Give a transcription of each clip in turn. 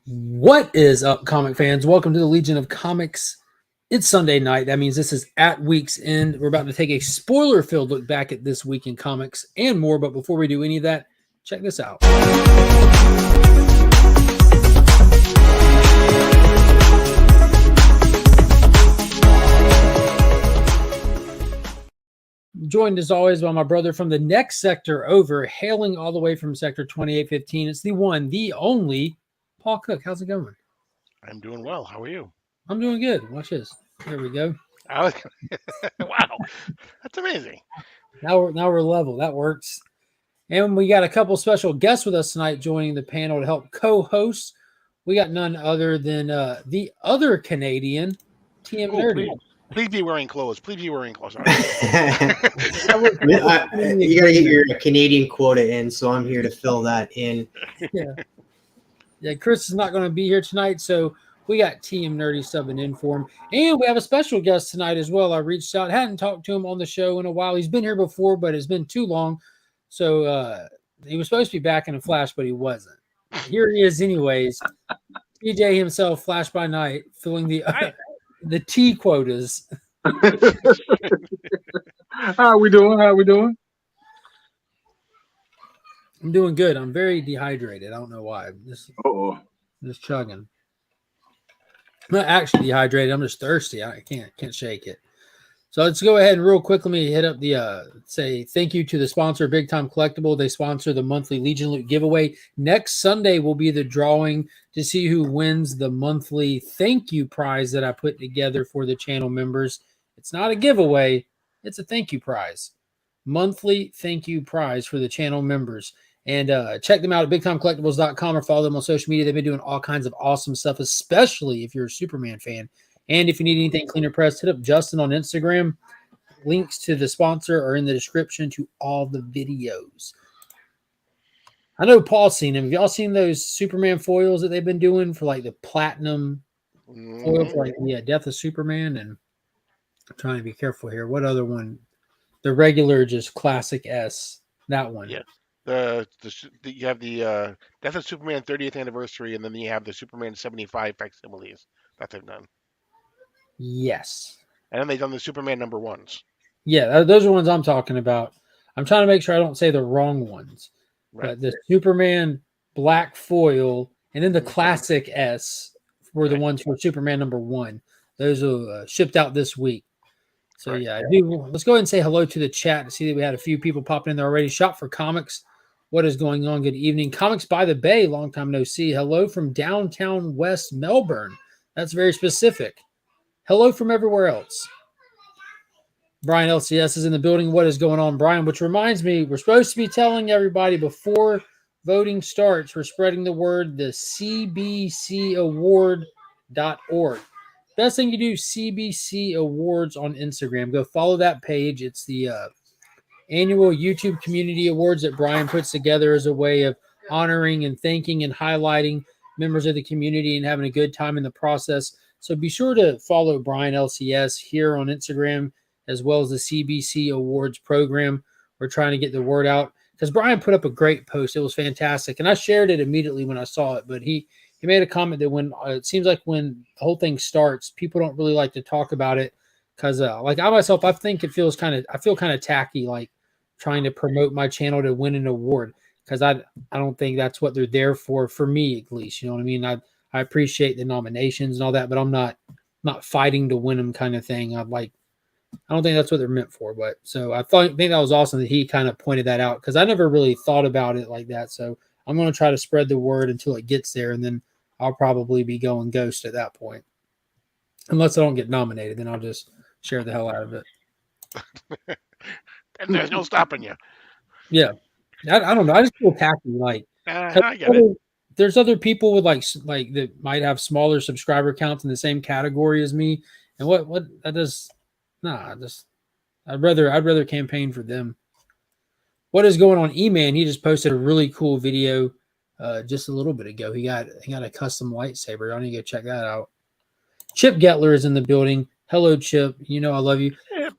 What is up, comic fans? Welcome to the Legion of Comics. It's Sunday night. That means this is at week's end. We're about to take a spoiler-filled look back at this week in comics and more. But before we do any of that, check this out. Joined as always by my brother from the next sector over, hailing all the way from sector 2815. It's the one, the only, Paul Cook. How's it going? I'm doing well. How are you? I'm doing good. Watch this. There we go. Wow, that's amazing. Now we're level. That works. And we got a couple special guests with us tonight joining the panel to help co-host. We got none other than the other Canadian, TM Nerdy. Please be wearing clothes. Please be wearing clothes. You got to get your Canadian quota in, so I'm here to fill that in. Yeah, Chris is not going to be here tonight, so we got TM Nerdy subbing in for him. And we have a special guest tonight as well. I reached out, hadn't talked to him on the show in a while. He's been here before, but it's been too long. So he was supposed to be back in a flash, but he wasn't. Here he is anyways. TJ himself, Flash by Night, filling the T quotas. How are we doing? I'm doing good. I'm very dehydrated. I don't know why. I'm just chugging. I'm not actually dehydrated. I'm just thirsty. I can't shake it. So let's go ahead and real quick. Let me hit up the say thank you to the sponsor, Big Time Collectible. They sponsor the monthly Legion Loot giveaway. Next Sunday will be the drawing to see who wins the monthly thank you prize that I put together for the channel members. It's not a giveaway. It's a thank you prize. Monthly thank you prize for the channel members. And check them out at bigtimecollectibles.com or follow them on social media. They've been doing all kinds of awesome stuff, especially if you're a Superman fan. And if you need anything cleaner pressed, hit up Justin on Instagram. Links to the sponsor are in the description to all the videos. I know Paul's seen them. Have y'all seen those Superman foils that they've been doing for like the platinum foil for like the Death of Superman? And I'm trying to be careful here. What other one? The regular, just classic S. That one. Yeah. You have the Death of Superman 30th anniversary, and then you have the Superman 75 facsimiles that they've done. Yes. And then they've done the Superman #1s. Yeah, those are ones I'm talking about. I'm trying to make sure I don't say the wrong ones. Right. But the Superman black foil and then the classic S were the ones for Superman #1. Those are shipped out this week. So yeah, let's go ahead and say hello to the chat to see that we had a few people popping in there already. Shop for Comics. What is going on? Good evening. Comics by the Bay. Long time no see. Hello from downtown West Melbourne. That's very specific. Hello from everywhere else. Brian LCS is in the building. What is going on, Brian? Which reminds me, we're supposed to be telling everybody before voting starts, we're spreading the word, the cbcaward.org. Best thing you do, CBC Awards on Instagram. Go follow that page. It's the annual YouTube Community Awards that Brian puts together as a way of honoring and thanking and highlighting members of the community and having a good time in the process. So be sure to follow Brian LCS here on Instagram, as well as the CBC Awards program. We're trying to get the word out because Brian put up a great post. It was fantastic. And I shared it immediately when I saw it, but he made a comment that when it seems like when the whole thing starts, people don't really like to talk about it because like I myself, I think I feel kind of tacky, like trying to promote my channel to win an award because I don't think that's what they're there for me, at least. You know what I mean? I appreciate the nominations and all that, but I'm not fighting to win them kind of thing. I don't think that's what they're meant for. But so I think that was awesome that he kind of pointed that out because I never really thought about it like that. So I'm going to try to spread the word until it gets there, and then I'll probably be going ghost at that point. Unless I don't get nominated, then I'll just share the hell out of it. And there's no stopping you. Yeah. I don't know. I just feel tacky. Like, I get it. There's other people with like that might have smaller subscriber counts in the same category as me. And what that does, I'd rather campaign for them. What is going on? E-Man, he just posted a really cool video just a little bit ago. He got a custom lightsaber. I need to go check that out. Chip Getler is in the building. Hello, Chip. You know I love you. Yeah.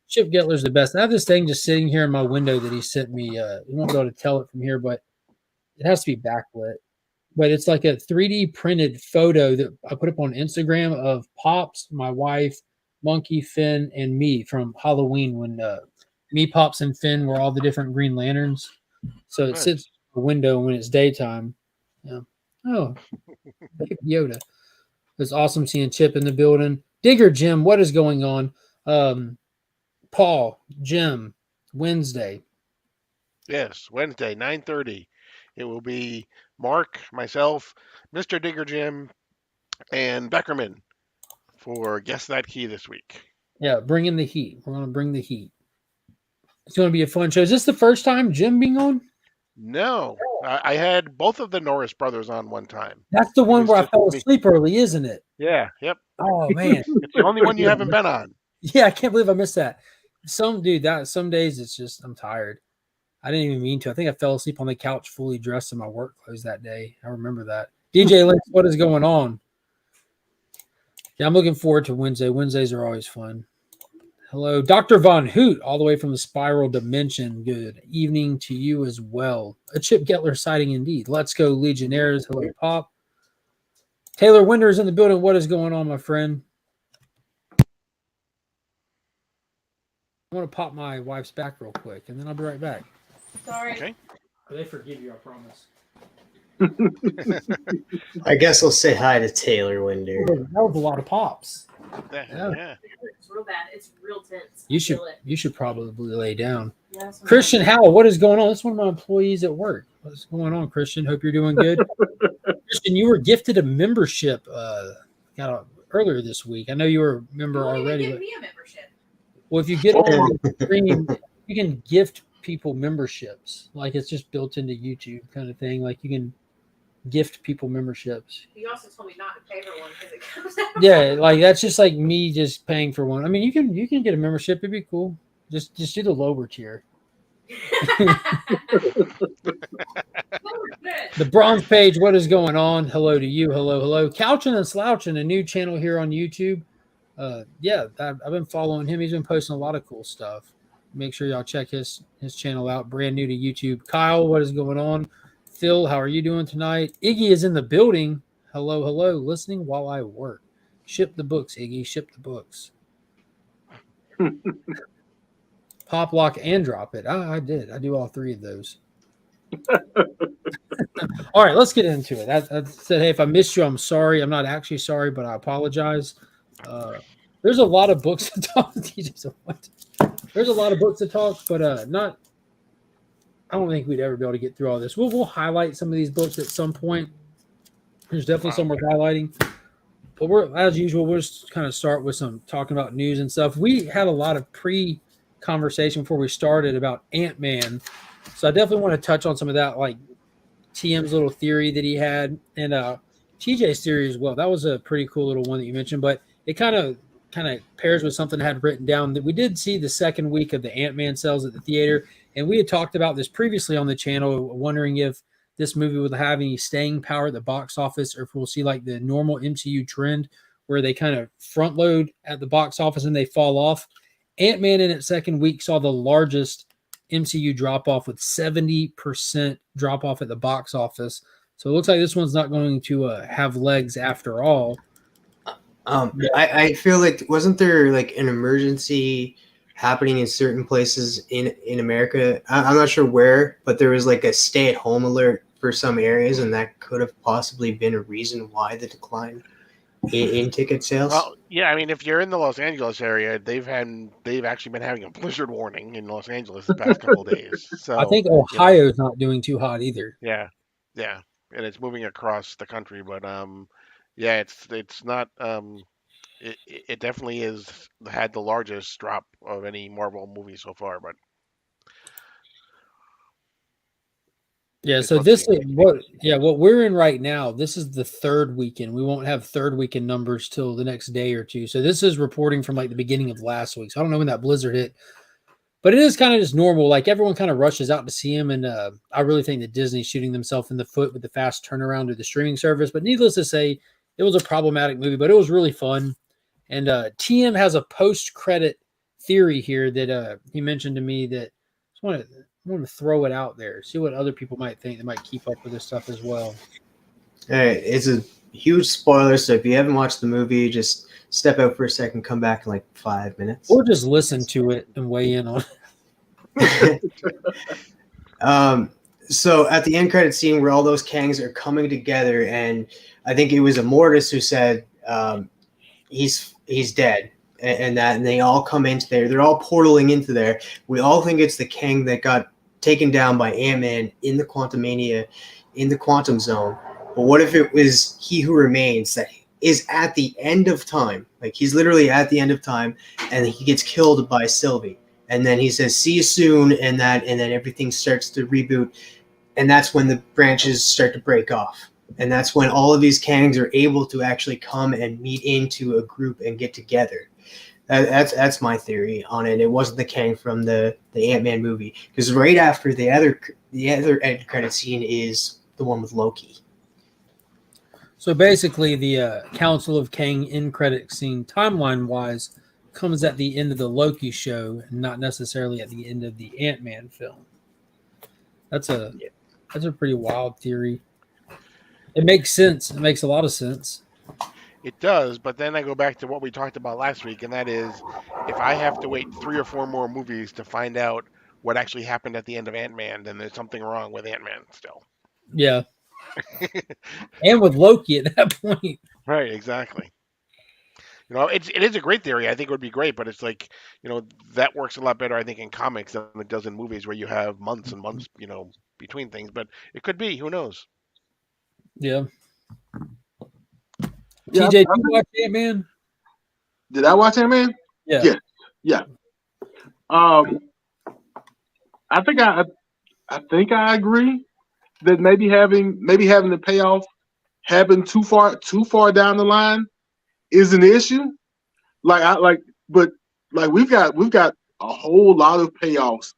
Chip Getler's the best. I have this thing just sitting here in my window that he sent me. You won't be able to tell it from here, but it has to be backlit. but it's like a 3D printed photo that I put up on Instagram of Pops, my wife, Monkey, Finn, and me from Halloween when me, Pops, and Finn were all the different Green Lanterns. So it sits Nice. in the window when it's daytime. Yeah. Oh, Baby Yoda. It's awesome seeing Chip in the building. Digger Jim, what is going on? Paul, Jim, Wednesday. Yes, Wednesday, 9:30. It will be Mark, myself, Mr. Digger Jim, and Beckerman for Guess That Key this week. Yeah, bring in the heat. We're going to bring the heat. It's going to be a fun show. Is this the first time Jim being on? No, I had both of the Norris brothers on one time. That's the It one was where I just fell me. asleep early, isn't it? Yeah, yep. Oh, man. It's the only one you haven't been on. Yeah, I can't believe I missed that. Some days it's just I'm tired. I didn't even mean to. I think I fell asleep on the couch fully dressed in my work clothes that day. I remember that. DJ Lynch, what is going on? Yeah, I'm looking forward to Wednesday. Wednesdays are always fun. Hello, Dr. Von Hoot, all the way from the Spiral Dimension. Good evening to you as well. A Chip Gettler sighting indeed. Let's go, Legionnaires. Hello, Pop. Taylor Winters in the building. What is going on, my friend? I want to pop my wife's back real quick, and then I'll be right back. Sorry. Okay. They forgive you, I promise. I guess I'll say hi to Taylor Winder. That was a lot of pops. Yeah. It's real bad. It's real tense. You I should feel it. you should probably lay down. Yeah, sometimes. Christian Howell, what is going on? That's one of my employees at work. What's going on, Christian? Hope you're doing good. Christian, you were gifted a membership earlier this week. I know you were a member You won't even already. give But, me a membership. well, if you get on the stream, you can gift people memberships. Like it's just built into YouTube kind of thing. Like you can gift people memberships. You also told me not to pay for one because it comes out. Yeah, like that's just like me just paying for one. I mean, you can get a membership. It'd be cool. Just do the lower tier. The bronze page, what is going on? Hello to you. Hello. Couching and Slouching, a new channel here on YouTube. I've been following him. He's been posting a lot of cool stuff. Make sure y'all check his channel out. Brand new to YouTube. Kyle, what is going on? Phil, how are you doing tonight? Iggy is in the building. Hello. Listening while I work. Ship the books, Iggy. Ship the books. Pop, lock, and drop it. I did. I do all three of those. All right, let's get into it. I said, hey, if I missed you, I'm sorry. I'm not actually sorry, but I apologize. There's a lot of books to talk. There's a lot of books to talk, but not. I don't think we'd ever be able to get through all this. We'll highlight some of these books at some point. There's definitely some worth highlighting. But as usual, we'll just kind of start with some talking about news and stuff. We had a lot of pre-conversation before we started about Ant-Man. So I definitely want to touch on some of that, like TM's little theory that he had and TJ's theory as well. That was a pretty cool little one that you mentioned, but it kind of pairs with something I had written down that we did see the second week of the Ant-Man sales at the theater. And we had talked about this previously on the channel, wondering if this movie will have any staying power at the box office or if we'll see like the normal MCU trend where they kind of front load at the box office and they fall off. Ant-Man in its second week saw the largest MCU drop off with 70% drop off at the box office. So it looks like this one's not going to have legs after all. I feel like wasn't there like an emergency happening in certain places in America? I'm not sure where, but there was like a stay-at-home alert for some areas, and that could have possibly been a reason why the decline in ticket sales. Well, yeah, I mean, if you're in the Los Angeles area, they've actually been having a blizzard warning in Los Angeles the past couple of days. So I think Ohio's not doing too hot either. Yeah, and it's moving across the country, but it's not. It definitely had the largest drop of any Marvel movie so far, but yeah. it's So supposed this to is be- what we're in right now. This is the third weekend. We won't have third weekend numbers till the next day or two. So this is reporting from like the beginning of last week. So I don't know when that blizzard hit, but it is kind of just normal. Like everyone kind of rushes out to see him, and I really think that Disney's shooting themselves in the foot with the fast turnaround of the streaming service. But needless to say, it was a problematic movie, but it was really fun. And TM has a post-credit theory here that he mentioned to me that I just want to throw it out there, see what other people might think that might keep up with this stuff as well. All right, it's a huge spoiler, so if you haven't watched the movie, just step out for a second, come back in like 5 minutes. Or just listen to it and weigh in on it. So at the end credit scene where all those Kangs are coming together, and I think it was Immortus who said he's dead, and they all come into there. They're all portaling into there. We all think it's the Kang that got taken down by Ant-Man in the Quantumania, in the Quantum Zone. But what if it was He Who Remains that is at the end of time? Like, he's literally at the end of time, and he gets killed by Sylvie. And then he says, "See you soon," and then everything starts to reboot. And that's when the branches start to break off. And that's when all of these Kangs are able to actually come and meet into a group and get together. That's my theory on it. It wasn't the Kang from the Ant-Man movie, because right after the other end credit scene is the one with Loki. So basically, the Council of Kang end credit scene, timeline-wise, comes at the end of the Loki show, and not necessarily at the end of the Ant-Man film. That's a pretty wild theory. It makes sense. It makes a lot of sense. It does, but then I go back to what we talked about last week, and that is, if I have to wait 3 or 4 more movies to find out what actually happened at the end of Ant-Man, then there's something wrong with Ant-Man still. Yeah. And with Loki at that point. Right, exactly. You know, it is a great theory. I think it would be great, but it's like, you know, that works a lot better, I think, in comics than it does in movies where you have months and months, you know, between things. But it could be. Who knows? Yeah. Yeah, TJ, did you watch Ant-Man? Did I watch Ant-Man? Yeah. Yeah. I think I agree that maybe having the payoff happen too far down the line is an issue. But we've got a whole lot of payoffs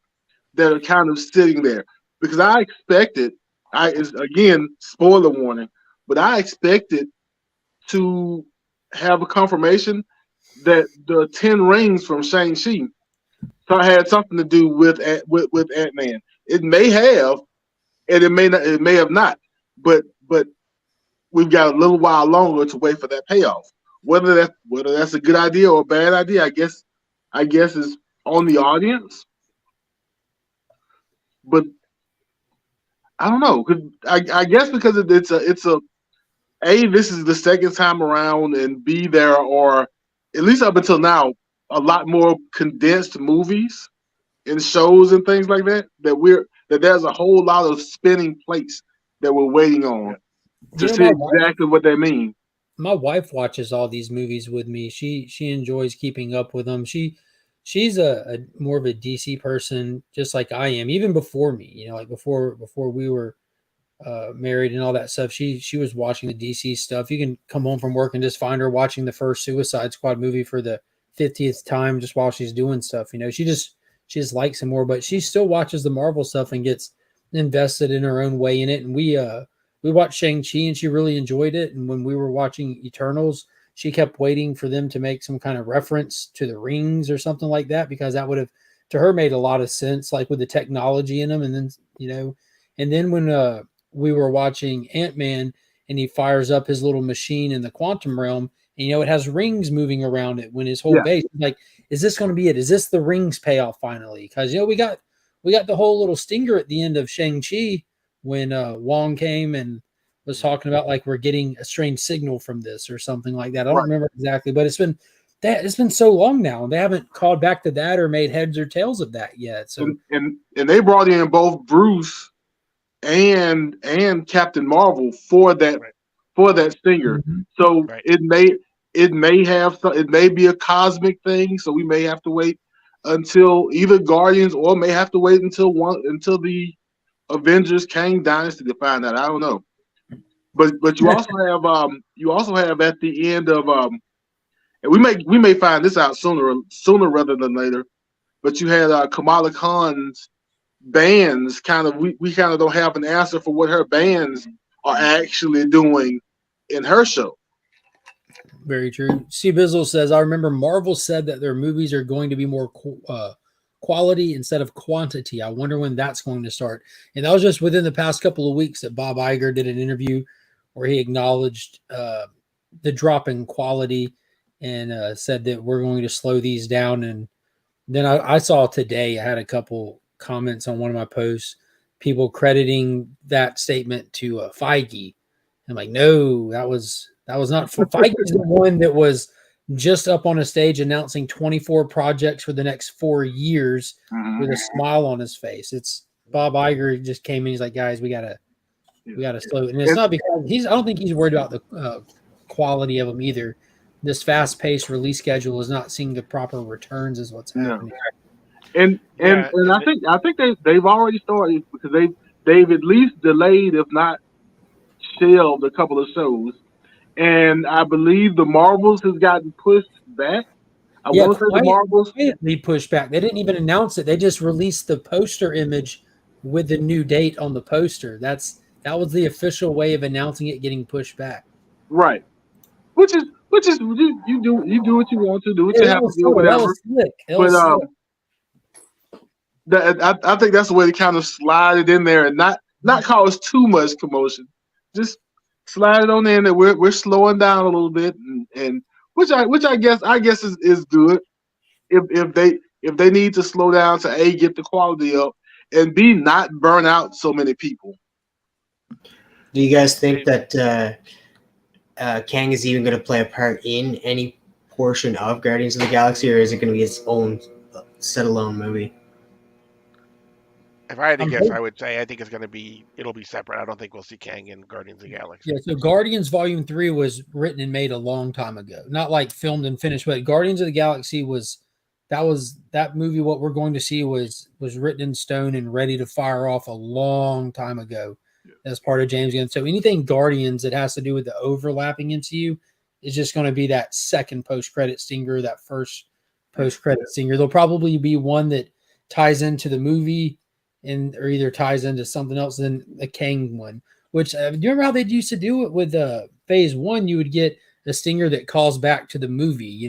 that are kind of sitting there, because I expected, again, spoiler warning, but I expected to have a confirmation that the 10 rings from Shang-Chi had something to do with Ant-Man. It may have, and it may have not, but we've got a little while longer to wait for that payoff. Whether that's a good idea or a bad idea, I guess is on the audience. But I don't know. I guess because it's a this is the second time around, and B, there are, at least up until now, a lot more condensed movies and shows and things like that that there's a whole lot of spinning plates that we're waiting on to see exactly what they mean. My wife watches all these movies with me. She enjoys keeping up with them. She's a more of a DC person, just like I am, even before me. You know, like before we were married and all that stuff. She was watching the DC stuff. You can come home from work and just find her watching the first Suicide Squad movie for the 50th time, just while she's doing stuff. You know, she just likes it more, but she still watches the Marvel stuff and gets invested in her own way in it. And we watched Shang-Chi and she really enjoyed it. And when we were watching Eternals, she kept waiting for them to make some kind of reference to the rings or something like that, because that would have, to her, made a lot of sense, like with the technology in them. And then, you know, and then when we were watching Ant-Man and he fires up his little machine in the quantum realm, and, you know, it has rings moving around it when his whole base, like, is this going to be it? Is this the rings payoff finally? Because, you know, we got the whole little stinger at the end of Shang-Chi when Wong came and was talking about, like, we're getting a strange signal from this or something like that. I don't remember exactly, but it's been so long now. They haven't called back to that or made heads or tails of that yet. So and they brought in both Bruce and Captain Marvel for that stinger. Mm-hmm. So it may be a cosmic thing. So we may have to wait until either Guardians, or may have to wait until the Avengers Kang Dynasty to find out. I don't know. But you also have at the end of and we may find this out sooner rather than later. But you had Kamala Khan's bands. We kind of don't have an answer for what her bands are actually doing in her show. Very true. C. Bizzle says, I remember Marvel said that their movies are going to be more quality instead of quantity. I wonder when that's going to start. And that was just within the past couple of weeks that Bob Iger did an interview where he acknowledged the drop in quality and said that we're going to slow these down. And then I saw today, I had a couple comments on one of my posts, people crediting that statement to Feige. I'm like, no, that was not Feige's the one that was just up on a stage announcing 24 projects for the next 4 years with a smile on his face. It's Bob Iger just came in. He's like, guys, we gotta slow. And it's not because I don't think he's worried about the quality of them either. This fast-paced release schedule is not seeing the proper returns, is what's happening. And I think they've already started because they've at least delayed, if not shelved, a couple of shows. And I believe the Marvels has gotten pushed back. I want to say the Marvels quietly pushed back. They didn't even announce it. They just released the poster image with the new date on the poster. That was the official way of announcing it getting pushed back. Right. Which is you do what you want to do, what you have to do, whatever. But I think that's the way to kind of slide it in there and not cause too much commotion. Just slide it on in that we're slowing down a little bit, and which I guess is good if they need to slow down to A, get the quality up, and B, not burn out so many people. Do you guys think that Kang is even going to play a part in any portion of Guardians of the Galaxy, or is it going to be its own set-alone movie? If I had to guess, I would say I think it'll be separate. I don't think we'll see Kang in Guardians of the Galaxy. Yeah, so Guardians Volume 3 was written and made a long time ago. Not like filmed and finished, but Guardians of the Galaxy was that movie. What we're going to see was written in stone and ready to fire off a long time ago as part of James Gunn. So anything Guardians that has to do with the overlapping MCU is just going to be that second post-credit stinger, that first post-credit stinger. There'll probably be one that ties into the movie or either ties into something else than the Kang one. Which do you remember how they used to do it with Phase 1? You would get a stinger that calls back to the movie,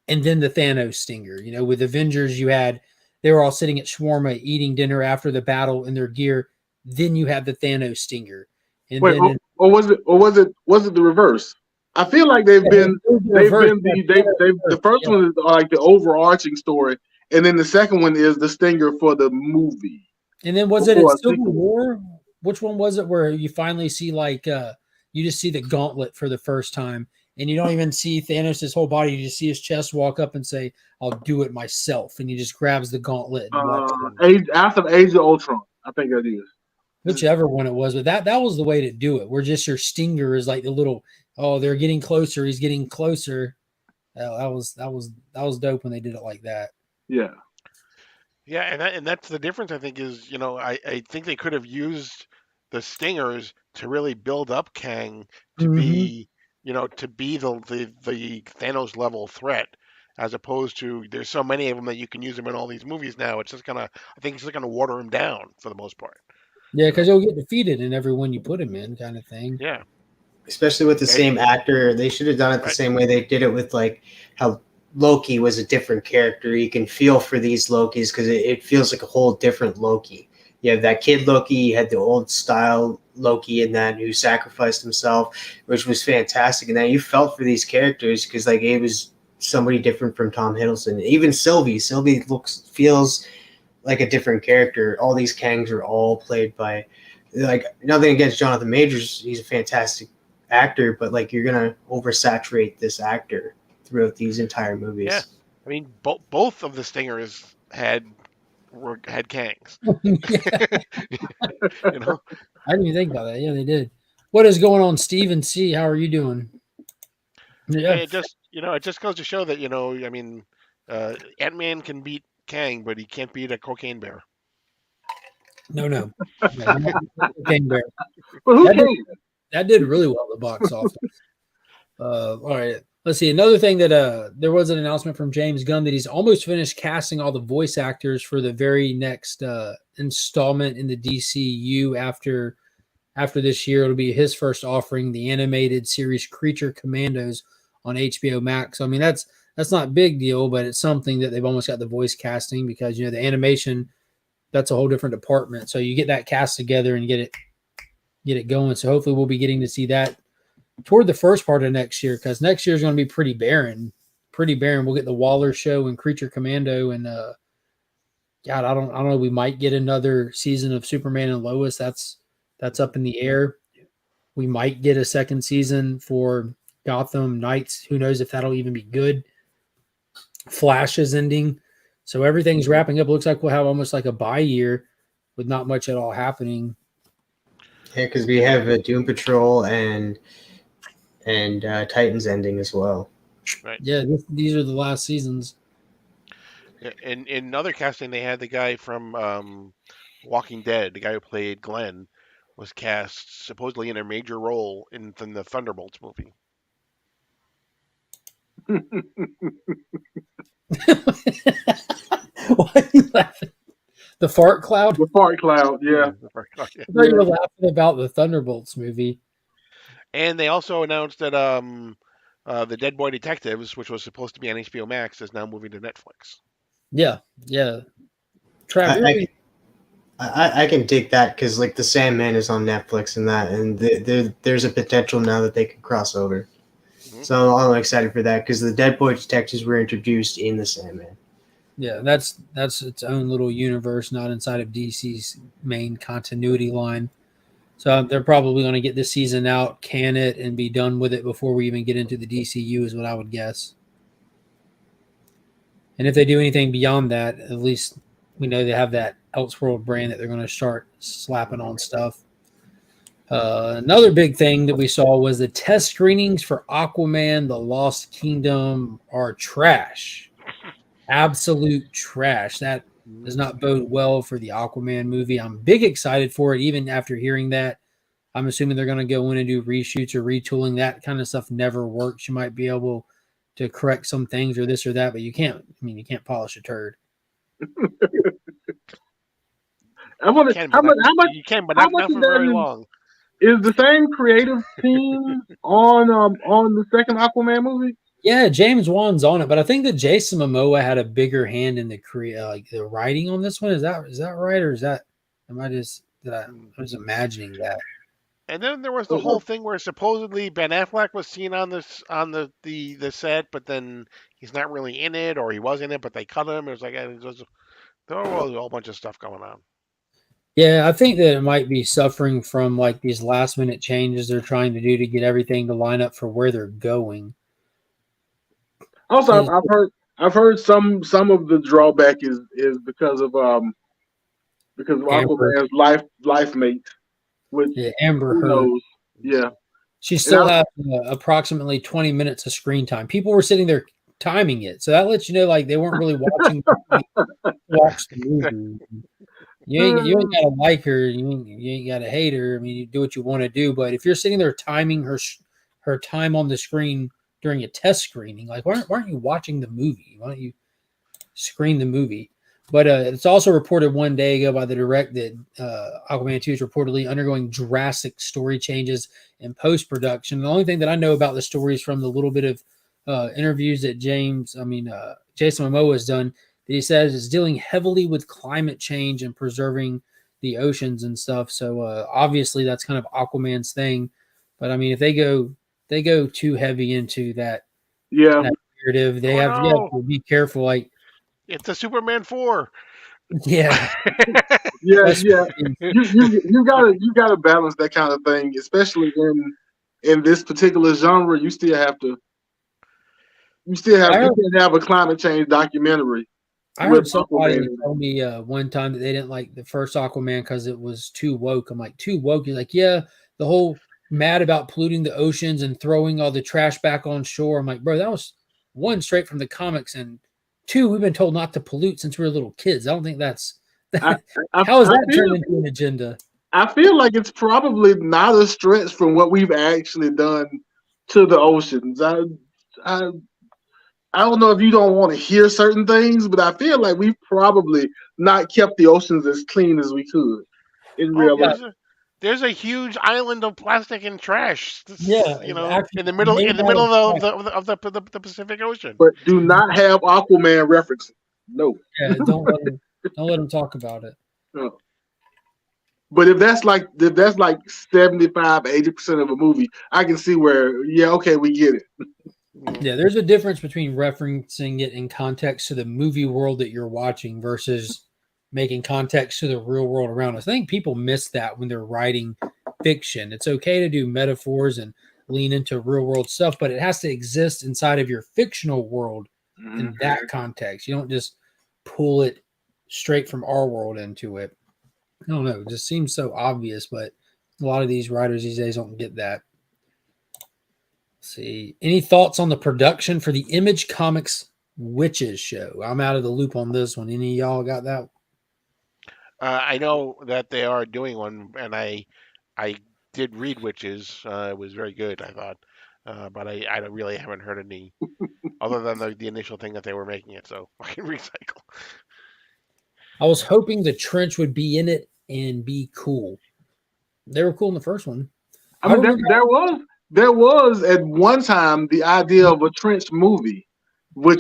and then the Thanos stinger. With Avengers, they were all sitting at shawarma eating dinner after the battle in their gear. Then you have the Thanos stinger. And or was it the reverse? I feel like the first one is like the overarching story, and then the second one is the stinger for the movie. And then was it in Civil War? Which one was it where you finally see you just see the gauntlet for the first time, and you don't even see Thanos' whole body. You just see his chest walk up and say, "I'll do it myself," and he just grabs the gauntlet. And after Age of Ultron, I think that is. Whichever one it was, but that was the way to do it. Where just your stinger is like the little, they're getting closer. He's getting closer. That was dope when they did it like that. Yeah. Yeah, and that's the difference. I think is I think they could have used the stingers to really build up Kang to be to be the Thanos level threat, as opposed to there's so many of them that you can use them in all these movies now. I think it's just gonna water him down for the most part. Yeah, because he'll get defeated in every one you put him in, kind of thing. Yeah, especially with the same actor. They should have done it the same way they did it with how Loki was a different character. You can feel for these Lokis because it feels like a whole different Loki. You have that kid Loki, you had the old style Loki in that who sacrificed himself, which was fantastic. And then you felt for these characters because it was somebody different from Tom Hiddleston. Even Sylvie feels like a different character. All these Kangs are all played by nothing against Jonathan Majors. He's a fantastic actor, but you're gonna oversaturate this actor throughout these entire movies. Yeah, I mean, both of the stingers had Kangs. I didn't even think about that. Yeah, they did. What is going on, Steven C? How are you doing? Yeah, it just goes to show that I mean, Ant-Man can beat Kang, but he can't beat a cocaine bear. No. Cocaine bear. But who cares? That did really well at the box office. All right. Let's see. Another thing that there was an announcement from James Gunn that he's almost finished casting all the voice actors for the very next installment in the DCU after this year. It'll be his first offering, the animated series Creature Commandos on HBO Max. So, I mean, that's not a big deal, but it's something that they've almost got the voice casting because, the animation, that's a whole different department. So you get that cast together and get it get it going. So hopefully we'll be getting to see that toward the first part of next year, because next year is going to be pretty barren. Pretty barren. We'll get the Waller show and Creature Commando, and God, I don't know. We might get another season of Superman and Lois. That's up in the air. We might get a second season for Gotham Knights. Who knows if that'll even be good. Flash is ending. So everything's wrapping up. It looks like we'll have almost like a bye year with not much at all happening. Yeah, because we have Doom Patrol and Titans ending as well. Right. Yeah, these are the last seasons. In other casting, they had the guy from Walking Dead, the guy who played Glenn, was cast supposedly in a major role in the Thunderbolts movie. Why are you laughing? The fart cloud? The fart cloud, yeah. The first guy, yeah. I thought you were laughing about the Thunderbolts movie. And they also announced that the Dead Boy Detectives, which was supposed to be on HBO Max, is now moving to Netflix. Yeah. Travis, I can take that because like the Sandman is on Netflix and that, and there's a potential now that they can cross over. Mhm. So I'm excited for that because the Dead Boy Detectives were introduced in the Sandman. yeah, that's its own little universe, not inside of DC's main continuity line. So they're probably going to get this season out, can it, and be done with it before we even get into the DCU, is what I would guess. And if they do anything beyond that, at least we know they have that Elseworld brand that they're going to start slapping on stuff. Another big thing that we saw was the test screenings for Aquaman, The Lost Kingdom are trash. Absolute trash. That does not bode well for the Aquaman movie. I'm big excited for it, even after hearing that. I'm assuming they're going to go in and do reshoots or retooling. That kind of stuff never works. You might be able to correct some things or this or that, but you can't. I mean, you can't polish a turd. I wonder how much You can, but how not much for of that very long. is the same creative team on the second Aquaman movie. Yeah, James Wan's on it, but I think that Jason Momoa had a bigger hand in the like the writing on this one. Is that right, or is that am I just I was imagining that? And then there was the whole thing where supposedly Ben Affleck was seen on the set, but then he's not really in it, or he was in it, but they cut him. It was like there was a whole bunch of stuff going on. Yeah, I think that it might be suffering from like these last minute changes they're trying to do to get everything to line up for where they're going. Also, I've heard some of the drawback is because of Amber, Aquaman's life mate, which yeah, Amber who Heard. knows? Yeah, She still has approximately 20 minutes of screen time. People were sitting there timing it, so that lets you know like they weren't really watching watch the movie. You ain't gotta like her. You ain't gotta hate her. I mean, you do what you want to do. But if you're sitting there timing her time on the screen during a test screening, like why aren't you watching the movie? Why don't you screen the movie? But it's also reported one day ago by the Direct that Aquaman 2 is reportedly undergoing drastic story changes in post production. The only thing that I know about the story is from the little bit of interviews that Jason Momoa has done. That he says is dealing heavily with climate change and preserving the oceans and stuff. So obviously that's kind of Aquaman's thing. But I mean, if they go too heavy into that narrative, they have to be careful. Like it's a Superman 4. Yeah. yeah. You gotta balance that kind of thing, especially in this particular genre. You still have to. You can't have a climate change documentary. I heard somebody tell me one time that they didn't like the first Aquaman because it was too woke. I'm like, too woke? He's like, yeah, the whole mad about polluting the oceans and throwing all the trash back on shore. I'm like, bro, that was one straight from the comics, and two, we've been told not to pollute since we were little kids. I don't think that's how is that turned into an agenda? I feel like it's probably not a stretch from what we've actually done to the oceans. I don't know if you don't want to hear certain things, but I feel like we've probably not kept the oceans as clean as we could in real life. There's a huge island of plastic and trash. Yeah, in the middle of the Pacific Ocean. But do not have Aquaman referencing. No. Yeah, don't let him talk about it. No. But if that's like 75-80% of a movie, I can see where okay, we get it. Mhm. Yeah, there's a difference between referencing it in context to the movie world that you're watching versus making context to the real world around us. I think people miss that when they're writing fiction. It's okay to do metaphors and lean into real world stuff, but it has to exist inside of your fictional world in that context. You don't just pull it straight from our world into it. I don't know. It just seems so obvious, but a lot of these writers these days don't get that. Let's see. Any thoughts on the production for the Image Comics Witches show? I'm out of the loop on this one. Any of y'all got that? I know that they are doing one, and I did read Witches. It was very good, I thought, but I don't really haven't heard any other than the initial thing that they were making it. So I can recycle. I was hoping the trench would be in it and be cool. They were cool in the first one. I mean, there was at one time the idea of a Trench movie, I'm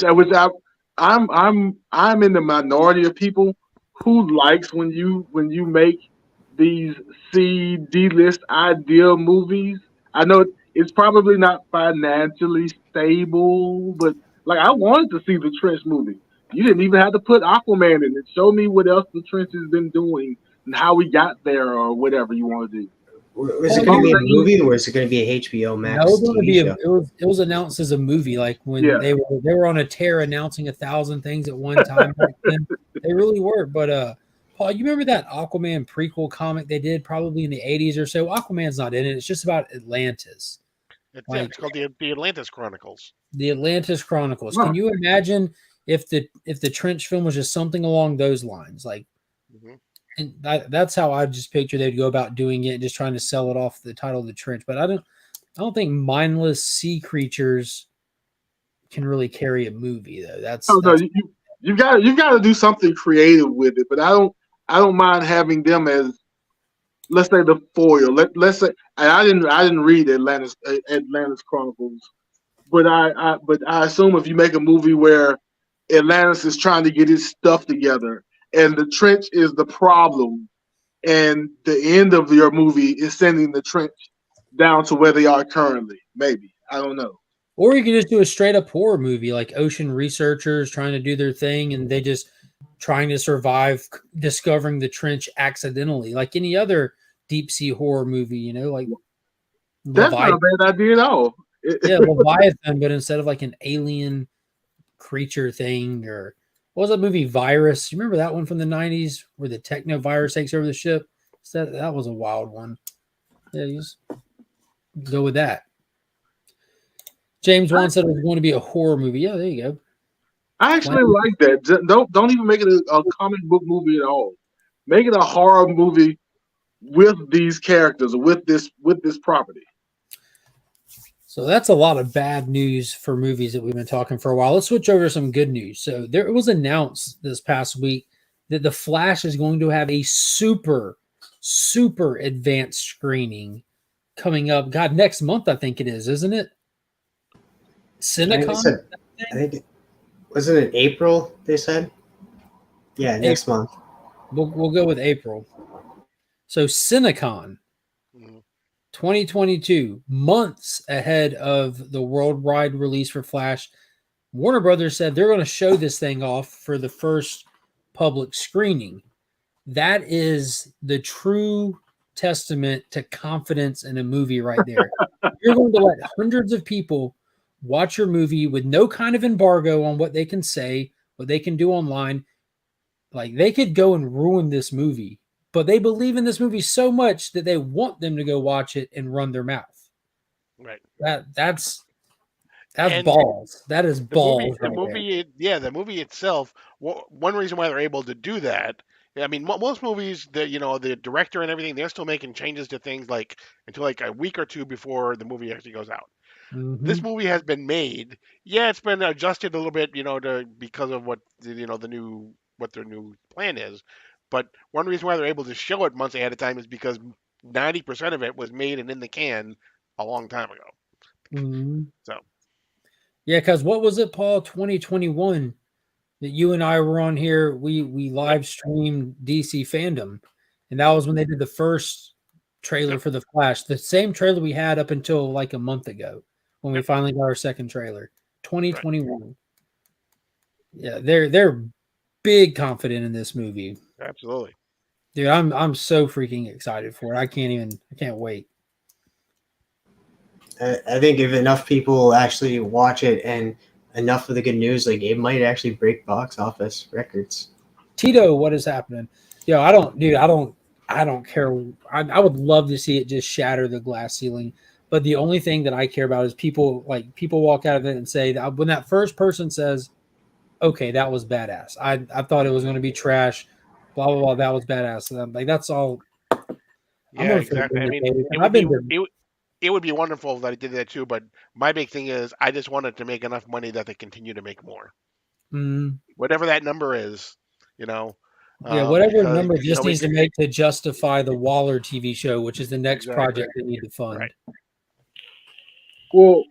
in the minority of people who likes when you make these C/D list idea movies. I know it's probably not financially stable, but like I wanted to see the Trench movie. You didn't even have to put Aquaman in it. Show me what else the Trench has been doing and how we got there, or whatever you want to do. Was it going to be a movie or was it going to be a HBO Max No, it was going to TV be show? it was announced as a movie. Like when Yeah. they were on a tear announcing 1,000 things at one time. Back then. They really were. But Paul, you remember that Aquaman prequel comic they did probably in the 80s or so? Aquaman's not in it. It's just about Atlantis. It's called the Atlantis Chronicles. The Atlantis Chronicles. Wow. Can you imagine if the Trench film was just something along those lines? Like, Mhm. and that's how I just picture they'd go about doing it, just trying to sell it off the title of the Trench. But I don't think mindless sea creatures can really carry a movie though. That's You've got to do something creative with it. But I don't mind having them as, let's say, the foil. Let's say I didn't read Atlantis Chronicles, but I assume if you make a movie where Atlantis is trying to get his stuff together and the Trench is the problem, and the end of your movie is sending the Trench down to where they are currently. Maybe, I don't know. or you could just do a straight up horror movie like Ocean Researchers trying to do their thing and they just trying to survive discovering the Trench accidentally, like any other deep sea horror movie, like That's not a bad idea at all. Yeah, Leviathan, but instead of like an alien creature thing, or what was that movie Virus? You remember that one from the 90s where the techno virus takes over the ship? That was a wild one. Yeah, you just go with that. James Wan said it was going to be a horror movie. Yeah, there you go. I actually like that. Don't even make it a comic book movie at all. Make it a horror movie with these characters, with this property. So that's a lot of bad news for movies that we've been talking for a while. Let's switch over to some good news. So it was announced this past week that The Flash is going to have a super, super advanced screening coming up. God, next month I think it is, isn't it? Cinecon? I think wasn't it April? They said, yeah, next month. We'll go with April. So Cinecon. Mhm. 2022, months ahead of the worldwide release for Flash. Warner Brothers said they're going to show this thing off for the first public screening. That is the true testament to confidence in a movie right there. You're going to let hundreds of people watch your movie with no kind of embargo on what they can say, what they can do online. Like, they could go and ruin this movie, but they believe in this movie so much that they want them to go watch it and run their mouth. Right. That's And balls. That is balls. The movie itself. One reason why they're able to do that. I mean, most movies, the director and everything, they're still making changes to things like until like a week or two before the movie actually goes out. Mm-hmm. This movie has been made. Yeah, it's been adjusted a little bit, because of what their new plan is. But one reason why they're able to show it months ahead of time is because 90% of it was made and in the can a long time ago. Mm-hmm. So. Yeah, because what was it, Paul? 2021 that you and I were on here. We live streamed DC Fandom, and that was when they did the first trailer for the Flash. The same trailer we had up until like a month ago when we finally got our second trailer. 2021. Right. Yeah, they're big confident in this movie. Absolutely. Dude, I'm so freaking excited for it. I can't wait. I think if enough people actually watch it and enough of the good news, like it might actually break box office records. Tito, what is happening? I don't care. I would love to see it just shatter the glass ceiling. But the only thing that I care about is people walk out of it and say that when that first person says, okay, that was badass. I thought it was going to be trash, blah, blah, blah. That was badass. And like, that's all. Yeah, exactly. I mean, it would be wonderful if I did that too. But my big thing is I just wanted to make enough money that they continue to make more. Whatever that number is, Yeah, whatever number just needs to make to justify the Waller TV show, which is the next project they need to fund. Right. Well,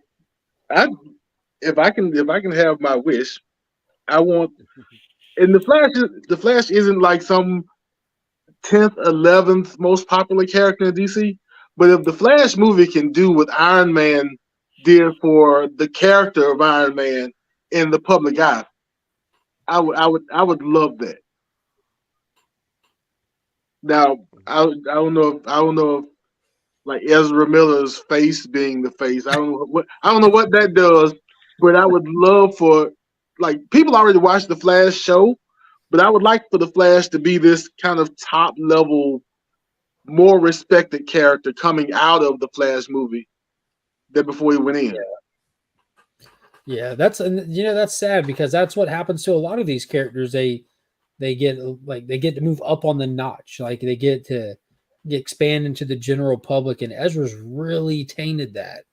if I can have my wish, I want. And the Flash isn't like some 10th, 11th most popular character in DC. But if the Flash movie can do what Iron Man did for the character of Iron Man in the public eye, I would love that. Now I don't know if like Ezra Miller's face being the face. I don't know what that does, but I would love for like people already watched the Flash show, but I would like for the Flash to be this kind of top level, more respected character coming out of the Flash movie than before he went in. Yeah, that's sad because that's what happens to a lot of these characters. They get to move up on the notch, like they get to expand into the general public, and Ezra's really tainted that.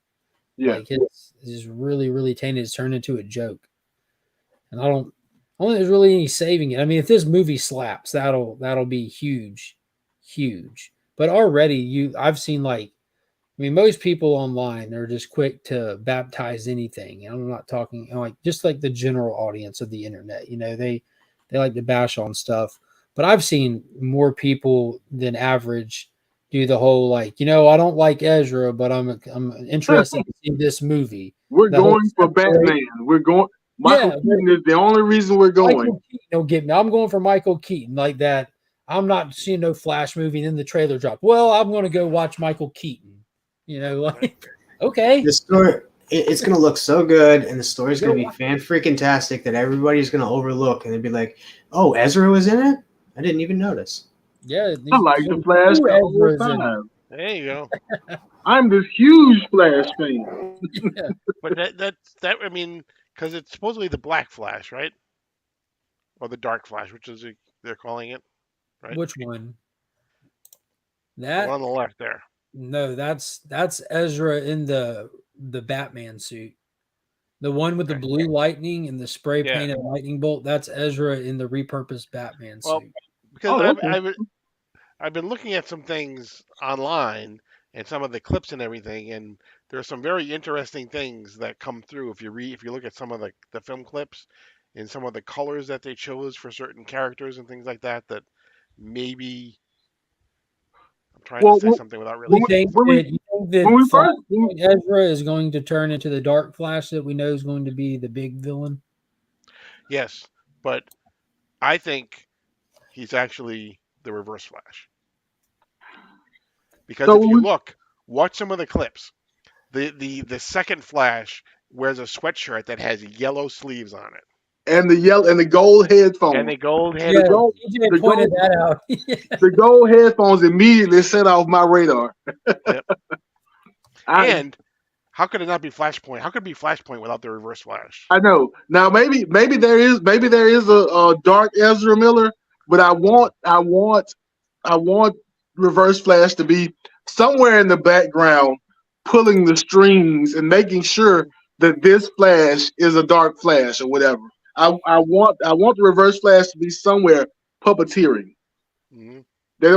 Yeah, like it's really, really tainted. It's turned into a joke, and I don't think there's really any saving it. I mean, if this movie slaps, that'll be huge. But already I've seen most people online are just quick to baptize anything. And I'm not talking just like the general audience of the internet. They like to bash on stuff. But I've seen more people than average do the whole I don't like Ezra, but I'm interested to see this movie. We're going for Batman. We're going. Michael Keaton is the only reason we're going. Michael Keaton, don't get me. I'm going for Michael Keaton like that. I'm not seeing no Flash movie, and then the trailer dropped. Well, I'm going to go watch Michael Keaton. Okay. The story, it's going to look so good, and the story's going to be fan-freaking-tastic that everybody's going to overlook, and they'd be like, oh, Ezra was in it? I didn't even notice. Yeah. I like the Flash the whole time. There you go. I'm this huge Flash fan. Yeah. But that I mean, because it's supposedly the Black Flash, right? Or the Dark Flash, which is they're calling it, right? Which one? The one on the left there. No, that's Ezra in the Batman suit. The one with the blue lightning and the spray painted lightning bolt, that's Ezra in the repurposed Batman suit. Because I've been looking at some things online and some of the clips and everything, and there are some very interesting things that come through if you look at some of the film clips and some of the colors that they chose for certain characters and things like that maybe I'm trying to say something without really. You think that Ezra is going to turn into the Dark Flash that we know is going to be the big villain? Yes, but I think he's actually the Reverse Flash. Because if you watch some of the clips, the second Flash wears a sweatshirt that has yellow sleeves on it. And the gold headphones. And the gold headphones. TJ pointed that out. The gold headphones immediately set off my radar. Yep. And how could it not be Flashpoint? How could it be Flashpoint without the Reverse Flash? I know. Now maybe there is a dark Ezra Miller, but I want Reverse Flash to be somewhere in the background, pulling the strings and making sure that this Flash is a Dark Flash or whatever. I want the Reverse Flash to be somewhere puppeteering. Mm-hmm. They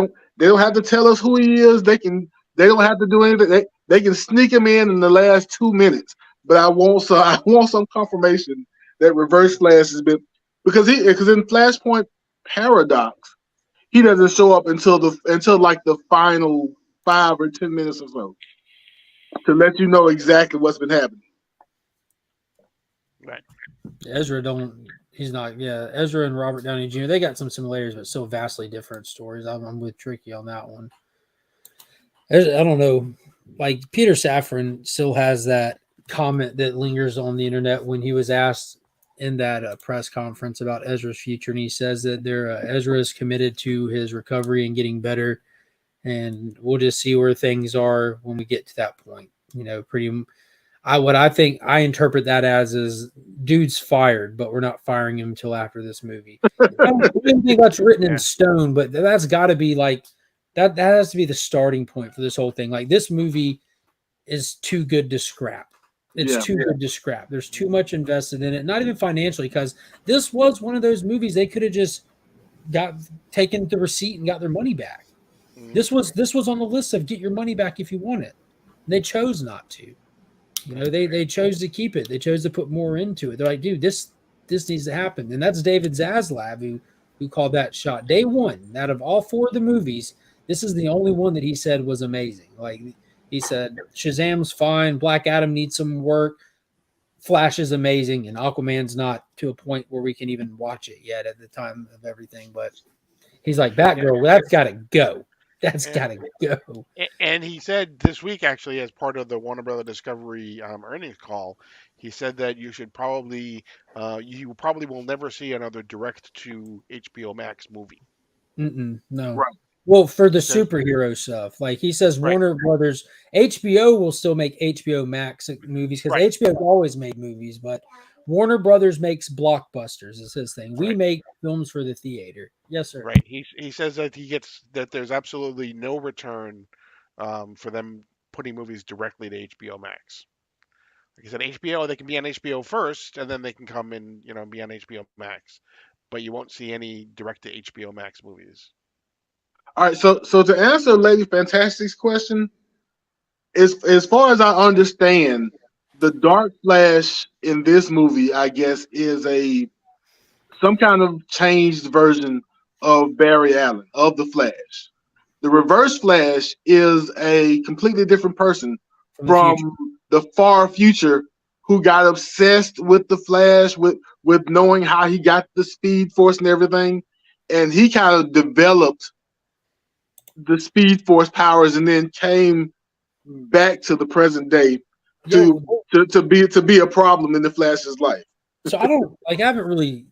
don't have to tell us who he is. They don't have to do anything. They can sneak him in the last 2 minutes. But I want some confirmation that Reverse Flash has been because in Flashpoint Paradox he doesn't show up until like the final 5 or 10 minutes or so to let you know exactly what's been happening. Right. Ezra don't. He's not. Yeah, Ezra and Robert Downey Jr. They got some similarities, but so vastly different stories. I'm with Tricky on that one. I don't know. Like Peter Safran still has that comment that lingers on the internet when he was asked in that press conference about Ezra's future, and he says that Ezra is committed to his recovery and getting better, and we'll just see where things are when we get to that point. You know, what I think I interpret that as is dude's fired, but we're not firing him until after this movie. I don't think that's written in stone, but that's got to be like that has to be the starting point for this whole thing. Like this movie is too good to scrap. It's too good to scrap. There's too much invested in it, not even financially, because this was one of those movies they could have just got taken the receipt and got their money back. Mhm. This was on the list of get your money back if you want it. They chose not to. You know, they chose to keep it. They chose to put more into it. They're like, dude, this needs to happen. And that's David Zaslav who called that shot. Day one, out of all 4 of the movies, this is the only one that he said was amazing. Like he said, Shazam's fine, Black Adam needs some work, Flash is amazing, and Aquaman's not to a point where we can even watch it yet at the time of everything. But he's like, Batgirl, that's gotta go. That's gotta go. And he said this week, actually, as part of the Warner Brother Discovery earnings call, he said that you probably will never see another direct to HBO Max movie. No. Right. Well, for the superhero stuff, like he says, Right. Warner Brothers, HBO will still make HBO Max movies because HBO's always made movies, but Warner Brothers makes blockbusters. Is his thing. We make films for the theater. Yes, sir. Right. He says that there's absolutely no return for them putting movies directly to HBO Max. Like I said, HBO, they can be on HBO first, and then they can come and be on HBO Max, but you won't see any direct to HBO Max movies. All right, so to answer Lady Fantastic's question, as far as I understand, the Dark Flash in this movie, I guess, is some kind of changed version of Barry Allen of the Flash. The Reverse Flash is a completely different person from the far future who got obsessed with the Flash, with knowing how he got the Speed Force and everything, and he kind of developed the Speed Force powers and then came back to the present day to be a problem in the Flash's life. So I don't I haven't really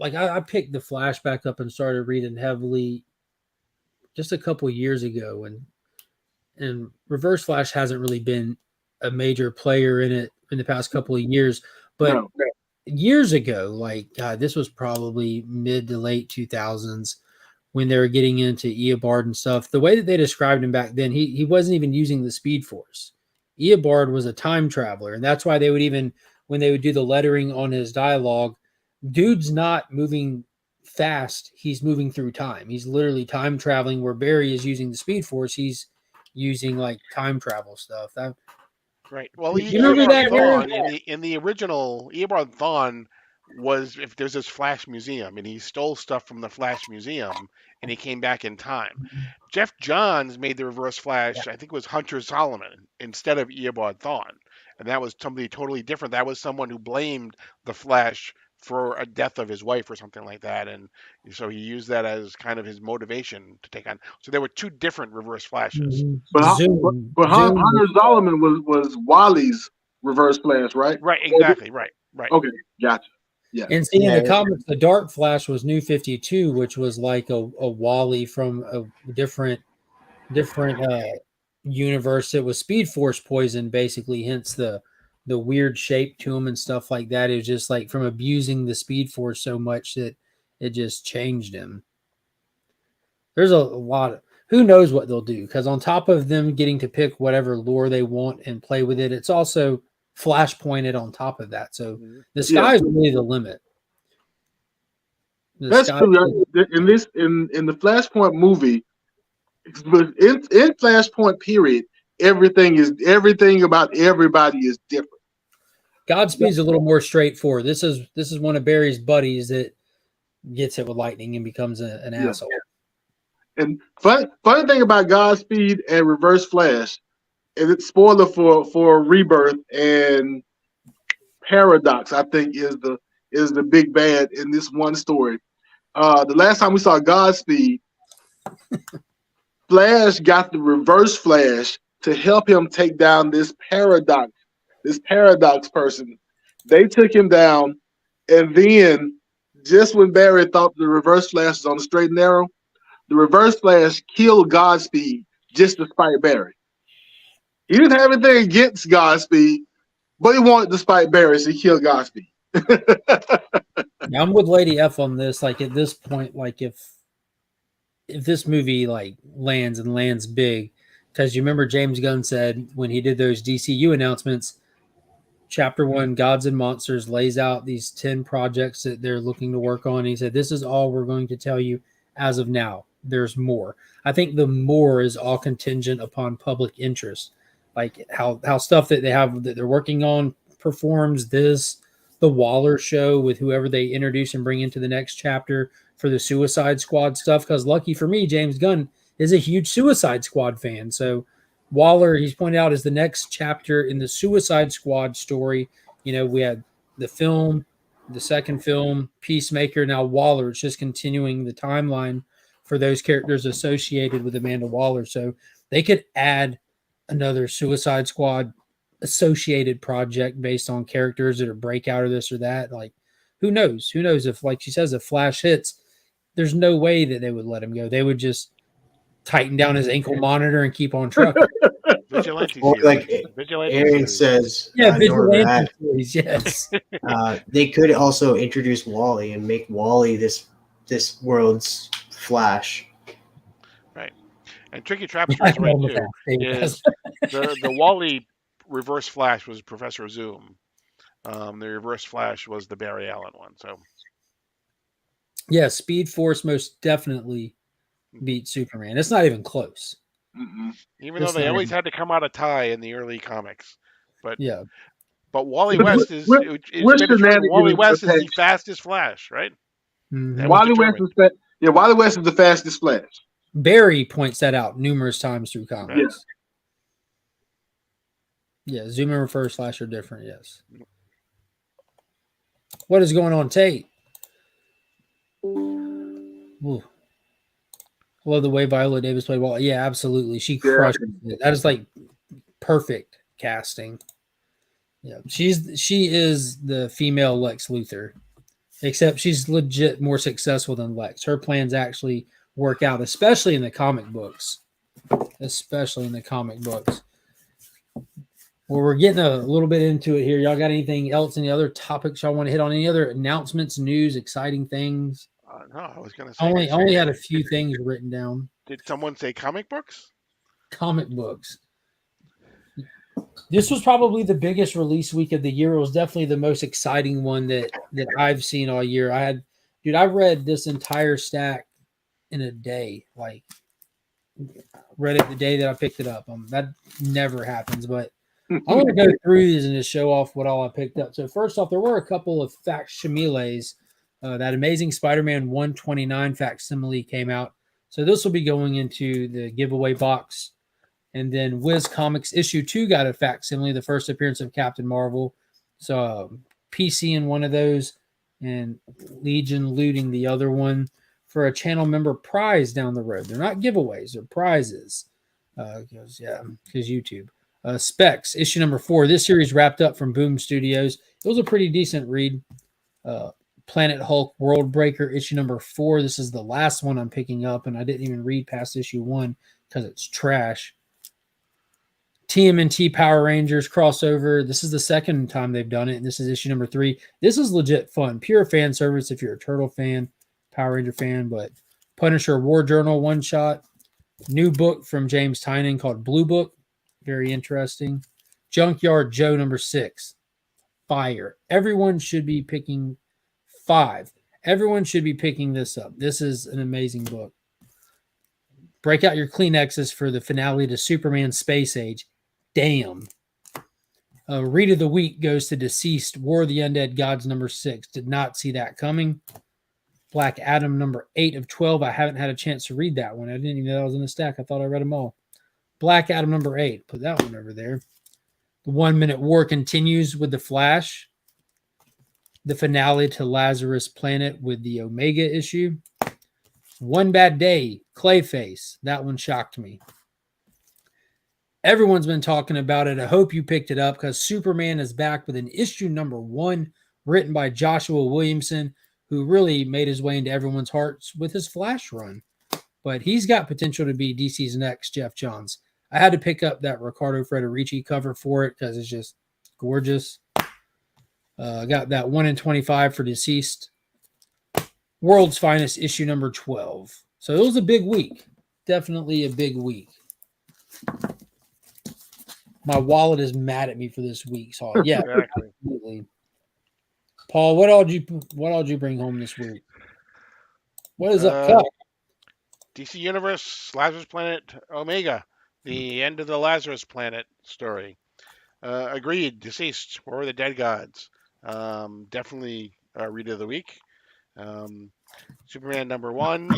I picked the Flash back up and started reading heavily just a couple years ago, and Reverse Flash hasn't really been a major player in it in the past couple of years, but years ago, this was probably mid to late 2000s when they were getting into Eobard and stuff. The way that they described him back then, he wasn't even using the Speed Force. Eobard was a time traveler, and that's why they would even, when they would do the lettering on his dialogue, dude's not moving fast, he's moving through time. He's literally time traveling, where Barry is using the Speed Force, he's using time travel stuff. Right. Well, you remember that Thawne, in the original, Eobard Thawne if there's this Flash museum, and he stole stuff from the Flash museum, and he came back in time. Jeff Johns made the Reverse Flash, I think it was Hunter Solomon, instead of Eobard Thawne, and that was somebody totally different. That was someone who blamed the Flash for a death of his wife or something like that, and so he used that as kind of his motivation to take on. So there were 2 different Reverse Flashes. But Hunter Solomon was Wally's Reverse Flash, right? Right, exactly, right. Okay, gotcha. Yeah. And see, in the comics, the Dark Flash was New 52, which was like a Wally from a different universe. It was Speed Force poison, basically, hence the weird shape to him and stuff like that. It was just like from abusing the Speed Force so much that it just changed him. There's a lot of, who knows what they'll do, because on top of them getting to pick whatever lore they want and play with it, it's also Flash pointed on top of that. So the sky is really the limit. That's true. In the Flashpoint movie, in Flashpoint period, everything about everybody is different. Godspeed's a little more straightforward. This is one of Barry's buddies that gets hit with lightning and becomes an asshole. And funny thing about Godspeed and Reverse Flash, and it's spoiler for Rebirth and Paradox, I think is the big bad in this one story. The last time we saw Godspeed, Flash got the Reverse Flash to help him take down this paradox person. They took him down, and then just when Barry thought the Reverse Flash was on the straight and narrow, the Reverse Flash killed Godspeed just to spite Barry. He didn't have anything against Godspeed, but he wanted to spite Barry, so he killed Godspeed. Yeah, I'm with Lady F on this. Like at this point, like if this movie like lands big, because you remember James Gunn said when he did those DCU announcements, Chapter 1, Gods and Monsters, lays out these 10 projects that they're looking to work on. He said, this is all we're going to tell you as of now. There's more. I think the more is all contingent upon public interest. Like how stuff that they have that they're working on performs this, the Waller show with whoever they introduce and bring into the next chapter for the Suicide Squad stuff. Because lucky for me, James Gunn is a huge Suicide Squad fan. So Waller, he's pointed out, is the next chapter in the Suicide Squad story. You know, we had the film, the second film, Peacemaker. Now Waller, it's just continuing the timeline for those characters associated with Amanda Waller. So they could add another Suicide Squad associated project based on characters that are breakout or this or that. Like, who knows? Who knows if, like she says, if Flash hits, there's no way that they would let him go. They would just tighten down his ankle monitor and keep on trucking. Vigilante Or series. like Vigilante Aaron series. says, Yeah, Vigilante vigilante series, yes. they could also introduce Wally and make Wally this world's Flash. Right. And Tricky Trapster's right too. Is the Wally Reverse Flash was Professor Zoom. The Reverse Flash was the Barry Allen one. So yeah, Speed Force most definitely beat Superman. It's not even close. Even though they always had to come out of tie in the early comics, but yeah, but Wally West is Wally West is the fastest Flash, right? mm-hmm. Wally West is the fastest Flash. Barry points that out numerous times through comics. Yes. Yeah, Zoom and Reverse Flash are different. Yes. What is going on, Tate? Ooh. Love the way Viola Davis played Wally. Yeah, absolutely. She crushed it. That is like perfect casting. Yeah, she is the female Lex Luthor, except she's legit more successful than Lex. Her plans actually work out, especially in the comic books. Well, we're getting a little bit into it here. Y'all got anything else? Any other topics y'all want to hit on? Any other announcements, news, exciting things? No, I was going to say. Only had a few things written down. Did someone say comic books? Comic books. This was probably the biggest release week of the year. It was definitely the most exciting one that I've seen all year. I read this entire stack in a day. Like, read it the day that I picked it up. That never happens, but I want to go through these and just show off what all I picked up. So first off, there were a couple of facsimiles. That Amazing Spider-Man 129 facsimile came out. So this will be going into the giveaway box. And then Wiz Comics issue 2 got a facsimile, the first appearance of Captain Marvel. So PC in one of those and Legion looting the other one for a channel member prize down the road. They're not giveaways, they're prizes. Because YouTube. Specs, issue number 4. This series wrapped up from Boom Studios. It was a pretty decent read. Planet Hulk World Breaker, issue number 4. This is the last one I'm picking up, and I didn't even read past issue 1 because it's trash. TMNT Power Rangers crossover. This is the second time they've done it, and this is issue number 3. This is legit fun. Pure fan service if you're a Turtle fan, Power Ranger fan, but Punisher War Journal one-shot. New book from James Tynion called Blue Book. Very interesting. Junkyard Joe number 6. Fire. Everyone should be picking 5. Everyone should be picking this up. This is an amazing book. Break out your Kleenexes for the finale to Superman Space Age. Damn. Read of the Week goes to Deceased War of the Undead Gods number 6. Did not see that coming. Black Adam number 8 of 12. I haven't had a chance to read that one. I didn't even know that was in the stack. I thought I read them all. Black Adam number 8. Put that one over there. The 1 Minute War continues with The Flash. The finale to Lazarus Planet with the Omega issue. One Bad Day, Clayface. That one shocked me. Everyone's been talking about it. I hope you picked it up because Superman is back with an issue number 1 written by Joshua Williamson, who really made his way into everyone's hearts with his Flash run. But he's got potential to be DC's next Jeff Johns. I had to pick up that Riccardo Federici cover for it because it's just gorgeous. Got that 1 in 25 for Deceased. World's Finest issue number 12. So it was a big week. Definitely a big week. My wallet is mad at me for this week. So yeah, Exactly. absolutely. Paul, what all did you bring home this week? What is up, Cup? DC Universe, Lazarus Planet, Omega, the end of the Lazarus Planet story. Agreed. Deceased. Where were the dead gods? Definitely read of the week. Superman number 1.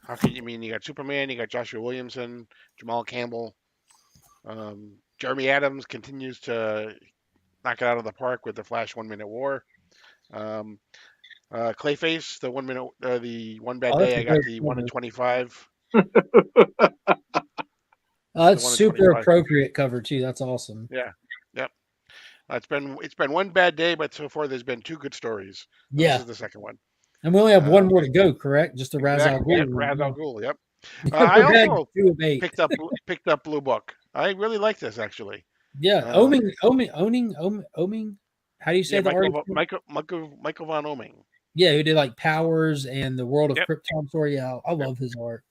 How can you mean you got Superman? You got Joshua Williamson, Jamal Campbell. Jeremy Adams continues to knock it out of the park with the Flash 1 Minute War. Clayface, the 1 minute, the One Bad Day. I got the 1 in 25. That's super appropriate cover too. That's awesome. Yeah. Yep. It's been one bad day, but so far there's been 2 good stories. Yeah. This is the second one. And we only have one more to go, correct? Just the Ra's al Ghul. Yep, Ra's al Ghul. Yep. I also picked up Blue Book. I really like this actually. Yeah, Oming. How do you say the artist? Michael von Oming. Yeah, who did like Powers and the World of Krypton story. Yeah, I love his art.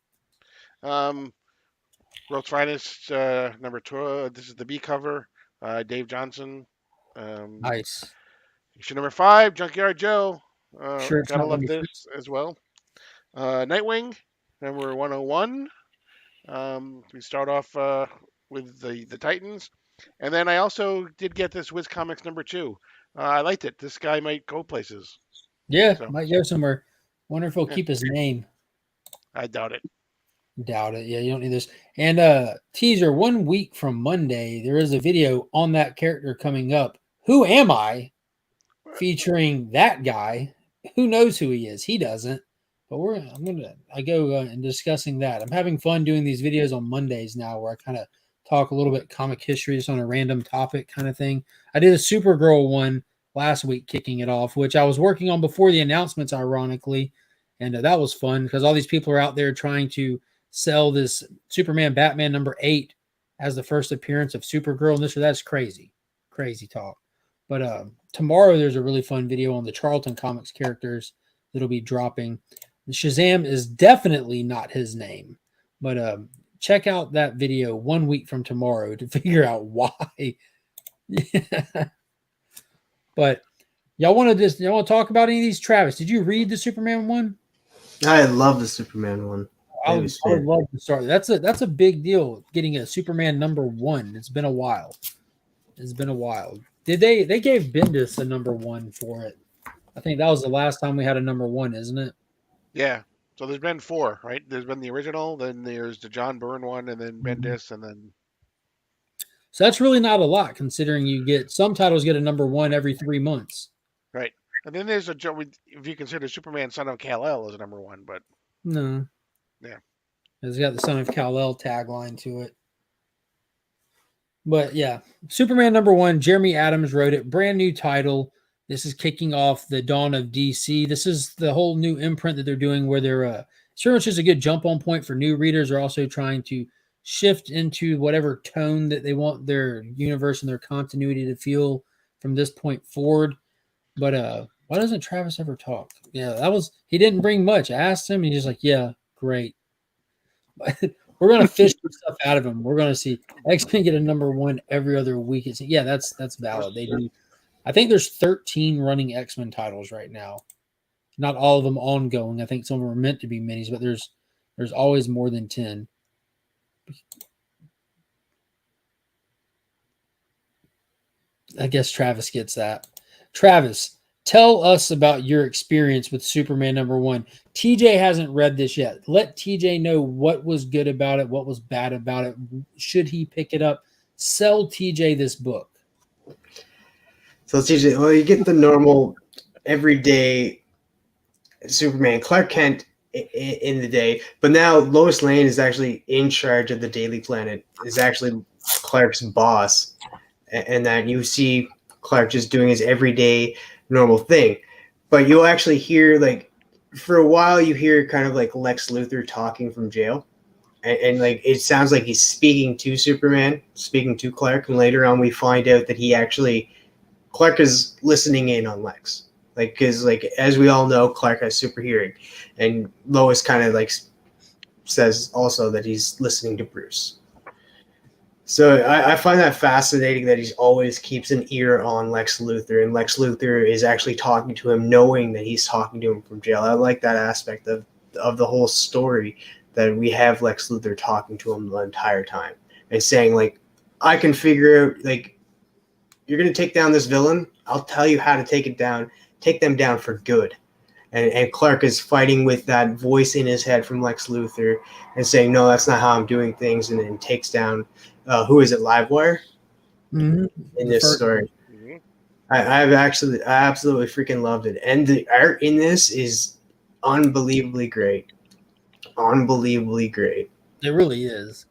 World's Finest number 2. This is the B cover. Dave Johnson. Nice. Issue number 5. Junkyard Joe. Sure, gotta love this as well. Nightwing number 101. We start off with the Titans, and then I also did get this Wiz Comics number 2. I liked it. This guy might go places. Yeah, might go somewhere. Wonder if he'll keep his name. I doubt it. Doubt it. Yeah, you don't need this. And teaser, 1 week from Monday, there is a video on that character coming up. Who am I? Featuring that guy. Who knows who he is? He doesn't. But I go and discussing that. I'm having fun doing these videos on Mondays now where I kind of talk a little bit comic history just on a random topic kind of thing. I did a Supergirl one last week kicking it off, which I was working on before the announcements, ironically. And that was fun because all these people are out there trying to sell this Superman Batman number 8 as the first appearance of Supergirl. And this or that's crazy. Crazy talk. But tomorrow there's a really fun video on the Charlton Comics characters that'll be dropping. Shazam is definitely not his name. But check out that video 1 week from tomorrow to figure out why. But y'all want to talk about any of these? Travis, did you read the Superman one? I love the Superman one. I would love to start. That's a big deal getting a Superman number 1. It's been a while. Did they gave Bendis a number 1 for it? I think that was the last time we had a number 1, isn't it? Yeah. So there's been 4, right? There's been the original, then there's the John Byrne one, and then Bendis, and then. So that's really not a lot, considering you get some titles get a number 1 every 3 months. Right, and then there's if you consider Superman Son of Kal-El as a number 1, but. No. Yeah. It's got the Son of Kal-El tagline to it. But yeah, Superman number 1, Jeremy Adams wrote it. Brand new title. This is kicking off the dawn of DC. This is the whole new imprint that they're doing where they're sure it's just a good jump on point for new readers. They're also trying to shift into whatever tone that they want their universe and their continuity to feel from this point forward. But why doesn't Travis ever talk? Yeah, he didn't bring much. I asked him, and he's just like, yeah, great. We're going to fish some stuff out of him. We're going to see X-Men get a number 1 every other week. Yeah, that's valid. They do. I think there's 13 running X-Men titles right now. Not all of them ongoing. I think some of them are meant to be minis, but there's always more than 10. I guess Travis gets that. Travis, Tell us about your experience with Superman #1. TJ hasn't read this yet. Let TJ know what was good about it, what was bad about it. Should he pick it up? Sell TJ this book. So it's usually, well, you get the normal everyday Superman, Clark Kent in the day, but now Lois Lane is actually in charge of the Daily Planet, is actually Clark's boss, and that you see Clark just doing his everyday normal thing. But you'll actually hear, like, for a while, you hear kind of like Lex Luthor talking from jail. And like it sounds like he's speaking to Superman, speaking to Clark, and later on we find out that Clark is listening in on Lex, like because like as we all know, Clark has super hearing, and Lois kind of like says also that he's listening to Bruce. So I find that fascinating that he's always keeps an ear on Lex Luthor, and Lex Luthor is actually talking to him, knowing that he's talking to him from jail. I like that aspect of the whole story, that we have Lex Luthor talking to him the entire time and saying, like, I can figure out, like, you're going to take down this villain. I'll tell you how to take them down for good. And Clark is fighting with that voice in his head from Lex Luthor and saying, no, that's not how I'm doing things. And then takes down, who is it, Livewire? Mm-hmm. In this story. Mhm. I absolutely freaking loved it. And the art in this is unbelievably great. Unbelievably great. It really is.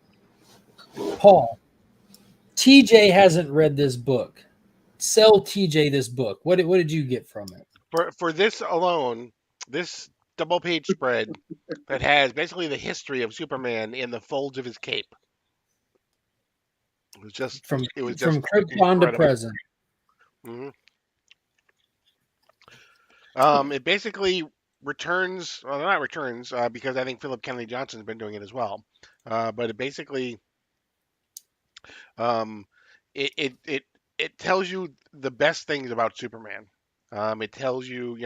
Paul, TJ hasn't read this book. Sell TJ this book. What did you get from it? For this alone, this double-page spread that has basically the history of Superman in the folds of his cape. It was just From just Krypton to incredible. present. Mhm. It basically returns, well, not returns, because I think Philip Kennedy Johnson's been doing it as well. But it basically, um, it tells you the best things about Superman. It tells you,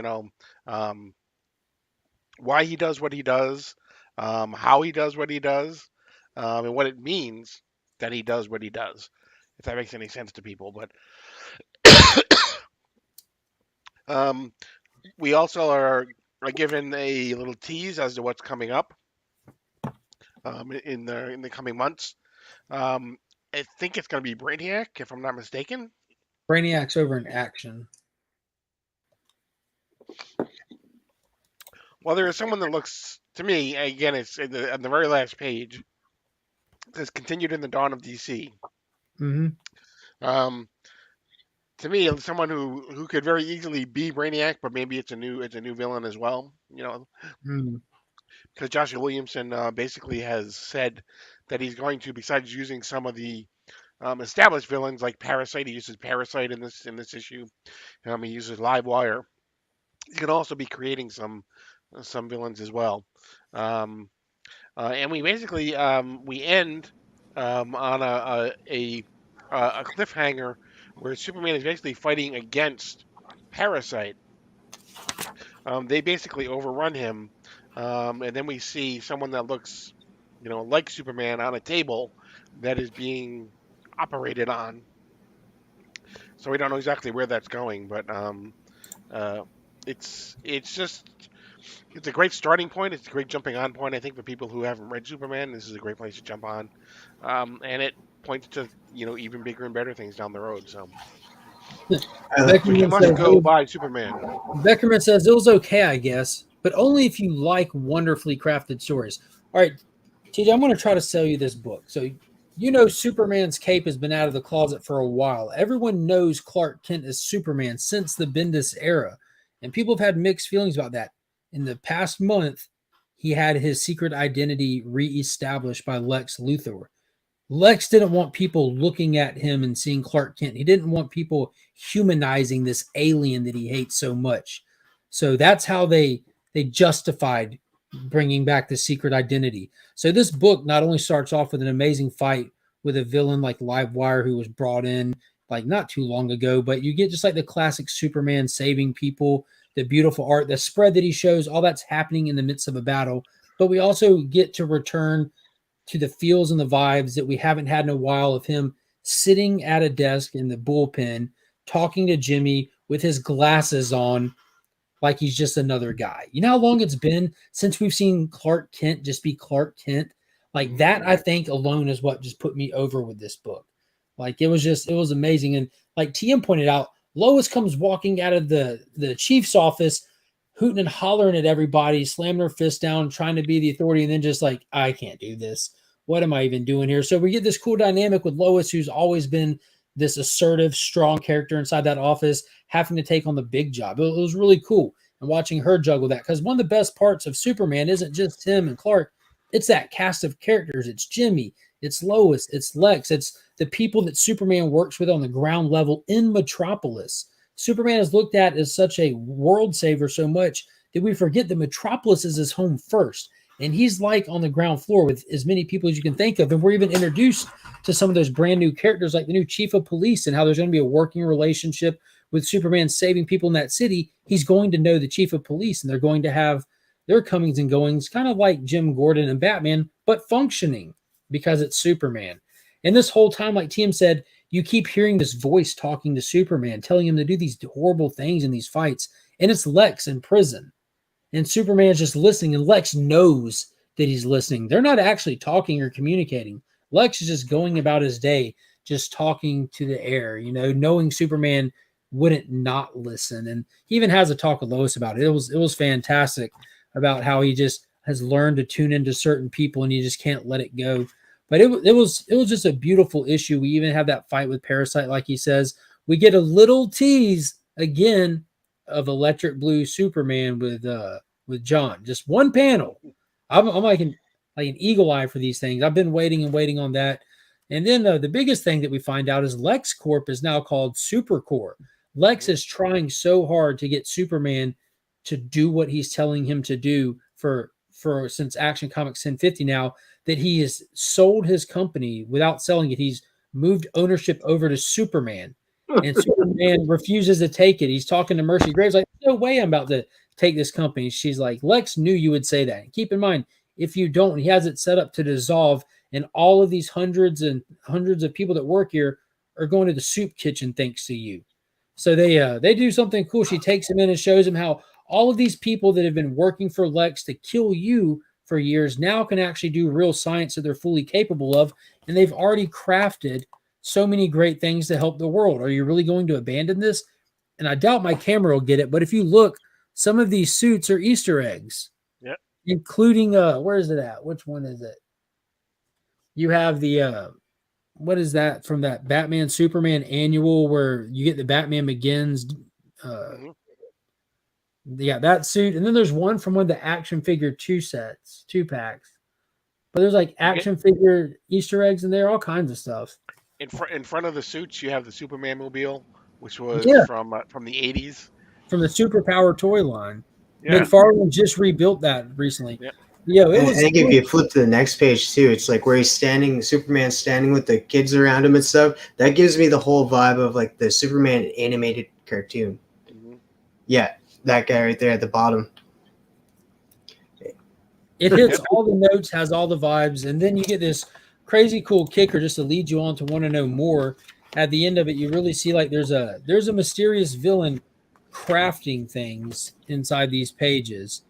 why he does what he does, how he does what he does, and what it means that he does what he does. If that makes any sense to people, but um, we also are given a little tease as to what's coming up in the coming months. I think it's going to be Brainiac, if I'm not mistaken. Brainiac's over in action. Well, there is someone that looks to me again. It's on the very last page. It says continued in the dawn of DC. Mm-hmm. To me, it's someone who could very easily be Brainiac, but maybe it's a new villain as well. Mm. Because Joshua Williamson basically has said that he's going to, besides using some of the established villains like Parasite, he uses Parasite in this issue. He uses Livewire. He can also be creating some villains as well. And we basically we end on a cliffhanger where Superman is basically fighting against Parasite. They basically overrun him, and then we see someone that looks, like Superman on a table that is being operated on. So we don't know exactly where that's going, but it's a great starting point. It's a great jumping on point. I think for people who haven't read Superman, this is a great place to jump on, and it points to even bigger and better things down the road. So you must go buy Superman. Beckerman says it was okay, I guess, but only if you like wonderfully crafted stories. All right, TJ, I'm going to try to sell you this book. So, Superman's cape has been out of the closet for a while. Everyone knows Clark Kent is Superman since the Bendis era, and people have had mixed feelings about that. In the past month, he had his secret identity reestablished by Lex Luthor. Lex didn't want people looking at him and seeing Clark Kent. He didn't want people humanizing this alien that he hates so much. So that's how they justified bringing back the secret identity. So this book not only starts off with an amazing fight with a villain like Livewire, who was brought in like not too long ago, but you get just like the classic Superman saving people, the beautiful art, the spread that he shows, all that's happening in the midst of a battle. But we also get to return to the feels and the vibes that we haven't had in a while of him sitting at a desk in the bullpen, talking to Jimmy with his glasses on, like he's just another guy. You know how long it's been since we've seen Clark Kent just be Clark Kent? Like that, I think alone is what just put me over with this book. Like it was amazing. And like TM pointed out, Lois comes walking out of the chief's office, hooting and hollering at everybody, slamming her fist down, trying to be the authority, and then just like, I can't do this. What am I even doing here? So we get this cool dynamic with Lois, who's always been this assertive, strong character inside that office, having to take on the big job. It was really cool. And watching her juggle that, because one of the best parts of Superman isn't just him and Clark, it's that cast of characters. It's Jimmy, it's Lois, it's Lex, it's the people that Superman works with on the ground level in Metropolis. Superman is looked at as such a world saver so much that we forget that Metropolis is his home first. And he's like on the ground floor with as many people as you can think of. And we're even introduced to some of those brand new characters like the new chief of police and how there's going to be a working relationship with Superman saving people in that city. He's going to know the chief of police and they're going to have their comings and goings, kind of like Jim Gordon and Batman, but functioning because it's Superman. And this whole time, like Tim said, you keep hearing this voice talking to Superman, telling him to do these horrible things in these fights. And it's Lex in prison. And Superman's just listening, and Lex knows that he's listening. They're not actually talking or communicating. Lex is just going about his day, just talking to the air, knowing Superman wouldn't not listen. And he even has a talk with Lois about it. It was fantastic about how he just has learned to tune into certain people and you just can't let it go. But it was just a beautiful issue. We even have that fight with Parasite, like he says. We get a little tease again of Electric Blue Superman with John. Just one panel. I'm like an eagle eye for these things. I've been waiting and waiting on that. And then the biggest thing that we find out is LexCorp is now called SuperCorp. Lex is trying so hard to get Superman to do what he's telling him to do for since Action Comics 1050 now, that he has sold his company without selling it. He's moved ownership over to Superman. And Superman refuses to take it. He's talking to Mercy Graves like, no way I'm about to take this company. She's like, Lex knew you would say that. And keep in mind, if you don't, he has it set up to dissolve, and all of these hundreds and hundreds of people that work here are going to the soup kitchen thanks to you. So they do something cool. She takes him in and shows him how all of these people that have been working for Lex to kill you for years now can actually do real science that they're fully capable of, and they've already crafted so many great things to help the world. Are you really going to abandon this? And I doubt my camera will get it, but if you look, some of these suits are Easter eggs. Yep. Including where is it at? Which one is it? You have the what is that from that Batman Superman annual where you get the Batman Begins yeah, that suit. And then there's one from one of the action figure 2 packs. But there's like action figure Easter eggs in there, all kinds of stuff. In front of the suits, you have the Superman mobile, which was from the 80s. From the Superpower toy line. Yeah. McFarlane just rebuilt that recently. Yeah. Yeah, I think if you flip to the next page too, it's like where Superman's standing with the kids around him and stuff. That gives me the whole vibe of like the Superman animated cartoon. Mm-hmm. Yeah, that guy right there at the bottom. It hits all the notes, has all the vibes, and then you get this crazy cool kicker just to lead you on to want to know more. At the end of it, you really see like there's a mysterious villain crafting things inside these pages.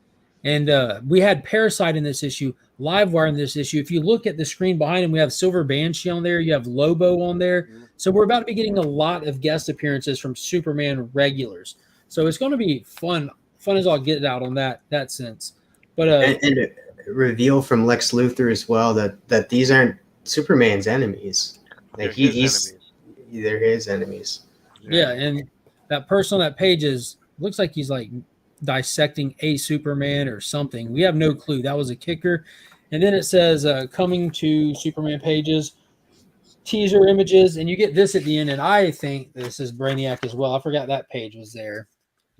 And we had Parasite in this issue, Livewire in this issue. If you look at the screen behind him, we have Silver Banshee on there. You have Lobo on there. So we're about to be getting a lot of guest appearances from Superman regulars. So it's going to be fun as all get out on that sense. But and a reveal from Lex Luthor as well that these aren't Superman's enemies. Like they're his enemies. Yeah, and that person on that page looks like he's like dissecting a Superman or something. We have no clue. That was a kicker. And then it says coming to Superman pages, teaser images, and you get this at the end. And I think this is Brainiac as well. I forgot that page was there.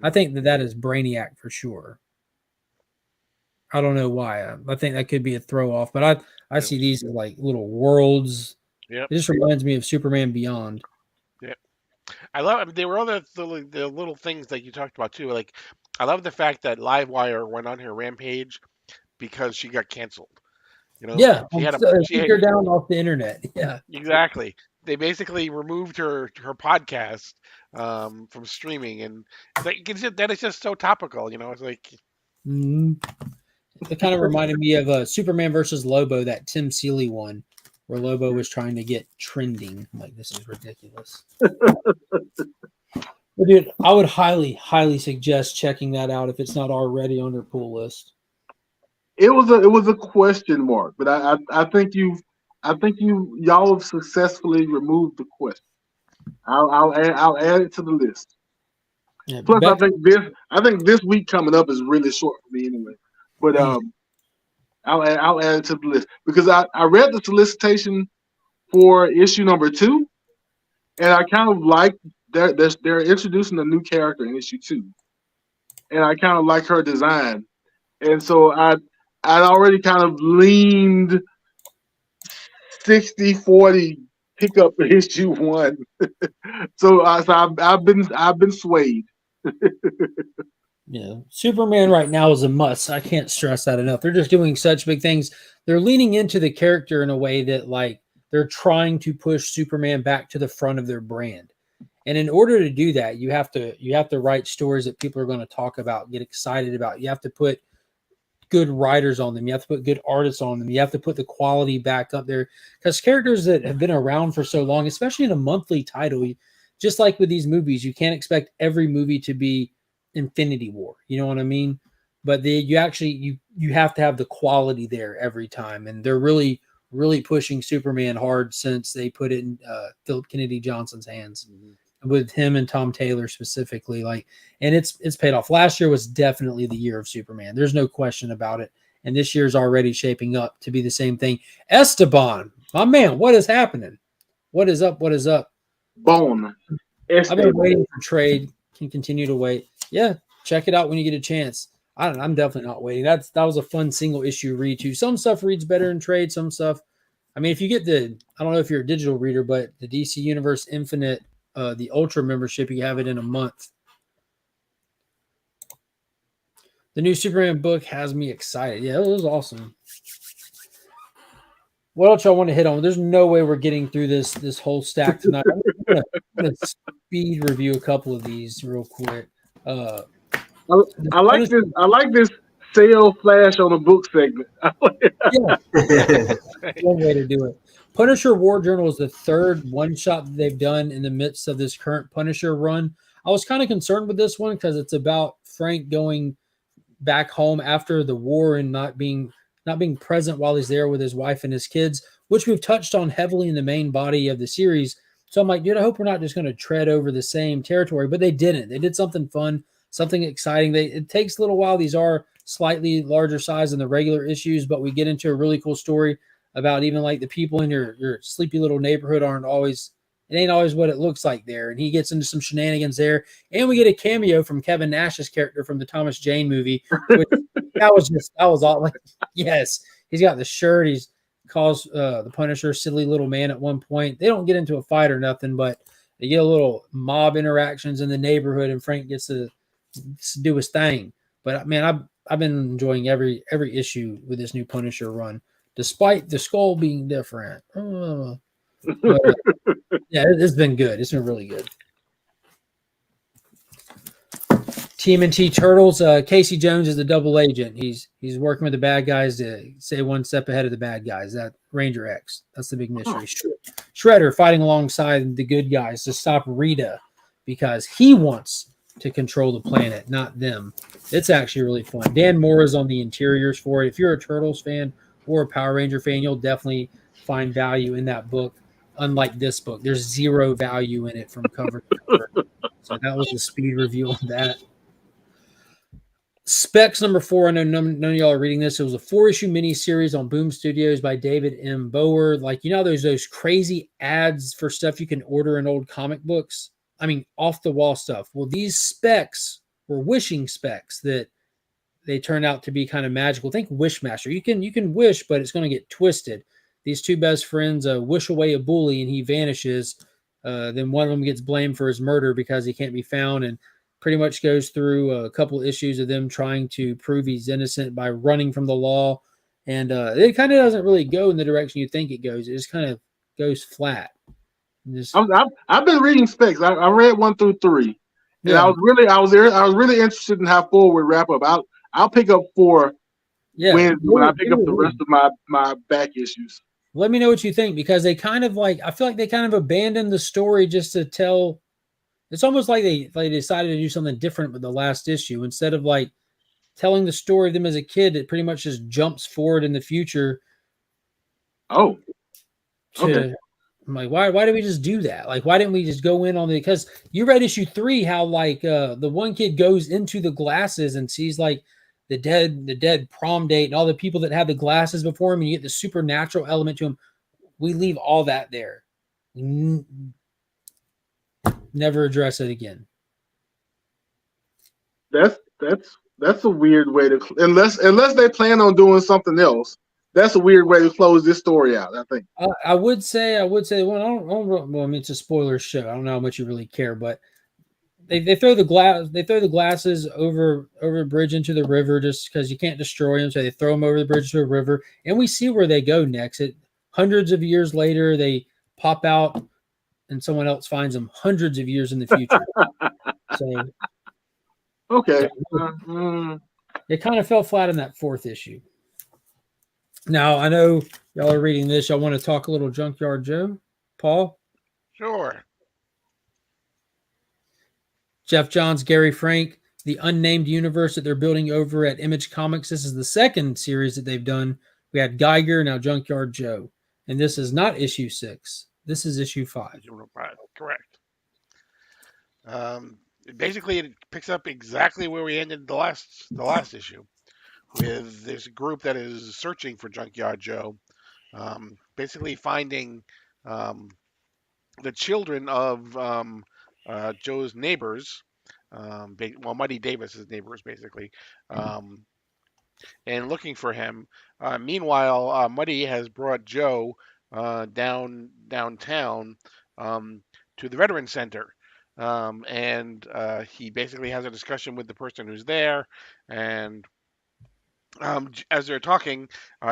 I think that is Brainiac for sure. I don't know why. I think that could be a throw off, but I see these as like little worlds. Yep. It just reminds me of Superman Beyond. Yeah, I love. They were all the little things that you talked about too. Like, I love the fact that Livewire went on her rampage because she got canceled. She had her down off the internet. Yeah, exactly. they basically removed her podcast from streaming, and that is just so topical. It's like, Mhm. It kind of reminded me of Superman versus Lobo, that Tim Seeley one, where Lobo was trying to get trending. I'm like, this is ridiculous. But dude, I would highly, highly suggest checking that out if it's not already on your pool list. It was a question mark, but I think y'all have successfully removed the question. I'll add it to the list. Yeah, Plus, Beck, I think this week coming up is really short for me anyway. But I'll add it to the list because I read the solicitation for issue number 2, and I kind of like they're introducing a new character in issue 2, and I kind of like her design, and so I'd already kind of leaned 60-40 pick up issue 1. So I've been swayed. yeah, Superman right now is a must. I can't stress that enough. They're just doing such big things. They're leaning into the character in a way that, like, they're trying to push Superman back to the front of their brand. And in order to do that, you have to write stories that people are going to talk about, get excited about. You have to put good writers on them. You have to put good artists on them. You have to put the quality back up there, because characters that have been around for so long, especially in a monthly title, just like with these movies, you can't expect every movie to be Infinity War. You know what I mean? But you have to have the quality there every time, and they're really pushing Superman hard since they put it in Philip Kennedy Johnson's hands. With him and Tom Taylor specifically, and it's paid off. Last year was definitely the year of Superman. There's no question about it. And this year's already shaping up to be the same thing. Esteban, my man, what is happening? What is up? What is up? Bone. I've been waiting for trade. Can continue to wait. Yeah, check it out when you get a chance. I'm definitely not waiting. That was a fun single issue read too. Some stuff reads better in trade. Some stuff, I mean, if you get I don't know if you're a digital reader, but the DC Universe Infinite, the Ultra membership, you have it in a month. The new Superman book has me excited. Yeah, it was awesome. What else y'all want to hit on? There's no way we're getting through this whole stack tonight. I'm gonna speed review a couple of these real quick. I like this. I like this sale flash on the book segment. Yeah, one way to do it. Punisher War Journal is the third one shot that they've done in the midst of this current Punisher run. I was kind of concerned with this one because it's about Frank going back home after the war and not being present while he's there with his wife and his kids, which we've touched on heavily in the main body of the series. So I'm like, dude, I hope we're not just going to tread over the same territory. But they didn't. They did something fun, something exciting. It takes a little while. These are slightly larger size than the regular issues, but we get into a really cool story about even like the people in your sleepy little neighborhood it ain't always what it looks like there. And he gets into some shenanigans there. And we get a cameo from Kevin Nash's character from the Thomas Jane movie, which that was all like, yes, he's got the shirt. He's calls the Punisher silly little man at one point. They don't get into a fight or nothing, but they get a little mob interactions in the neighborhood, and Frank gets to do his thing. But man, I've been enjoying every issue with this new Punisher run, despite the skull being different. But, yeah, it's been good. It's been really good. TMNT Turtles. Casey Jones is the double agent. He's working with the bad guys to stay one step ahead of the bad guys. That Ranger X. That's the big mystery. Shredder fighting alongside the good guys to stop Rita because he wants to control the planet, not them. It's actually really fun. Dan Moore is on the interiors for it. If you're a Turtles fan or a Power Ranger fan, you'll definitely find value in that book. Unlike this book, there's zero value in it from cover to cover. So that was a speed review on that. Specs number 4. I know none of y'all are reading this. It was a 4-issue miniseries on Boom Studios by David M. Bower. Like, there's those crazy ads for stuff you can order in old comic books. I mean, off the wall stuff. Well, these specs were wishing specs that they turned out to be kind of magical. Think Wishmaster. You can wish, but it's going to get twisted. These two best friends wish away a bully and he vanishes. Then one of them gets blamed for his murder because he can't be found, and pretty much goes through a couple issues of them trying to prove he's innocent by running from the law. And it kind of doesn't really go in the direction you think it goes. It just kind of goes flat. Just, I've been reading specs. I read 1 through 3, and yeah, I was really interested in how 4 would wrap up. I'll pick up 4 yeah. when I pick You're up with the me. rest of my back issues. Let me know what you think, because they kind of like, I feel like they kind of abandoned the story just to tell. It's almost like they decided to do something different with the last issue. Instead of like telling the story of them as a kid, it pretty much just jumps forward in the future Oh, okay. to. I'm like, why did we just do that? Like, why didn't we just go in on the, because you read issue 3, how like the one kid goes into the glasses and sees like the dead prom date and all the people that had the glasses before him, and you get the supernatural element to him. We leave all that there. Never address it again. That's a weird way to unless they plan on doing something else. That's a weird way to close this story out, I think. I would say, well, well, I mean, it's a spoiler show. I don't know how much you really care, but they throw the glasses over a bridge into the river just because you can't destroy them. So they throw them over the bridge to a river, and we see where they go next. Hundreds of years later, they pop out, and someone else finds them hundreds of years in the future. So Okay. it kind of fell flat in that 4th issue. Now, I know y'all are reading this. Y'all want to talk a little Junkyard Joe? Paul? Sure. Jeff Johns, Gary Frank, the unnamed universe that they're building over at Image Comics. This is the 2nd series that they've done. We had Geiger, now Junkyard Joe. And this is not issue 6. This is issue 5. Correct. Basically, it picks up exactly where we ended the last issue, with this group that is searching for Junkyard Joe, basically finding the children of Joe's neighbors, Muddy Davis's neighbors, basically, and looking for him. Meanwhile, Muddy has brought Joe downtown to the Veteran Center. And he basically has a discussion with the person who's there, and as they're talking,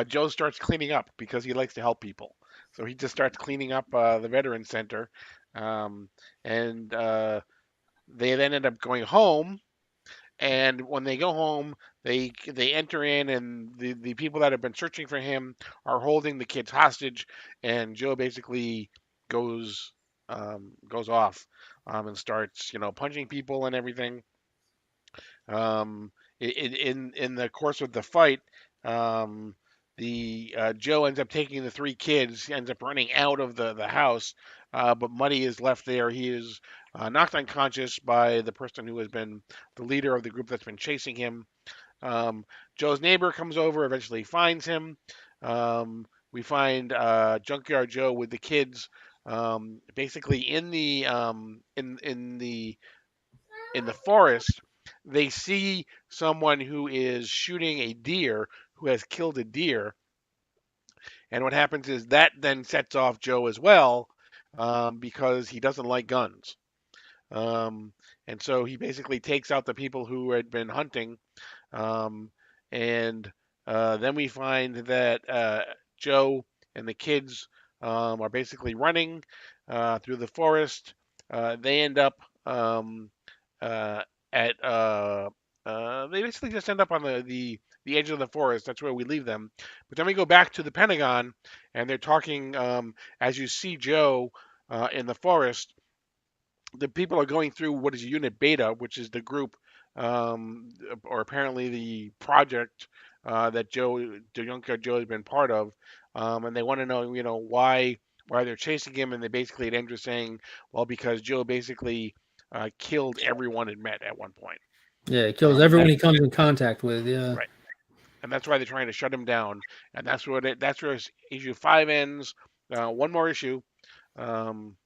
Joe starts cleaning up because he likes to help people. So he just starts cleaning up the Veteran Center, and they then end up going home. And when they go home, they enter in, and the people that have been searching for him are holding the kids hostage, and Joe basically goes goes off and starts punching people and everything. In the course of the fight, the Joe ends up taking the 3 kids, ends up running out of the house, but Muddy is left there. He is knocked unconscious by the person who has been the leader of the group that's been chasing him. Joe's neighbor comes over, eventually finds him. We find Junkyard Joe with the kids, basically in the forest. They see someone who is shooting a deer, who has killed a deer, and what happens is that then sets off Joe as well, because he doesn't like guns. And so he basically takes out the people who had been hunting. And then we find that Joe and the kids are basically running through the forest. They end up at they basically just end up on the edge of the forest. That's where we leave them. But then we go back to the Pentagon, and they're talking. As you see Joe in the forest, the people are going through what is Unit Beta, which is the group, or apparently the project that Junkyard Joe has been part of, and they want to know, why they're chasing him, and they basically end up saying, well, because Joe basically killed everyone it met at one point. Yeah, it kills everyone he comes in contact with. Yeah, right. And that's why they're trying to shut him down, and that's where issue 5 ends. One more issue, and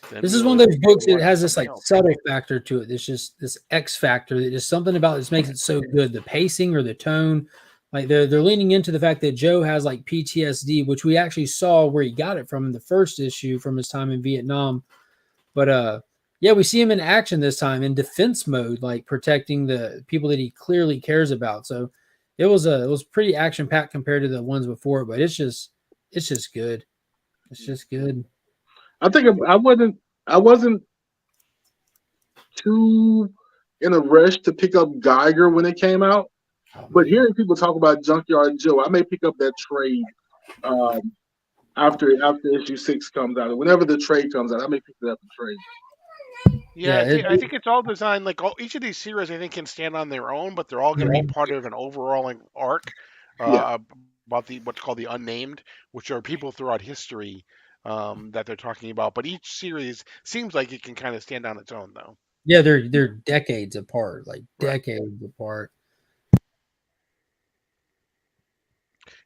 this is one of those books that has this like subtle factor to it. It's just this X factor that just something about this makes it so good. The pacing or the tone, like they're leaning into the fact that Joe has like PTSD, which we actually saw where he got it from in the first issue from his time in Vietnam. But yeah, we see him in action this time in defense mode, like protecting the people that he clearly cares about. So it was pretty action packed compared to the ones before, but it's just good. It's just good. I think I wasn't too in a rush to pick up Geiger when it came out, Oh, but man. hearing people talk about Junkyard Joe, I may pick up that trade um, after issue 6 comes out. Whenever the trade comes out, I may pick it up and trade. Yeah, Yeah, I think it's all designed like each of these series. I think can stand on their own, but they're all going to be part of an overall like, arc Yeah, about the what's called the unnamed, which are people throughout history that they're talking about. But each series seems like it can kind of stand on its own, though. yeah, they're decades apart, like Right. decades apart.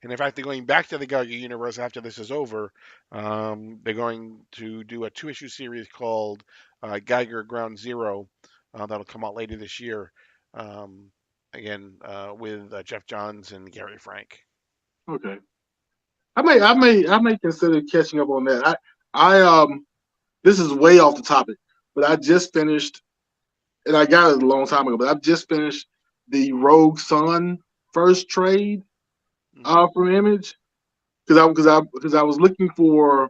And in fact, they're going back to the Geiger universe after this is over. They're going to do a 2-issue series called Geiger Ground Zero that'll come out later this year. Um, again, with Jeff Johns and Gary Frank. okay. I may consider catching up on that. I this is way off the topic, but I just finished, and I got it a long time ago. But I've just finished the Rogue Sun first trade Hmm. from Image because I was looking for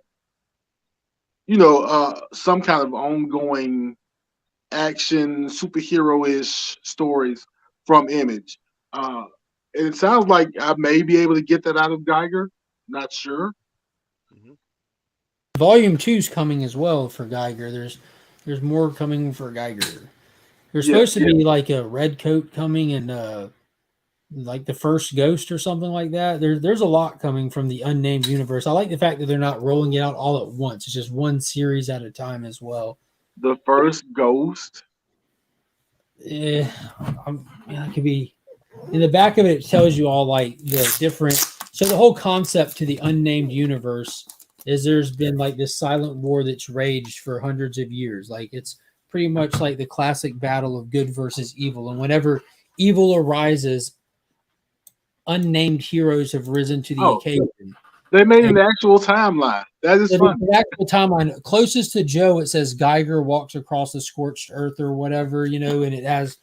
some kind of ongoing action superhero ish stories from Image. Uh, and it sounds like I may be able to get that out of Geiger. Not sure. Hmm. Volume two's coming as well for Geiger. There's more coming for Geiger. There's Yeah, supposed to be like a red coat coming and like the first ghost or something like that. There's a lot coming from the unnamed universe. I like the fact that they're not rolling it out all at once. It's just one series at a time as well. the first Ghost. Yeah, it could be in the back of it. It tells you all like the different. So the whole concept to the unnamed universe is there's been like this silent war that's raged for hundreds of years. Like it's pretty much like the classic battle of good versus evil, and whenever evil arises, unnamed heroes have risen to the Oh, occasion. they made And an actual timeline. That is so fun. the actual timeline closest to Joe, it says Geiger walks across the scorched earth or whatever, and it has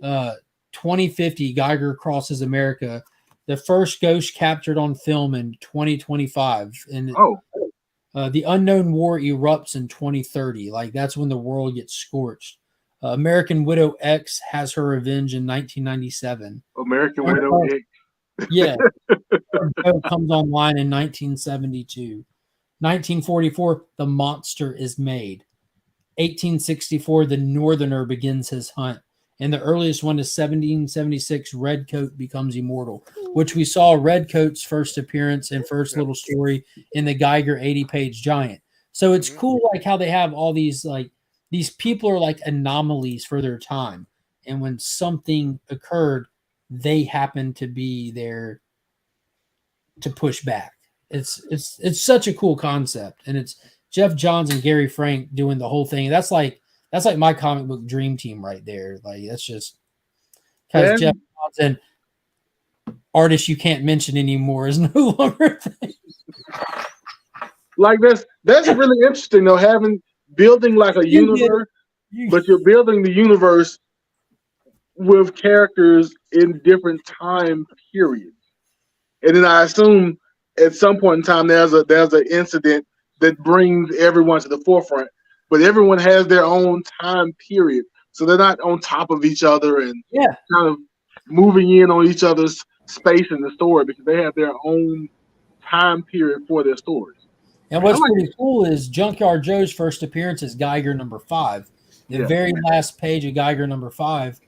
2050 Geiger crosses America. The first ghost captured on film in 2025, and Oh, the unknown war erupts in 2030. Like that's when the world gets scorched. American Widow X has her revenge in 1997. American Widow X. Yeah, Joe comes online in 1972. 1944, The Monster is made. 1864, The Northerner begins his hunt. And the earliest one is 1776, Redcoat becomes immortal, which we saw Redcoat's first appearance and first Yep. little story in the Geiger 80-page giant. So it's Mhm. cool like how they have all these like these people are like anomalies for their time. And when something occurred, they happen to be there to push back. It's such a cool concept, and it's Jeff Johns and Gary Frank doing the whole thing. That's like my comic book dream team right there. Like that's just because That Jeff Johns and artists you can't mention anymore is no longer a thing. like that's really interesting though. Having building like a You get universe, you, but you're building the universe with characters in different time periods. And then I assume at some point in time there's an incident that brings everyone to the forefront, but everyone has their own time period, so they're not on top of each other and yeah. kind of moving in on each other's space in the story because they have their own time period for their stories. And I what's like pretty cool is Junkyard Joe's first appearance is Geiger #5. The Yeah. very last page of Geiger #5,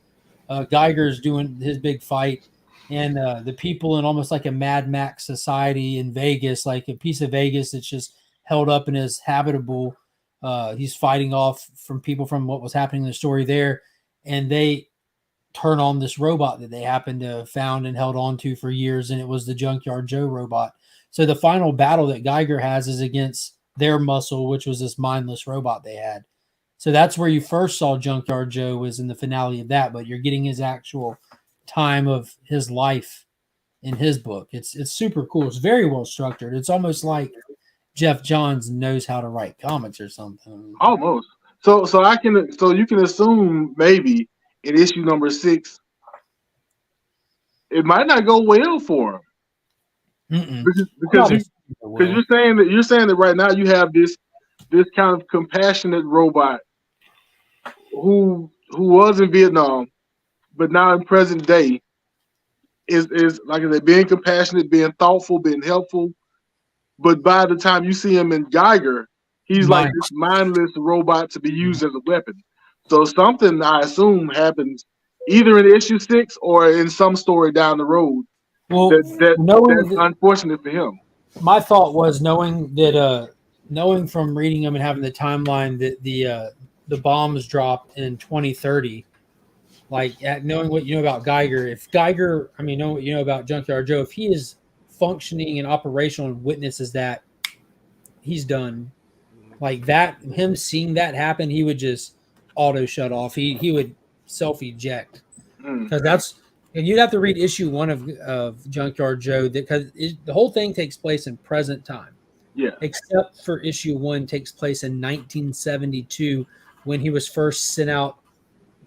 Geiger's doing his big fight, and the people in almost like a Mad Max society in Vegas, like a piece of Vegas that's just held up and is habitable. He's fighting off from people from what was happening in the story there, and they turn on this robot that they happened to have found and held on to for years, and it was the Junkyard Joe robot. So the final battle that Geiger has is against their muscle, which was this mindless robot they had. So that's where you first saw Junkyard Joe was in the finale of that, but you're getting his actual time of his life in his book. It's super cool. It's very well structured. It's almost like Jeff Johns knows how to write comics or something. Almost. So you can assume maybe in issue number 6 it might not go well for him Mm-mm. because I'm not you assuming Because you're saying that right now you have this kind of compassionate robot who was in Vietnam, but now in present day is like I said, being compassionate, being thoughtful, being helpful. But by the time you see him in Geiger, he's like this mindless robot to be used as a weapon. So something I assume happens either in issue 6 or in some story down the road. Well, That's unfortunate for him. My thought was knowing from reading them and having the timeline that the bombs dropped in 2030. Like knowing what you know about Geiger, know what you know about Junkyard Joe, if he is functioning and operational and witnesses that, he's done. Like that, him seeing that happen, he would just auto shut off. He would self eject because and you'd have to read issue 1 of Junkyard Joe because the whole thing takes place in present time. Yeah. Except for issue 1 takes place in 1972 when he was first sent out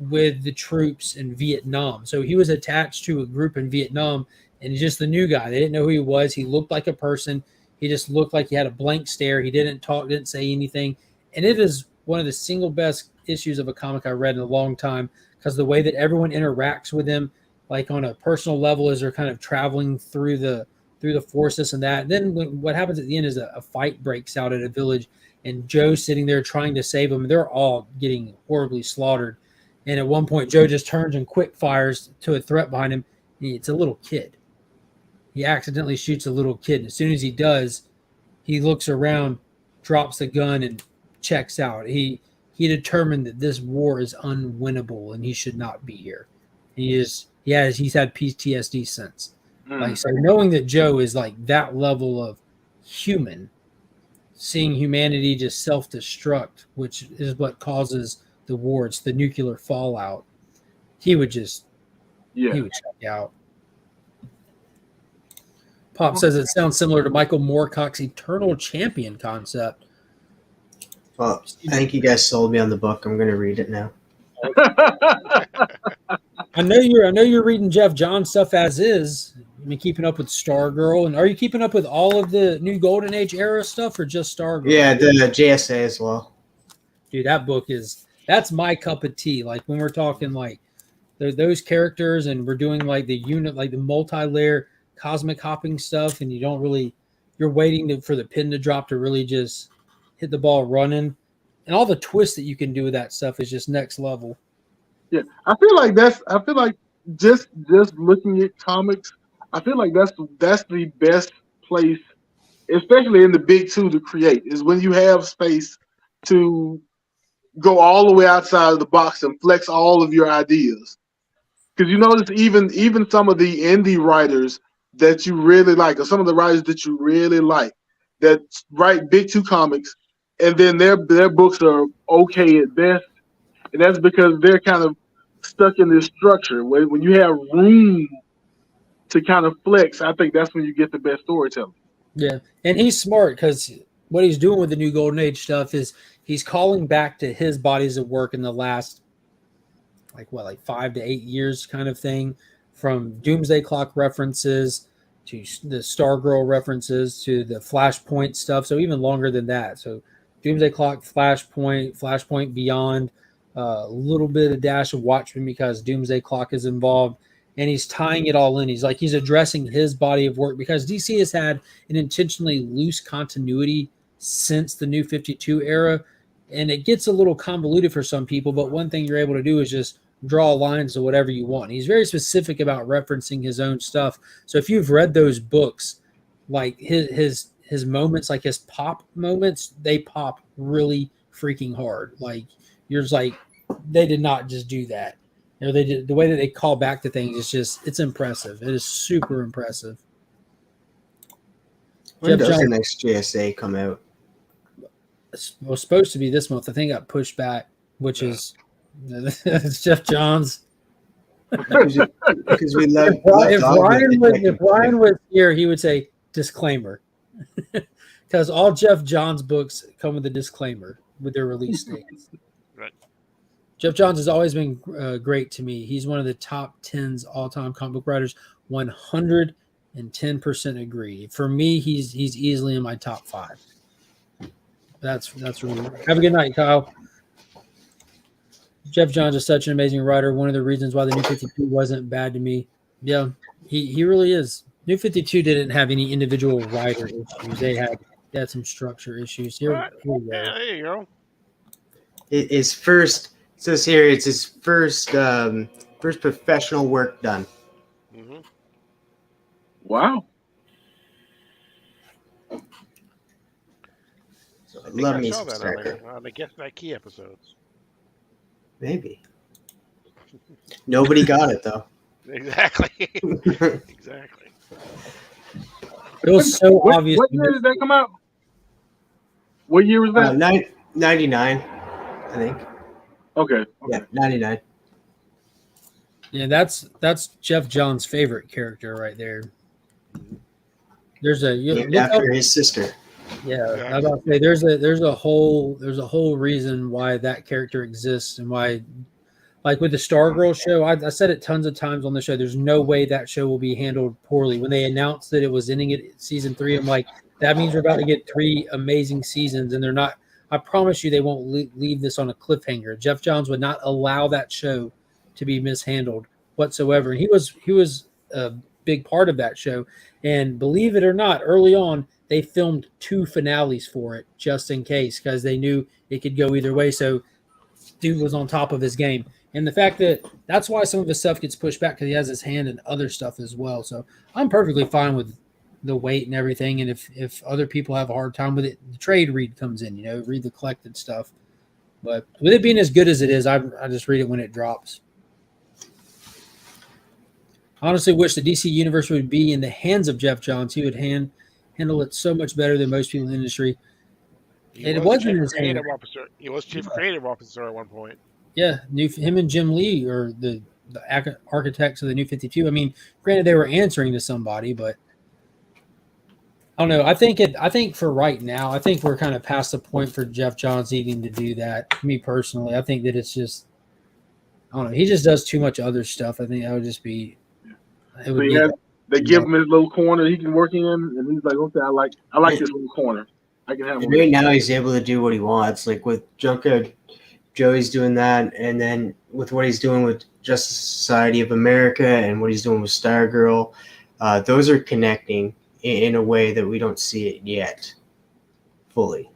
with the troops in Vietnam. So he was attached to a group in Vietnam and he's just the new guy. They didn't know who he was. He looked like a person. He just looked like he had a blank stare. He didn't talk, didn't say anything. And it is one of the single best issues of a comic I read in a long time because the way that everyone interacts with him, like on a personal level, as they're kind of traveling through the forest, and that. And then what happens at the end is a fight breaks out at a village and Joe's sitting there trying to save them. They're all getting horribly slaughtered. And at one point, Joe just turns and quick fires to a threat behind him. It's a little kid. He accidentally shoots a little kid. And as soon as he does, he looks around, drops the gun, and checks out. He determined that this war is unwinnable and he should not be here. He's had PTSD since. Like, so knowing that Joe is like that level of human, seeing humanity just self-destruct, which is what causes the war, it's the nuclear fallout, he would check out. Pop says it sounds similar to Michael Moorcock's Eternal Champion concept. Well, I think you guys sold me on the book. I'm going to read it now. I know you're reading Jeff Johns stuff as is. I mean, keeping up with Stargirl, and are you keeping up with all of the new Golden Age era stuff, or just Stargirl? Yeah, the JSA as well. Dude, that's my cup of tea. Like when we're talking like those characters, and we're doing like the unit, like the multi-layer cosmic hopping stuff, and you're waiting for the pin to drop to really just hit the ball running, and all the twists that you can do with that stuff is just next level. Yeah, I feel like just looking at comics, I feel like that's the best place, especially in the big 2, to create, is when you have space to go all the way outside of the box and flex all of your ideas. Because you notice even some of the indie writers that you really like, or some of the writers that you really like, that write big 2 comics, and then their books are okay at best, and that's because they're kind of stuck in this structure. When you have room to kind of flex, I think that's when you get the best storytelling. Yeah, and he's smart because what he's doing with the new Golden Age stuff is he's calling back to his bodies of work in the last, like 5 to 8 years kind of thing, from Doomsday Clock references to the Stargirl references to the Flashpoint stuff. So even longer than that. So Doomsday Clock, Flashpoint Beyond, a little bit of dash of Watchmen because Doomsday Clock is involved, and he's tying it all in. He's addressing his body of work because DC has had an intentionally loose continuity since the New 52 era, and it gets a little convoluted for some people, but one thing you're able to do is just draw lines to whatever you want. He's very specific about referencing his own stuff. So if you've read those books, like his moments, like his pop moments, they pop really freaking hard. Like you're just like, they did not just do that. You know, they did the way that they call back to things. It's impressive. It is super impressive. When does the next JSA come out? It was supposed to be this month. I think it got pushed back, which is it's Jeff Johns. Because we love. If Ryan was here, he would say disclaimer, because all Jeff Johns books come with a disclaimer with their release dates. Right. Jeff Johns has always been great to me. He's one of the top 10s all-time comic book writers, 100%. and 10% agree. For me, he's easily in my top 5. That's really. Have a good night, Kyle. Jeff Johns is such an amazing writer. One of the reasons why the New 52 wasn't bad to me. Yeah, he really is. New 52 didn't have any individual writer issues. They had some structure issues. Here we go. Yeah, there you go. His first, it says here, it's his first professional work done. Mm-hmm. Wow. So I I think love I me saw some that Star on Trek. there on the Guess That Key episodes. Maybe. Nobody got it though. Exactly. Exactly. It was so obvious. What year did that come out? What year was that? 99, I think. Okay. Yeah, 99. Yeah, that's Jeff Johns' favorite character right there. There's a Named look up, after his sister. yeah. I was Exactly. about to say there's a whole reason why that character exists and why, like with the Stargirl show, I said it tons of times on the show. There's no way that show will be handled poorly. When they announced that it was ending at season 3, I'm like, that means we're about to get 3 amazing seasons, and they're not. I promise you, they won't leave this on a cliffhanger. Jeff Johns would not allow that show to be mishandled whatsoever, and he was a big part of that show. And believe it or not, early on they filmed 2 finales for it just in case, because they knew it could go either way. So dude was on top of his game. And the fact that's why some of his stuff gets pushed back, because he has his hand in other stuff as well. So I'm perfectly fine with the weight and everything. And if other people have a hard time with it, the trade read comes in, read the collected stuff. But with it being as good as it is, I just read it when it drops. I honestly wish the DC universe would be in the hands of Jeff Johns. He would handle it so much better than most people in the industry. He was chief creative officer. He was chief creative officer at one point. Yeah, him and Jim Lee are the architects of the New 52. I mean, granted they were answering to somebody, but I don't know. I think for right now, I think we're kind of past the point for Jeff Johns needing to do that. Me personally, I think that it's just, I don't know. He just does too much other stuff. I think that would just be. It would be. They give him his little corner he can work in, and he's like, okay, I like this little corner. I can have And right now he's able to do what he wants. Like with Junker, Joey's doing that, and then with what he's doing with Justice Society of America and what he's doing with Stargirl, those are connecting in a way that we don't see it yet fully.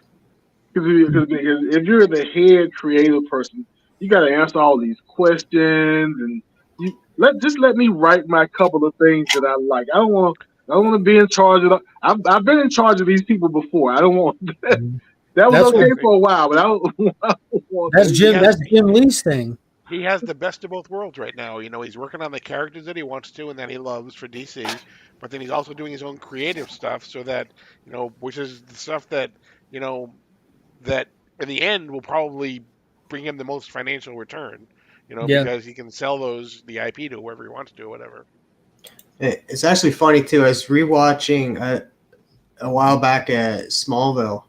Because if you're the head creative person, you got to answer all these questions, and just let me write my couple of things that I like. I don't want to be in charge of. I've been in charge of these people before. I don't want that. That was okay for a while, but I don't want that's Jim Lee's thing. He has the best of both worlds right now. He's working on the characters that he wants to and that he loves for DC, but then he's also doing his own creative stuff, so that which is the stuff that that in the end will probably bring him the most financial return. Because he can sell the IP to whoever he wants to, or whatever. It's actually funny too. I was rewatching a while back at Smallville,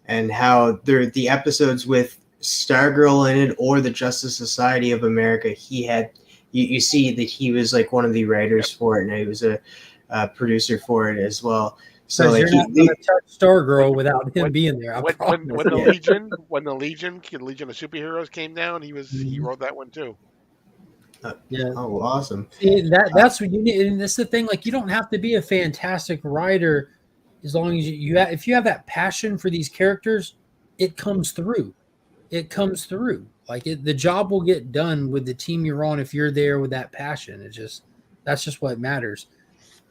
and how the episodes with Stargirl in it or the Justice Society of America, he had you see that he was like one of the writers for it, and he was a producer for it as well. So like you're not going to touch Stargirl without him being there. When the Legion of Superheroes came down, he wrote that one too. Yeah. Oh, awesome. See, that's what you need, and that's the thing. Like, you don't have to be a fantastic writer, as long as if you have that passion for these characters, it comes through. It comes through. Like the job will get done with the team you're on if you're there with that passion. That's just what matters.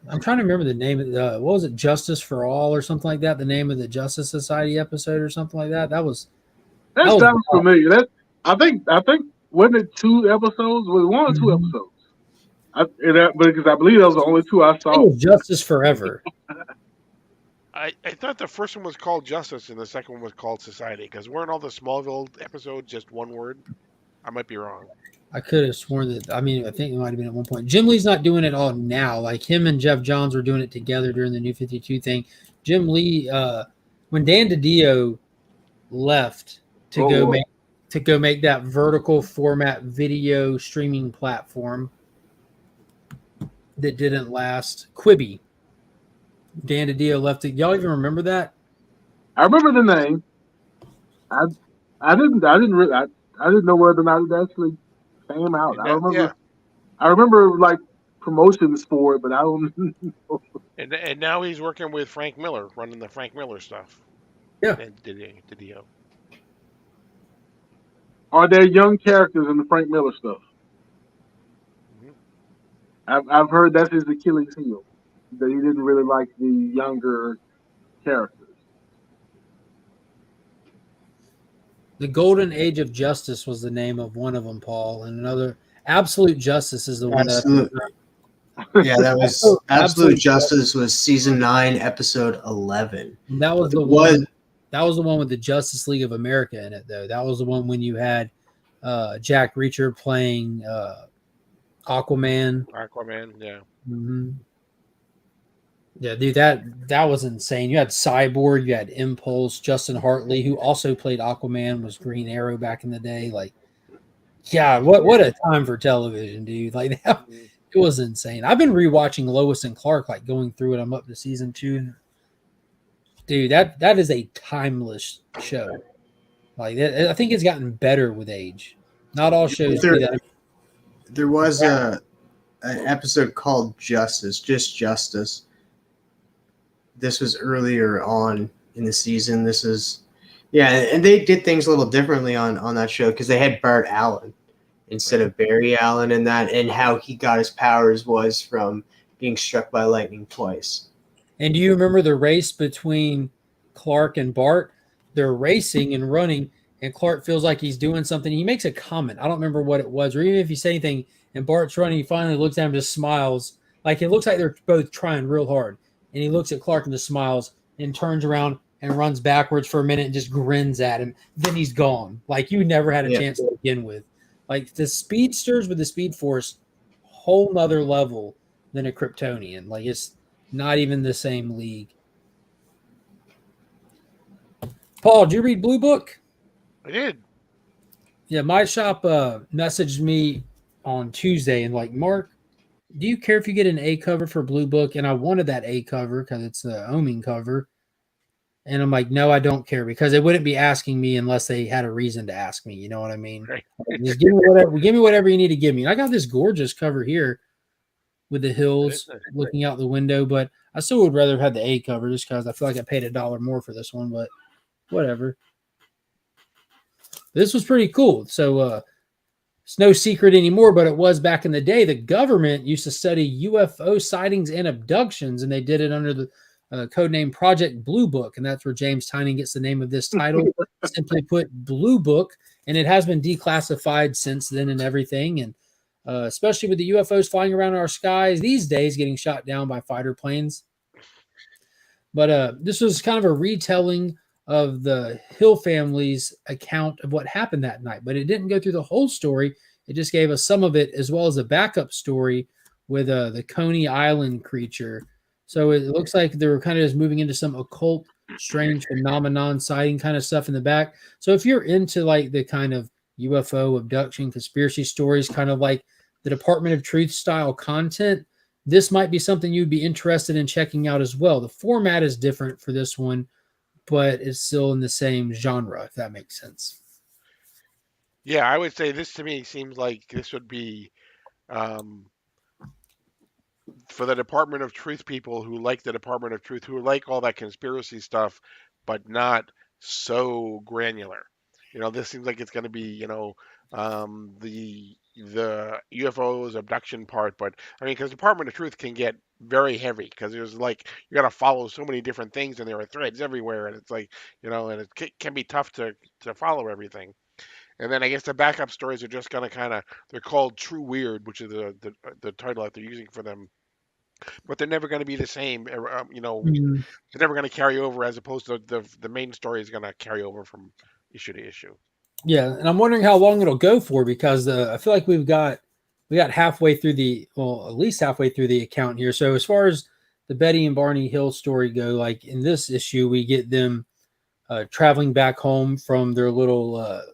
I'm trying to remember the name of what was it, Justice for All or something like that? The name of the Justice Society episode or something like that. That sounds familiar. I think wasn't it 2 episodes? Was it 1 or 2 episodes? Because I believe those are the only 2 I saw. It was Justice Forever. I thought the first one was called Justice and the second one was called Society, because weren't all the Smallville episodes just one word? I might be wrong. I could have sworn that. I mean, I think it might have been at one point. Jim Lee's not doing it all now. Like him and Jeff Johns were doing it together during the New 52 thing. Jim Lee, when Dan DiDio left to go make that vertical format video streaming platform that didn't last, Quibi. Dan DiDio left it. Y'all even remember that? I remember the name. I I didn't know whether or not it actually came out. And that, yeah, I remember like promotions for it, but I don't. and now he's working with Frank Miller, running the Frank Miller stuff. Yeah. And Didio. Are there young characters in the Frank Miller stuff? Hmm. I've heard that's his Achilles heel, that he didn't really like the younger characters. The Golden Age of Justice was the name of one of them, Paul, and another Absolute Justice is the one that. Absolute. Yeah, that was Absolute Justice was season 9, episode 11. That was the one. That was the one with the Justice League of America in it, though. That was the one when you had Jack Reacher playing Aquaman. Aquaman, yeah. Mm-hmm. Yeah, dude, that was insane. You had Cyborg, you had Impulse, Justin Hartley, who also played Aquaman, was Green Arrow back in the day. Like, yeah, what a time for television, dude. Like that, it was insane. I've been rewatching Lois and Clark, like going through it. I'm up to season 2. Dude, that is a timeless show. Like I think it's gotten better with age. Not all shows do that. There was an episode called Justice, just Justice. This was earlier on in the season. This is, yeah, and they did things a little differently on that show because they had Bart Allen instead of Barry Allen, and how he got his powers was from being struck by lightning twice. And do you remember the race between Clark and Bart? They're racing and running, and Clark feels like he's doing something. He makes a comment. I don't remember what it was, or even if he said anything, and Bart's running, he finally looks at him and just smiles. Like it looks like they're both trying real hard. And he looks at Clark and just smiles and turns around and runs backwards for a minute and just grins at him. Then he's gone. Like you never had a chance to begin with. Like the speedsters with the Speed Force, whole nother level than a Kryptonian. Like it's not even the same league. Paul, did you read Blue Book? I did. Yeah, my shop messaged me on Tuesday and like, Mark, do you care if you get an A cover for Blue Book? And I wanted that A cover because it's the Oming cover. And I'm like, no, I don't care because they wouldn't be asking me unless they had a reason to ask me. You know what I mean? Right. Just give me whatever you need to give me. And I got this gorgeous cover here with the hills looking out the window, but I still would rather have had the A cover just because I feel like I paid $1 more for this one, but whatever. This was pretty cool. So it's no secret anymore, but it was back in the day. The government used to study UFO sightings and abductions, and they did it under the code name Project Blue Book, and that's where James Tynion gets the name of this title. Simply put, Blue Book, and it has been declassified since then and everything, and especially with the UFOs flying around our skies these days, getting shot down by fighter planes. But this was kind of a retelling of the Hill family's account of what happened that night, but it didn't go through the whole story. It just gave us some of it, as well as a backup story with the Coney Island creature. So it looks like they were kind of just moving into some occult, strange phenomenon sighting kind of stuff in the back. So if you're into like the kind of UFO abduction conspiracy stories, kind of like the Department of Truth style content, this might be something you'd be interested in checking out as well. The format is different for this one, but it's still in the same genre, if that makes sense. Yeah, I would say this to me seems like this would be for the Department of Truth people who like the Department of Truth, who like all that conspiracy stuff, but not so granular. This seems like it's going to be, the UFOs abduction part, but I mean, because Department of Truth can get very heavy because there's like you got to follow so many different things and there are threads everywhere, and it's like and it can be tough to follow everything. And then I guess the backup stories are just going to they're called True Weird, which is the title that they're using for them, but they're never going to be the same. They're never going to carry over, as opposed to the main story is going to carry over from issue to issue. Yeah, and I'm wondering how long it'll go for because I feel like we got halfway through at least halfway through the account here. So as far as the Betty and Barney Hill story go, like in this issue, we get them traveling back home from their little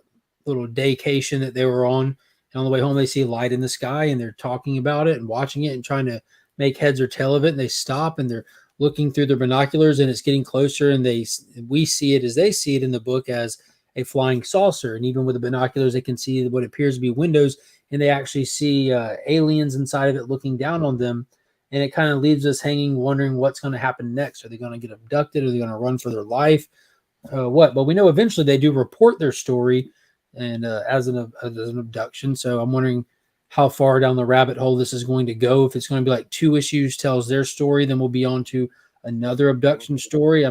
daycation that they were on. And on the way home, they see a light in the sky and they're talking about it and watching it and trying to make heads or tail of it. And they stop and they're looking through their binoculars, and it's getting closer, and we see it as they see it in the book as a flying saucer. And even with the binoculars, they can see what appears to be windows, and they actually see aliens inside of it looking down on them. And it kind of leaves us hanging, wondering what's going to happen next. Are they going to get abducted? Are they going to run for their life? What? But we know eventually they do report their story and as an abduction. So I'm wondering how far down the rabbit hole this is going to go. If it's going to be like 2 issues tells their story, then we'll be on to another abduction story.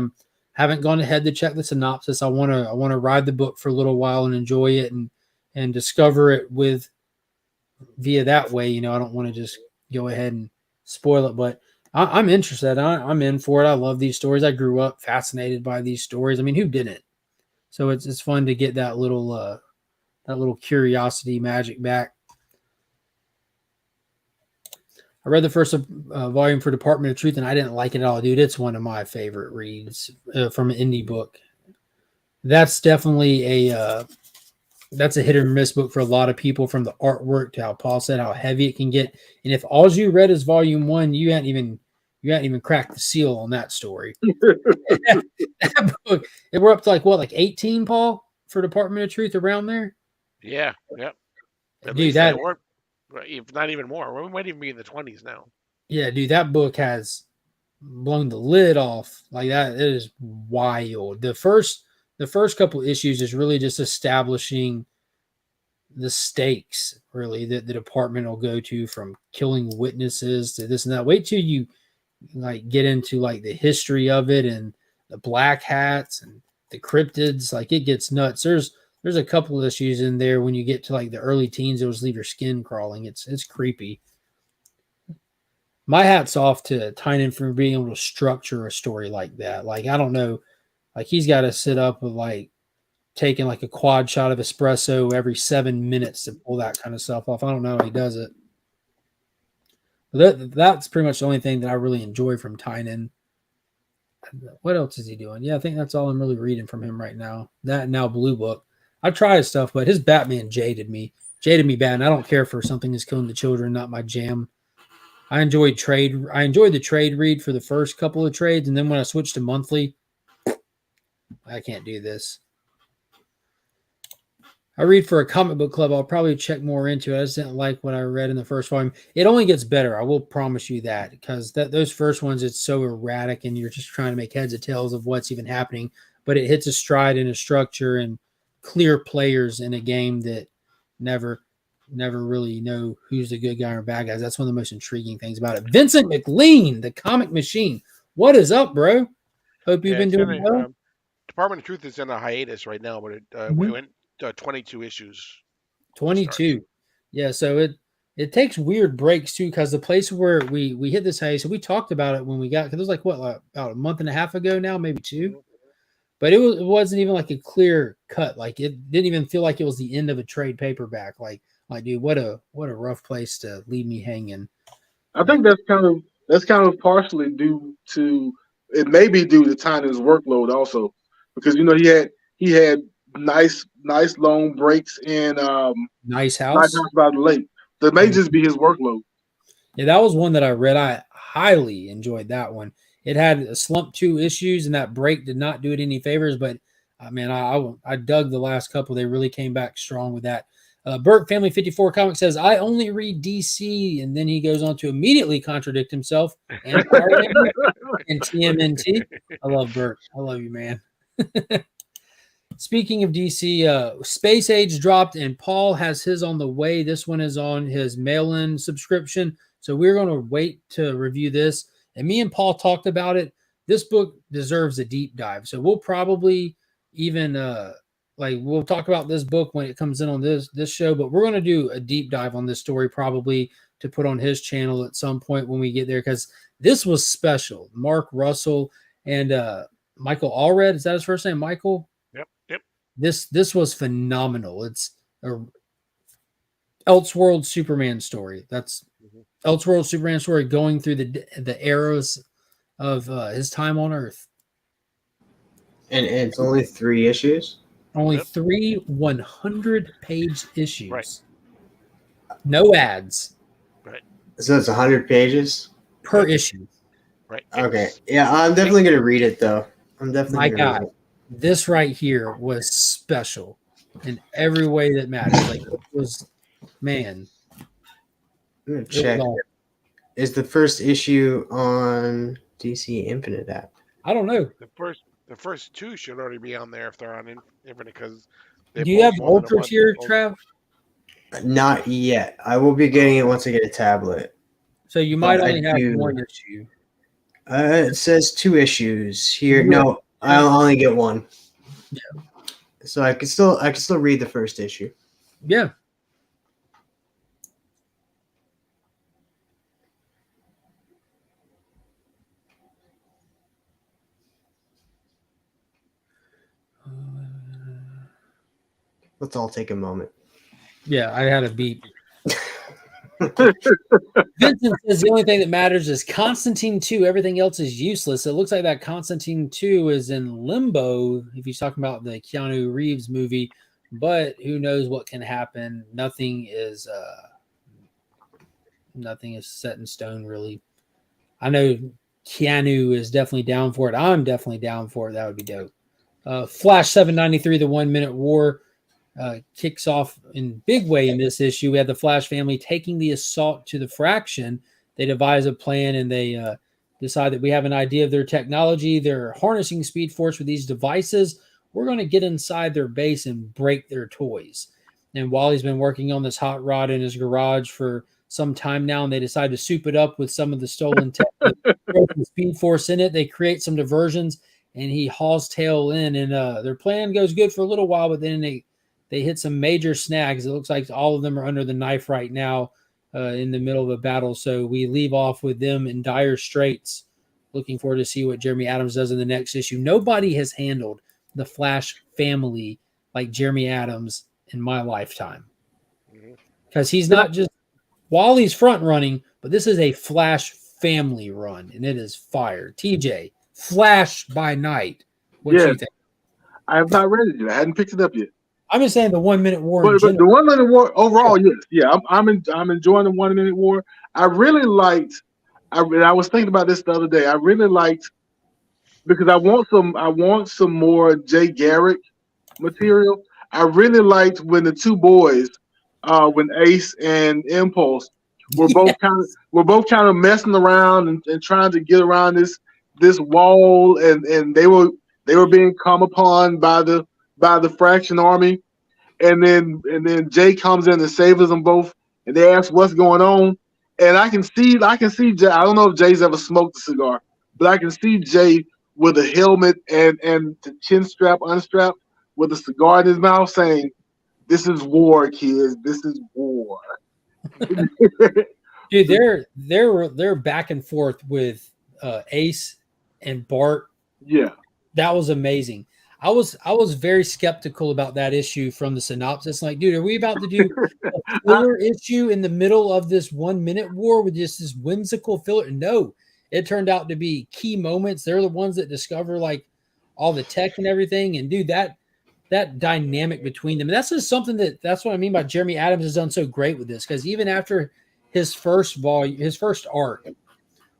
Haven't gone ahead to check the synopsis. I want to ride the book for a little while and enjoy it and discover it via that way. You know, I don't want to just go ahead and spoil it, but I'm interested. I'm in for it. I love these stories. I grew up fascinated by these stories. I mean, who didn't? So it's fun to get that little curiosity magic back. I read the first volume for Department of Truth, and I didn't like it at all, dude. It's one of my favorite reads from an indie book. That's definitely that's a hit or miss book for a lot of people, from the artwork to how Paul said how heavy it can get. And if all you read is volume 1, you hadn't even cracked the seal on that story. That book, we're up to like 18, Paul, for Department of Truth, around there. Yeah. At Dude, least that, or if not even more. We might even be in the 20s now. yeah, dude, that book has blown the lid off like that. It is wild. The first couple issues is really just establishing the stakes, really, that the department will go to, from killing witnesses to this and that. Wait till you like get into like the history of it and the black hats and the cryptids. Like, it gets nuts. There's a couple of issues in there when you get to like the early teens, it'll just leave your skin crawling. It's creepy. My hat's off to Tynan for being able to structure a story like that. Like, I don't know, like he's got to sit up with like taking like a quad shot of espresso every 7 minutes to pull that kind of stuff off. I don't know how he does it. But that's pretty much the only thing that I really enjoy from Tynan. What else is he doing? Yeah, I think that's all I'm really reading from him right now. That and now Blue Book. I try his stuff, but his Batman jaded me bad. And I don't care for something that's killing the children, not my jam. I enjoyed the trade read for the first couple of trades, and then when I switched to monthly, I can't do this. I read for a comic book club. I'll probably check more into it. I just didn't like what I read in the first volume. It only gets better. I will promise you that, because those first ones, it's so erratic and you're just trying to make heads or tails of what's even happening. But it hits a stride in a structure and clear players in a game that never really know who's the good guy or bad guys. That's one of the most intriguing things about it. Vincent McLean, the comic machine. What is up, bro? Hope you've been doing well. Department of Truth is in a hiatus right now, but we went 22 issues. 22. Yeah, so it takes weird breaks too, because the place where we hit this hiatus, so we talked about it when we got, because it was like about a month and a half ago now, maybe 2. But it wasn't even like a clear cut. Like, it didn't even feel like it was the end of a trade paperback. Like dude, what a rough place to leave me hanging. I think that's kind of partially due to, it may be due to Tynan's workload also, because he had nice long breaks in Nice House by the Lake. That may just be his workload. Yeah, that was one that I read. I highly enjoyed that one. It had a slump 2 issues, and that break did not do it any favors. But man, I dug the last couple. They really came back strong with that. Burke Family 54 Comics says, I only read DC, and then he goes on to immediately contradict himself and TMNT. I love Burke. I love you, man. Speaking of DC, Space Age dropped, and Paul has his on the way. This one is on his mail-in subscription, so we're going to wait to review this. And me and Paul talked about it. This book deserves a deep dive, so we'll probably even we'll talk about this book when it comes in on this show. But we're going to do a deep dive on this story, probably to put on his channel at some point when we get there, because this was special. Mark Russell and Michael Allred, is that his first name? Michael. Yep. This was phenomenal. It's a Elseworld Superman story. That's Elseworld Superman story going through the eras of his time on Earth. And it's only 3 issues? Only 3 100-page issues. Right. No ads. Right. So it's 100 pages? Per issue. Right. Okay. Yeah, I'm definitely gonna read it though. I'm definitely My gonna read God, it. this right here was special in every way that matters. Like it was, man, I'm gonna it was check. all. Is the first issue on DC Infinite app? I don't know. The first two should already be on there if they're on Infinite because they're Do you have both more than a Ultra month tier, old. Trav? Not yet. I will be getting it once I get a tablet. So you But might I only have do. one issue. It says 2 issues here. Yeah. No, I'll only get one. So I can still read the first issue. Yeah. Let's all take a moment. Yeah, I had a beep. Vincent says the only thing that matters is Constantine 2. Everything else is useless. It looks like that Constantine 2 is in limbo if he's talking about the Keanu Reeves movie, but who knows what can happen. Nothing is set in stone really. I know Keanu is definitely down for it. I'm definitely down for it. That would be dope. Flash 793, the 1 minute war. Kicks off in big way in this issue. We had the Flash family taking the assault to the Fraction. They devise a plan and they decide that we have an idea of their technology. They're harnessing Speed Force with these devices. We're going to get inside their base and break their toys. And Wally's been working on this hot rod in his garage for some time now, and they decide to soup it up with some of the stolen tech that throws the Speed Force in it. They create some diversions, and he hauls tail in, and their plan goes good for a little while, but then they hit some major snags. It looks like all of them are under the knife right now in the middle of a battle. So we leave off with them in dire straits. Looking forward to see what Jeremy Adams does in the next issue. Nobody has handled the Flash family like Jeremy Adams in my lifetime. Because he's not just Wally's front running, but this is a Flash family run, and it is fire. TJ, Flash by Night. What do you think? I have not read it yet. I hadn't picked it up yet. I'm just saying the 1 minute war in But general. the 1 minute war overall, yes, yeah, I'm enjoying the 1 minute war. I really liked. I was thinking about this the other day. I really liked because I want some more Jay Garrick material. I really liked when the two boys, when Ace and Impulse were both kind of messing around and trying to get around this wall, and they were being come upon by the Fraction Army, and then Jay comes in and saves them both, and they ask what's going on, and I can see Jay. I don't know if Jay's ever smoked a cigar, but I can see Jay with a helmet and the chin strap unstrapped with a cigar in his mouth saying, "This is war, kids. This is war." Dude, they're back and forth with Ace and Bart. Yeah. That was amazing. I was very skeptical about that issue from the synopsis. Like, dude, are we about to do a filler issue in the middle of this 1 minute war with just this whimsical filler? No, it turned out to be key moments. They're the ones that discover like all the tech and everything. And dude, that dynamic between them. And that's just something that's what I mean by Jeremy Adams has done so great with this. Because even after his first arc,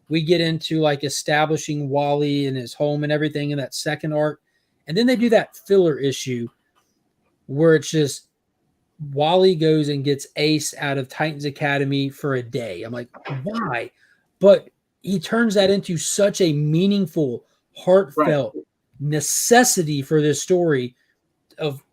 we get into like establishing Wally and his home and everything in that second arc. And then they do that filler issue where it's just Wally goes and gets Ace out of Titans Academy for a day. I'm like, why? But he turns that into such a meaningful, heartfelt necessity for this story of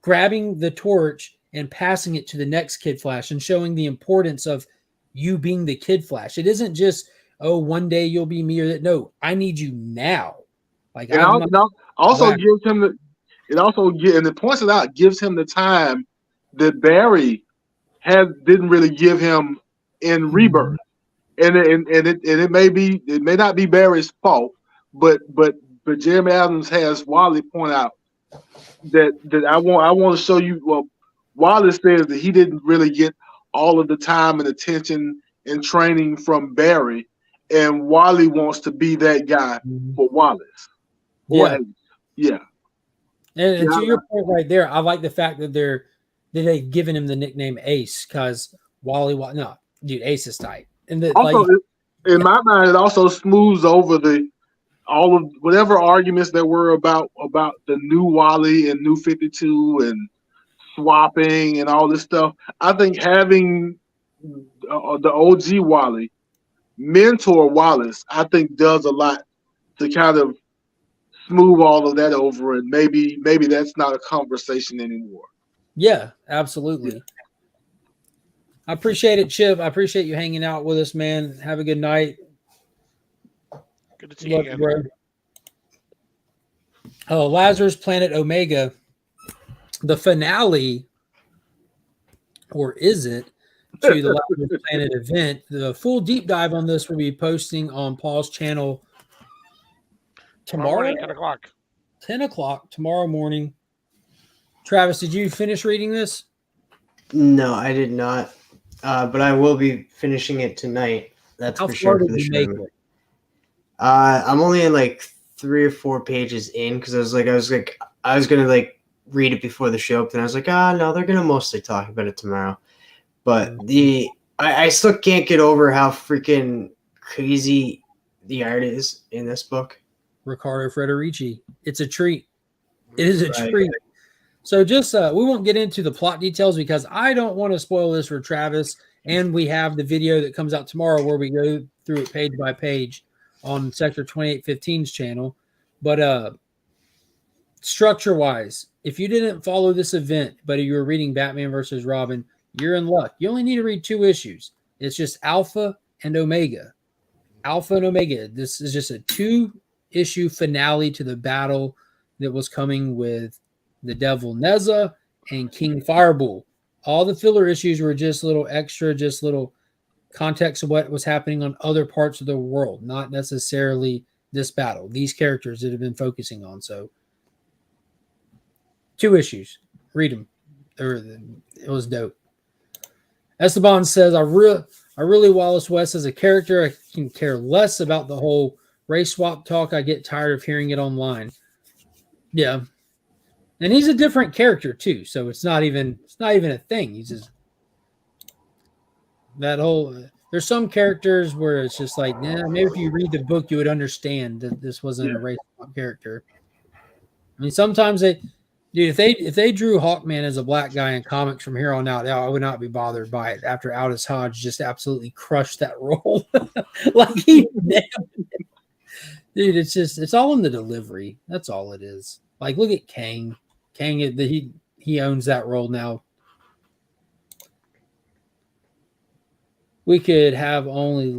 grabbing the torch and passing it to the next Kid Flash and showing the importance of you being the Kid Flash. It isn't just, oh, one day you'll be me or that. No, I need you now. Like, and also gives him and it points it out, gives him the time that Barry didn't really give him in Rebirth. And it may not be Barry's fault, but Jeremy Adams has Wally point out that I want to show you. Well, Wally says that he didn't really get all of the time and attention and training from Barry, and Wally wants to be that guy for Wallace. Yeah. And to your point right there, I like the fact that they've given him the nickname Ace because Wally. No, dude, Ace is tight. And Also, in my mind, it also smooths over all of whatever arguments there were about the new Wally and New 52 and swapping and all this stuff. I think having the OG Wally mentor Wallace, I think does a lot to kind of smooth all of that over, and maybe that's not a conversation anymore. Yeah, absolutely. I appreciate it, Chip. I appreciate you hanging out with us, man. Have a good night. Good to see you Love you, again. bro. Oh, Lazarus Planet Omega, the finale, or is it, to the Lazarus Planet event? The full deep dive on this will be posting on Paul's channel tomorrow, Morning, 10 o'clock. 10 o'clock tomorrow morning. Travis, did you finish reading this? No, I did not. But I will be finishing it tonight. That's How for far sure for did the you make show. it? I'm only in like 3 or 4 pages in because I was gonna like read it before the show, but then I was like, no, they're gonna mostly talk about it tomorrow. But I still can't get over how freaking crazy the art is in this book. Riccardo Frederici. It's a treat. It is a Right. treat. So just we won't get into the plot details because I don't want to spoil this for Travis. And we have the video that comes out tomorrow where we go through it page by page on Sector 2815's channel. But structure wise, if you didn't follow this event, but you were reading Batman versus Robin, you're in luck. You only need to read 2 issues. It's just Alpha and Omega. Alpha and Omega. This is just a 2-issue finale to the battle that was coming with the Devil Neza and King Firebull. All the filler issues were just little extra, just little context of what was happening on other parts of the world, not necessarily this battle, these characters that have been focusing on. So 2 issues, read them. It was dope. Esteban says, I really Wallace West as a character. I can care less about the whole race swap talk. I get tired of hearing it online. Yeah. And he's a different character too, so it's not even a thing. He's just that whole. There's some characters where it's just like, maybe if you read the book, you would understand that this wasn't a race swap character. I mean, sometimes if they drew Hawkman as a black guy in comics from here on out, I would not be bothered by it. After Aldous Hodge just absolutely crushed that role, like he nailed it. Dude, it's all in the delivery. That's all it is. Like, look at Kang. Kang, he owns that role now. We could have only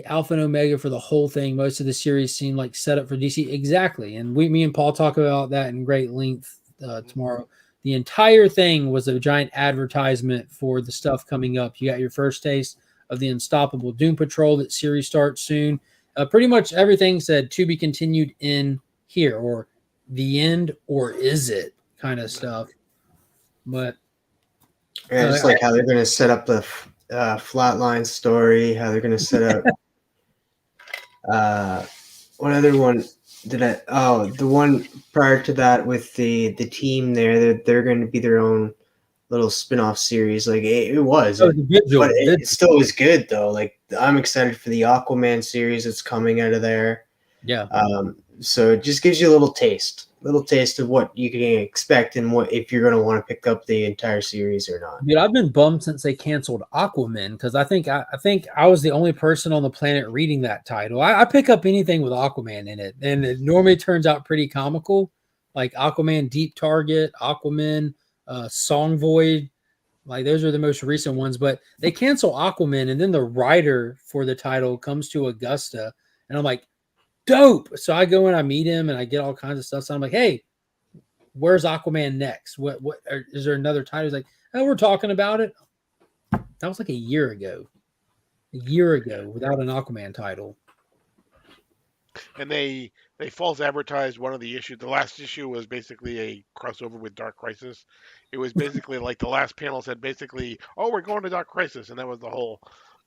Alpha and Omega for the whole thing. Most of the series seemed like set up for DC. Exactly. And me and Paul talk about that in great length tomorrow. The entire thing was a giant advertisement for the stuff coming up. You got your first taste of the Unstoppable Doom Patrol. That series starts soon. Pretty much everything said to be continued in here, or the end, or is it kind of stuff. But yeah, just like how they're going to set up the Flatline story, how they're going to set up what other one did I the one prior to that with the team there, they're going to be their own little spin-off series. Like it was, but it still was good though. Like I'm excited for the Aquaman series that's coming out of there. Yeah. So it just gives you a little taste of what you can expect and what if you're going to want to pick up the entire series or not. Dude, I've been bummed since they canceled Aquaman because I think I was the only person on the planet reading that title. I pick up anything with Aquaman in it, and it normally turns out pretty comical, like Aquaman Deep Target, Aquaman Song Void. Like those are the most recent ones, but they cancel Aquaman, and then the writer for the title comes to Augusta, and I'm like, dope. So I go and I meet him and I get all kinds of stuff. So I'm like, hey, where's Aquaman next? What is there another title? He's like, oh, we're talking about it. That was like a year ago without an Aquaman title. And they false advertised one of the issues. The last issue was basically a crossover with Dark Crisis. It was basically like the last panel said basically, oh, we're going to Dark Crisis, and that was the whole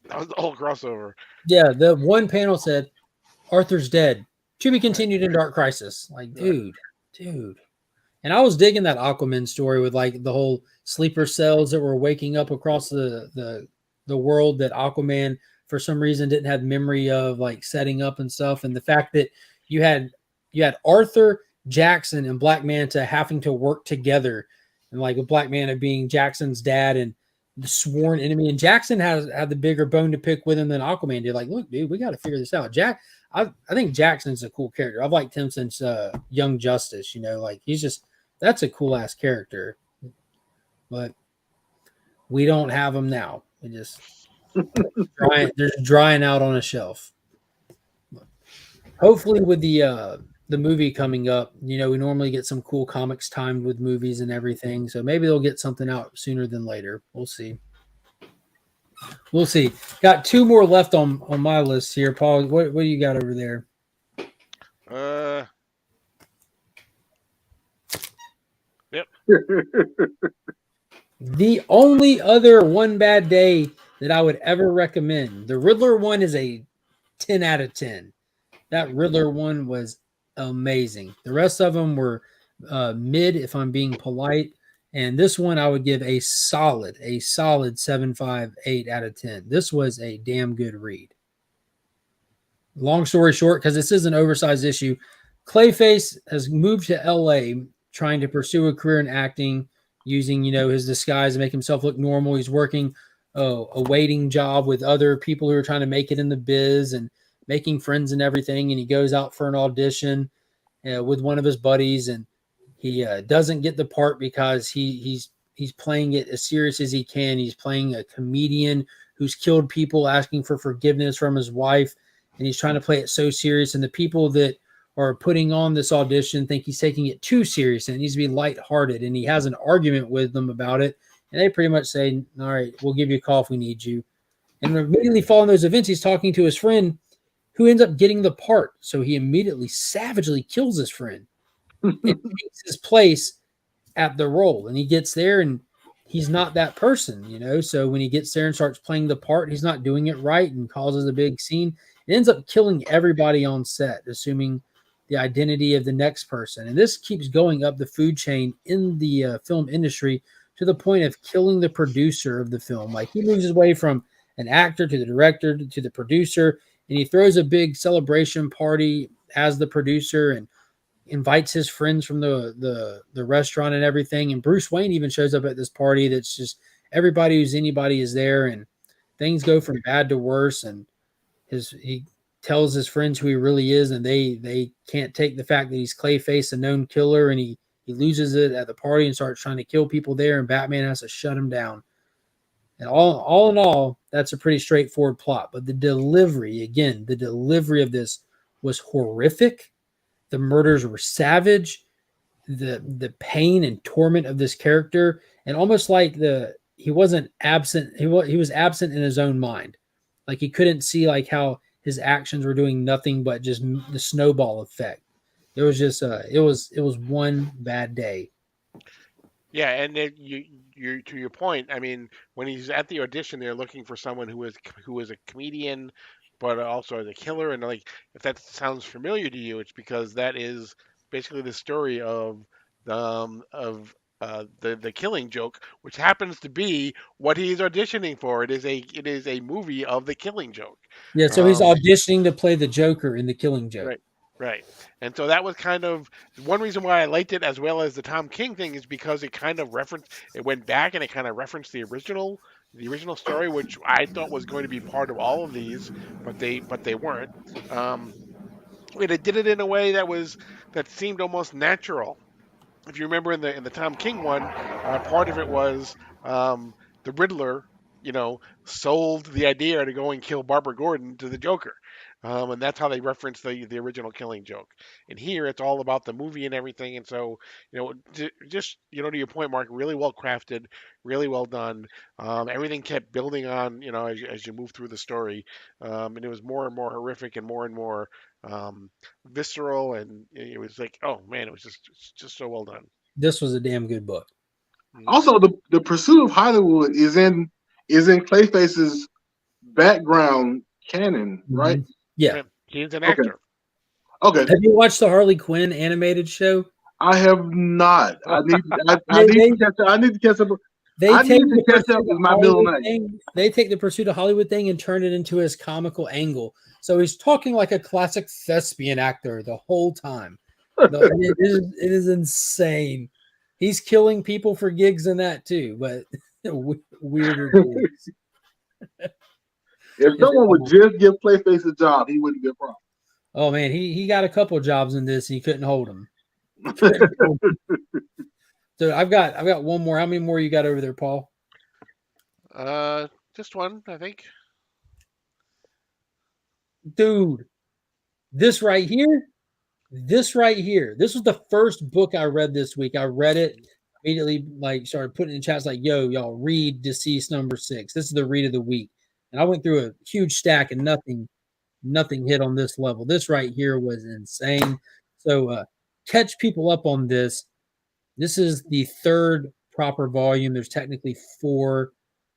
crossover. Yeah, the one panel said Arthur's dead. To be continued in Dark Crisis. Like, dude. And I was digging that Aquaman story with like the whole sleeper cells that were waking up across the world that Aquaman for some reason didn't have memory of like setting up and stuff, and the fact that you had Arthur, Jackson, and Black Manta having to work together, and like with Black Manta being Jackson's dad and the sworn enemy, and Jackson had the bigger bone to pick with him than Aquaman did. Like, look, dude, we got to figure this out. I think Jackson's a cool character. I've liked him since Young Justice. Like that's a cool ass character, but we don't have him now. We just they're drying out on a shelf. Hopefully, with the movie coming up, we normally get some cool comics timed with movies and everything. So maybe they'll get something out sooner than later. We'll see. Got 2 more left on my list here. Paul, what do you got over there? Yep. The only other One Bad Day that I would ever recommend. The Riddler one is a 10 out of 10. That Riddler one was amazing. The rest of them were mid, if I'm being polite. And this one I would give a solid 7.58 out of 10. This was a damn good read. Long story short, because this is an oversized issue, Clayface has moved to LA trying to pursue a career in acting using, his disguise to make himself look normal. He's working a waiting job with other people who are trying to make it in the biz and making friends and everything. And he goes out for an audition with one of his buddies, and he doesn't get the part because he's playing it as serious as he can. He's playing a comedian who's killed people, asking for forgiveness from his wife, and he's trying to play it so serious. And the people that are putting on this audition think he's taking it too serious and it needs to be lighthearted. And he has an argument with them about it, and they pretty much say, "All right, we'll give you a call if we need you." And immediately following those events, he's talking to his friend who ends up getting the part. So he immediately savagely kills his friend and takes his place at the role. And he gets there and he's not that person, So when he gets there and starts playing the part, he's not doing it right and causes a big scene. It ends up killing everybody on set, assuming the identity of the next person. And this keeps going up the food chain in the film industry to the point of killing the producer of the film. Like, he moves his way from an actor to the director to the producer, and he throws a big celebration party as the producer and invites his friends from the restaurant and everything. And Bruce Wayne even shows up at this party that's just everybody who's anybody is there, and things go from bad to worse. And he tells his friends who he really is, and they can't take the fact that he's Clayface, a known killer, and he loses it at the party and starts trying to kill people there, and Batman has to shut him down. And all in all, that's a pretty straightforward plot. But the delivery of this was horrific. The murders were savage. The pain and torment of this character, and almost like he wasn't absent. He was absent in his own mind. Like, he couldn't see like how his actions were doing nothing but just the snowball effect. It was just it was one bad day. Yeah, and then you to your point. I mean, when he's at the audition, they're looking for someone who is a comedian, but also as a killer. And like, if that sounds familiar to you, it's because that is basically the story of the Killing Joke, which happens to be what he's auditioning for. It is a movie of the Killing Joke. Yeah, so he's auditioning to play the Joker in the Killing Joke. Right. Right. And so that was kind of one reason why I liked it, as well as the Tom King thing, is because it kind of it went back and it kind of referenced the original story, which I thought was going to be part of all of these, but they weren't. And it did it in a way that seemed almost natural. If you remember in the Tom King one, part of it was the Riddler, sold the idea to go and kill Barbara Gordon to the Joker. And that's how they reference the original Killing Joke. And here it's all about the movie and everything. And so, just, to your point, Mark, really well crafted, really well done. Everything kept building on, as you move through the story. And it was more and more horrific and more visceral. And it was like, oh man, it was just so well done. This was a damn good book. Also, the Pursuit of Hollywood is in Clayface's background canon, right? Mm-hmm. Yeah, he's an actor. Okay. Have you watched the Harley Quinn animated show? I have not. I need to catch up. They I take need to the catch Pursuit up of with my middle Hollywood name. thing. They take the Pursuit of Hollywood thing and turn it into his comical angle. So he's talking like a classic thespian actor the whole time. It is insane. He's killing people for gigs in that too, but weirder gigs. If someone would just give Clayface a job, he wouldn't be a problem. Oh man, he got a couple jobs in this and he couldn't hold them. So I've got one more. How many more you got over there, Paul? Just one, I think. Dude, this right here. This was the first book I read this week. I read it immediately, like started putting in chats like, yo, y'all read Deceased number 6. This is the read of the week. And I went through a huge stack and nothing hit on this level. This right here was insane. So catch people up on this. This is the third proper volume. There's technically four.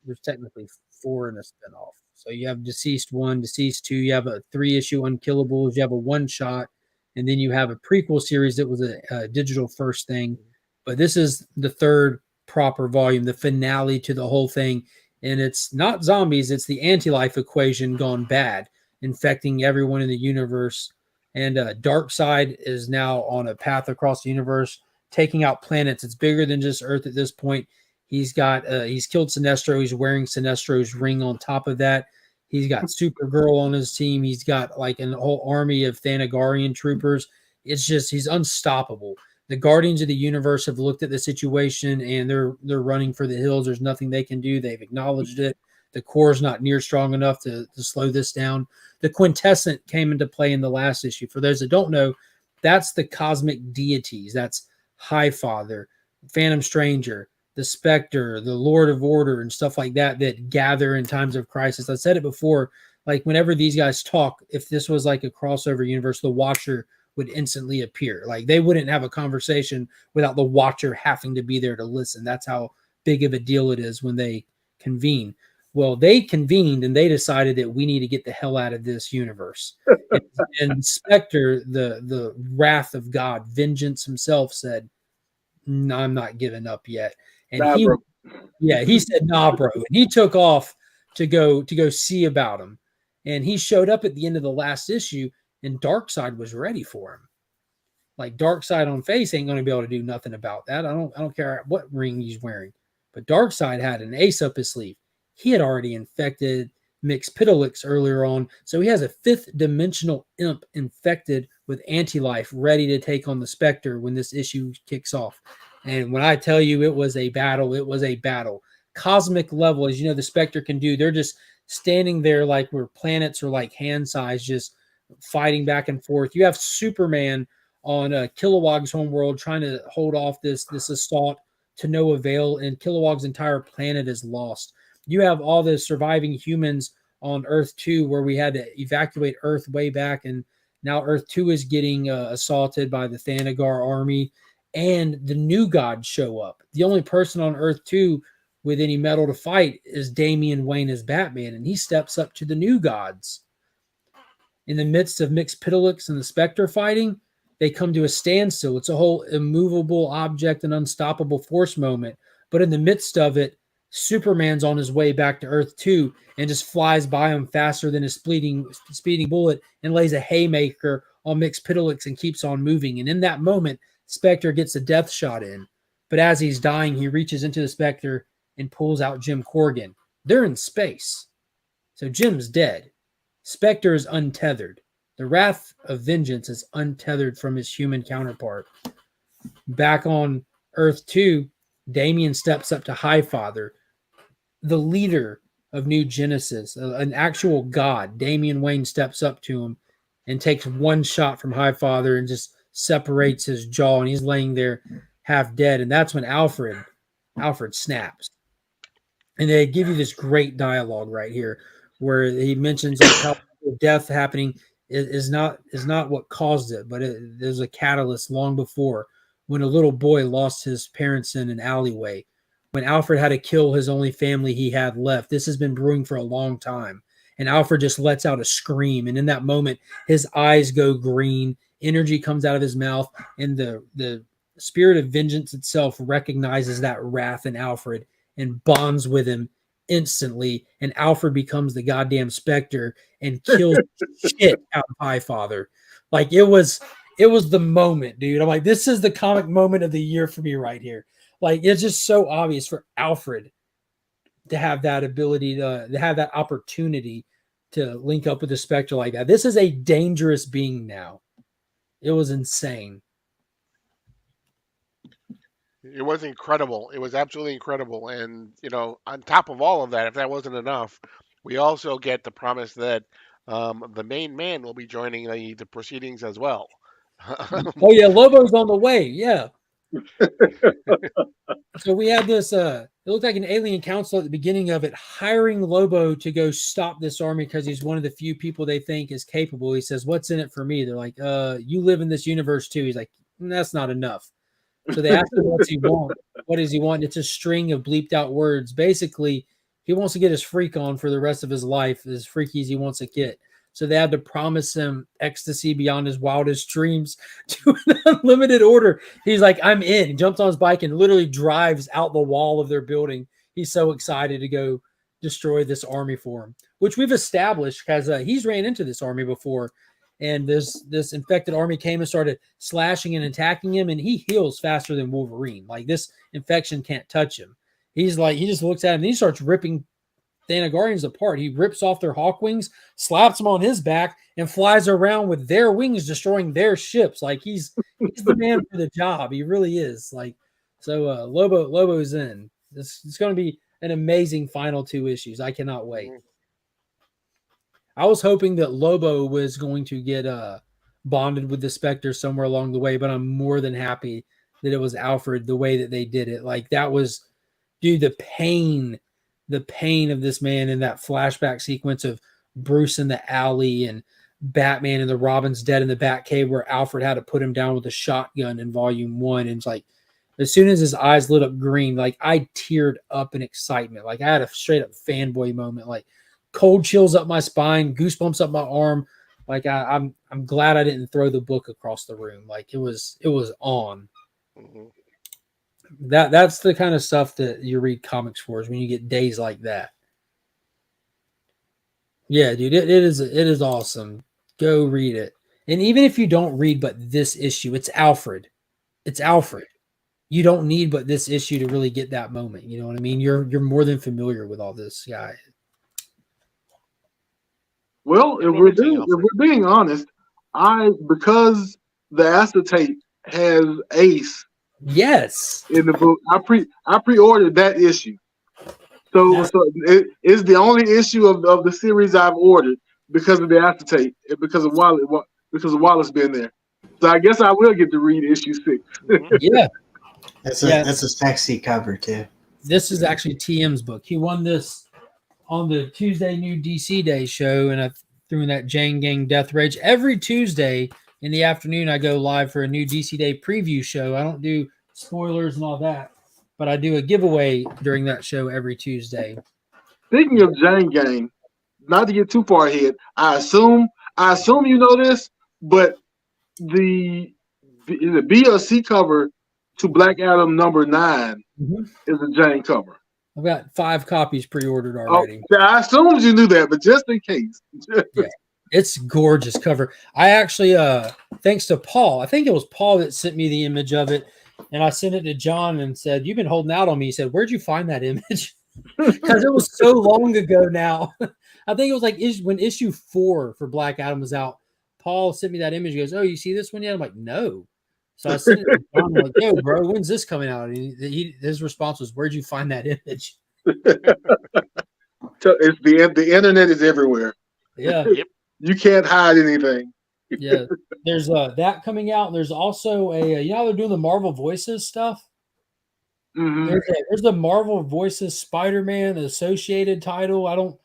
There's technically four in a spinoff. So you have Deceased 1, Deceased 2. You have a 3-issue Unkillables. You have a one-shot. And then you have a prequel series that was a digital first thing. But this is the third proper volume, the finale to the whole thing. And it's not zombies. It's the anti-life equation gone bad, infecting everyone in the universe. And Darkseid is now on a path across the universe, taking out planets. It's bigger than just Earth at this point. He's killed Sinestro. He's wearing Sinestro's ring on top of that. He's got Supergirl on his team. He's got like a whole army of Thanagarian troopers. It's just he's unstoppable. The Guardians of the Universe have looked at the situation and they're running for the hills. There's nothing they can do. They've acknowledged it. The Corps is not near strong enough to slow this down. The Quintessent came into play in the last issue. For those that don't know, that's the cosmic deities. That's Highfather, Phantom Stranger, the Spectre, the Lord of Order, and stuff like that gather in times of crisis. I said it before, like whenever these guys talk, if this was like a crossover universe, the Watcher would instantly appear. Like they wouldn't have a conversation without the Watcher having to be there to listen. That's how big of a deal it is when they convene. Well, they convened and they decided that we need to get the hell out of this universe. And Spectre, the wrath of God, vengeance himself, said, "No, I'm not giving up yet." And he said, "Nah, bro." And he took off to go see about him. And he showed up at the end of the last issue, and Darkseid was ready for him. Like Darkseid on face ain't going to be able to do nothing about that. I don't care what ring he's wearing. But Darkseid had an ace up his sleeve. He had already infected Mxyzptlk earlier on, so he has a fifth dimensional imp infected with anti-life ready to take on the Spectre when this issue kicks off. And when I tell you it was a battle, it was a battle. Cosmic level, as you know, the Spectre can do. They're just standing there like where planets are like hand size, just fighting back and forth. You have Superman on Kilowog's homeworld trying to hold off this assault to no avail, and Kilowog's entire planet is lost. You have all the surviving humans on Earth 2 where we had to evacuate Earth way back, and now Earth 2 is getting assaulted by the Thanagar army, and the new gods show up. The only person on Earth 2 with any metal to fight is Damian Wayne as Batman, and he steps up to the new gods. In the midst of Mxyzptlk and the Spectre fighting, they come to a standstill. It's a whole immovable object and unstoppable force moment. But in the midst of it, Superman's on his way back to Earth 2 and just flies by him faster than a speeding bullet and lays a haymaker on Mxyzptlk and keeps on moving. And in that moment, Spectre gets a death shot in. But as he's dying, he reaches into the Spectre and pulls out Jim Corrigan. They're in space. So Jim's dead. Spectre is untethered. The wrath of vengeance is untethered from his human counterpart. Back on Earth 2, Damian steps up to Highfather, the leader of New Genesis, an actual god. Damian Wayne steps up to him and takes one shot from Highfather and just separates his jaw, and he's laying there half dead. And that's when Alfred snaps. And they give you this great dialogue right here where he mentions like how death happening is not what caused it, but there's a catalyst long before when a little boy lost his parents in an alleyway, when Alfred had to kill his only family he had left. This has been brewing for a long time. And Alfred just lets out a scream. And in that moment, his eyes go green, energy comes out of his mouth, and the spirit of vengeance itself recognizes that wrath in Alfred and bonds with him instantly, and Alfred becomes the goddamn Spectre and kills shit out of Highfather. Like it was the moment, dude. I'm like, this is the comic moment of the year for me right here. Like it's just so obvious for Alfred to have that ability to have that opportunity to link up with the Spectre like that. This is a dangerous being now. It was insane. It was incredible. It was absolutely incredible. And, on top of all of that, if that wasn't enough, we also get the promise that the main man will be joining the proceedings as well. Oh yeah, Lobo's on the way. Yeah. So we had this it looked like an alien council at the beginning of it hiring Lobo to go stop this army because he's one of the few people they think is capable. He says, "What's in it for me?" They're like, you live in this universe too." He's like, "That's not enough." So they asked him, "What's he want? What does he want?" And it's a string of bleeped out words. Basically, he wants to get his freak on for the rest of his life, as freaky as he wants to get. So they had to promise him ecstasy beyond his wildest dreams to an unlimited order. He's like, "I'm in." He jumps on his bike and literally drives out the wall of their building. He's so excited to go destroy this army for him, which we've established because he's ran into this army before. And this infected army came and started slashing and attacking him, and he heals faster than Wolverine. Like this infection can't touch him. He's like, he just looks at him and he starts ripping Thanagarians apart. He rips off their hawk wings, slaps them on his back, and flies around with their wings, destroying their ships. Like he's the man for the job. He really is. Like so, Lobo's in. It's going to be an amazing final 2 issues. I cannot wait. I was hoping that Lobo was going to get bonded with the Spectre somewhere along the way, but I'm more than happy that it was Alfred the way that they did it. Like that was, dude, the pain of this man in that flashback sequence of Bruce in the alley and Batman and the Robin's dead in the Batcave where Alfred had to put him down with a shotgun in volume 1. And it's like, as soon as his eyes lit up green, like I teared up in excitement. Like I had a straight up fanboy moment. Like, cold chills up my spine, goosebumps up my arm. Like I'm glad I didn't throw the book across the room. Like it was on. Mm-hmm. That's the kind of stuff that you read comics for, is when you get days like that. Yeah, dude, it is awesome. Go read it. And even if you don't read but this issue, it's Alfred. It's Alfred. You don't need but this issue to really get that moment. You know what I mean? You're more than familiar with all this guy. Well, if we're being honest, because the acetate has Ace Yes. in the book, I pre-ordered that issue. So it is the only issue of the series I've ordered because of the acetate, because of Wallace being there. So I guess I will get to read issue 6. Mm-hmm. Yeah. That's a sexy cover too. This is actually TM's book. He won this on the Tuesday New DC Day show, and I threw in that Jane Gang Death Rage. Every Tuesday in the afternoon, I go live for a new DC Day preview show. I don't do spoilers and all that, but I do a giveaway during that show every Tuesday. Speaking of Jane Gang, not to get too far ahead, I assume you know this, but the BLC cover to Black Adam number 9 is a Jane cover. I've got 5 copies pre-ordered already. Oh, I assumed you knew that, but just in case. Yeah, it's gorgeous cover. I actually, thanks to Paul, I think it was Paul that sent me the image of it, and I sent it to John and said, "You've been holding out on me." He said, "Where'd you find that image?" Because it was so long ago now. I think it was like when issue 4 for Black Adam was out. Paul sent me that image. He goes, "Oh, you see this one yet?" I'm like, "No." So I sent it to John. I'm like, "Yo, bro, when's this coming out?" And his response was, "Where'd you find that image?" So it's the internet is everywhere. Yeah. Yep. You can't hide anything. Yeah. There's that coming out. There's also you know how they're doing the Marvel Voices stuff? Mm-hmm. There's the Marvel Voices Spider-Man associated title. I don't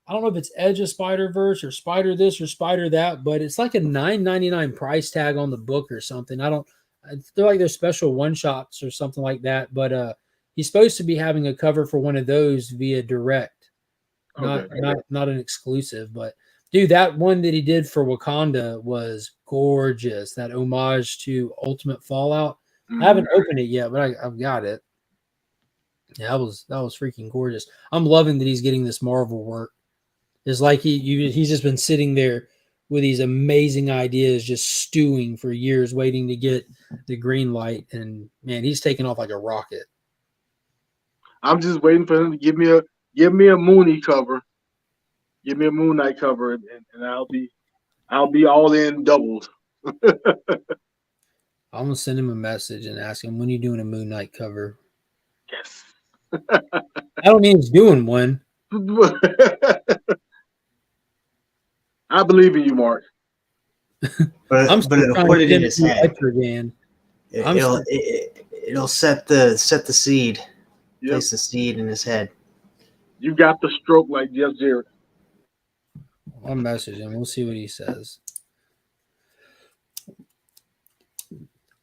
know if it's Edge of Spider-Verse or Spider this or Spider that, but it's like a $9.99 price tag on the book or something. They're like their special one-shots or something like that, but he's supposed to be having a cover for one of those via direct. Not an exclusive, but dude, that one that he did for Wakanda was gorgeous. That homage to Ultimate Fallout. I haven't opened it yet, but I've got it. Yeah, that was freaking gorgeous. I'm loving that he's getting this Marvel work. It's like he's just been sitting there with these amazing ideas, just stewing for years, waiting to get the green light. And man, he's taking off like a rocket. I'm just waiting for him to give me a Mooney cover, give me a Moon Knight cover, and I'll be all in doubled. I'm gonna send him a message and ask him when you doing a Moon Knight cover. Yes. I don't mean he's doing one. I believe in you, Mark. But I'm still it'll trying put to it get in him his to do head. Etrigan. It'll set the seed, Yep. place the seed in his head. You got the stroke like Jeff Jarrett. I'll message him. We'll see what he says.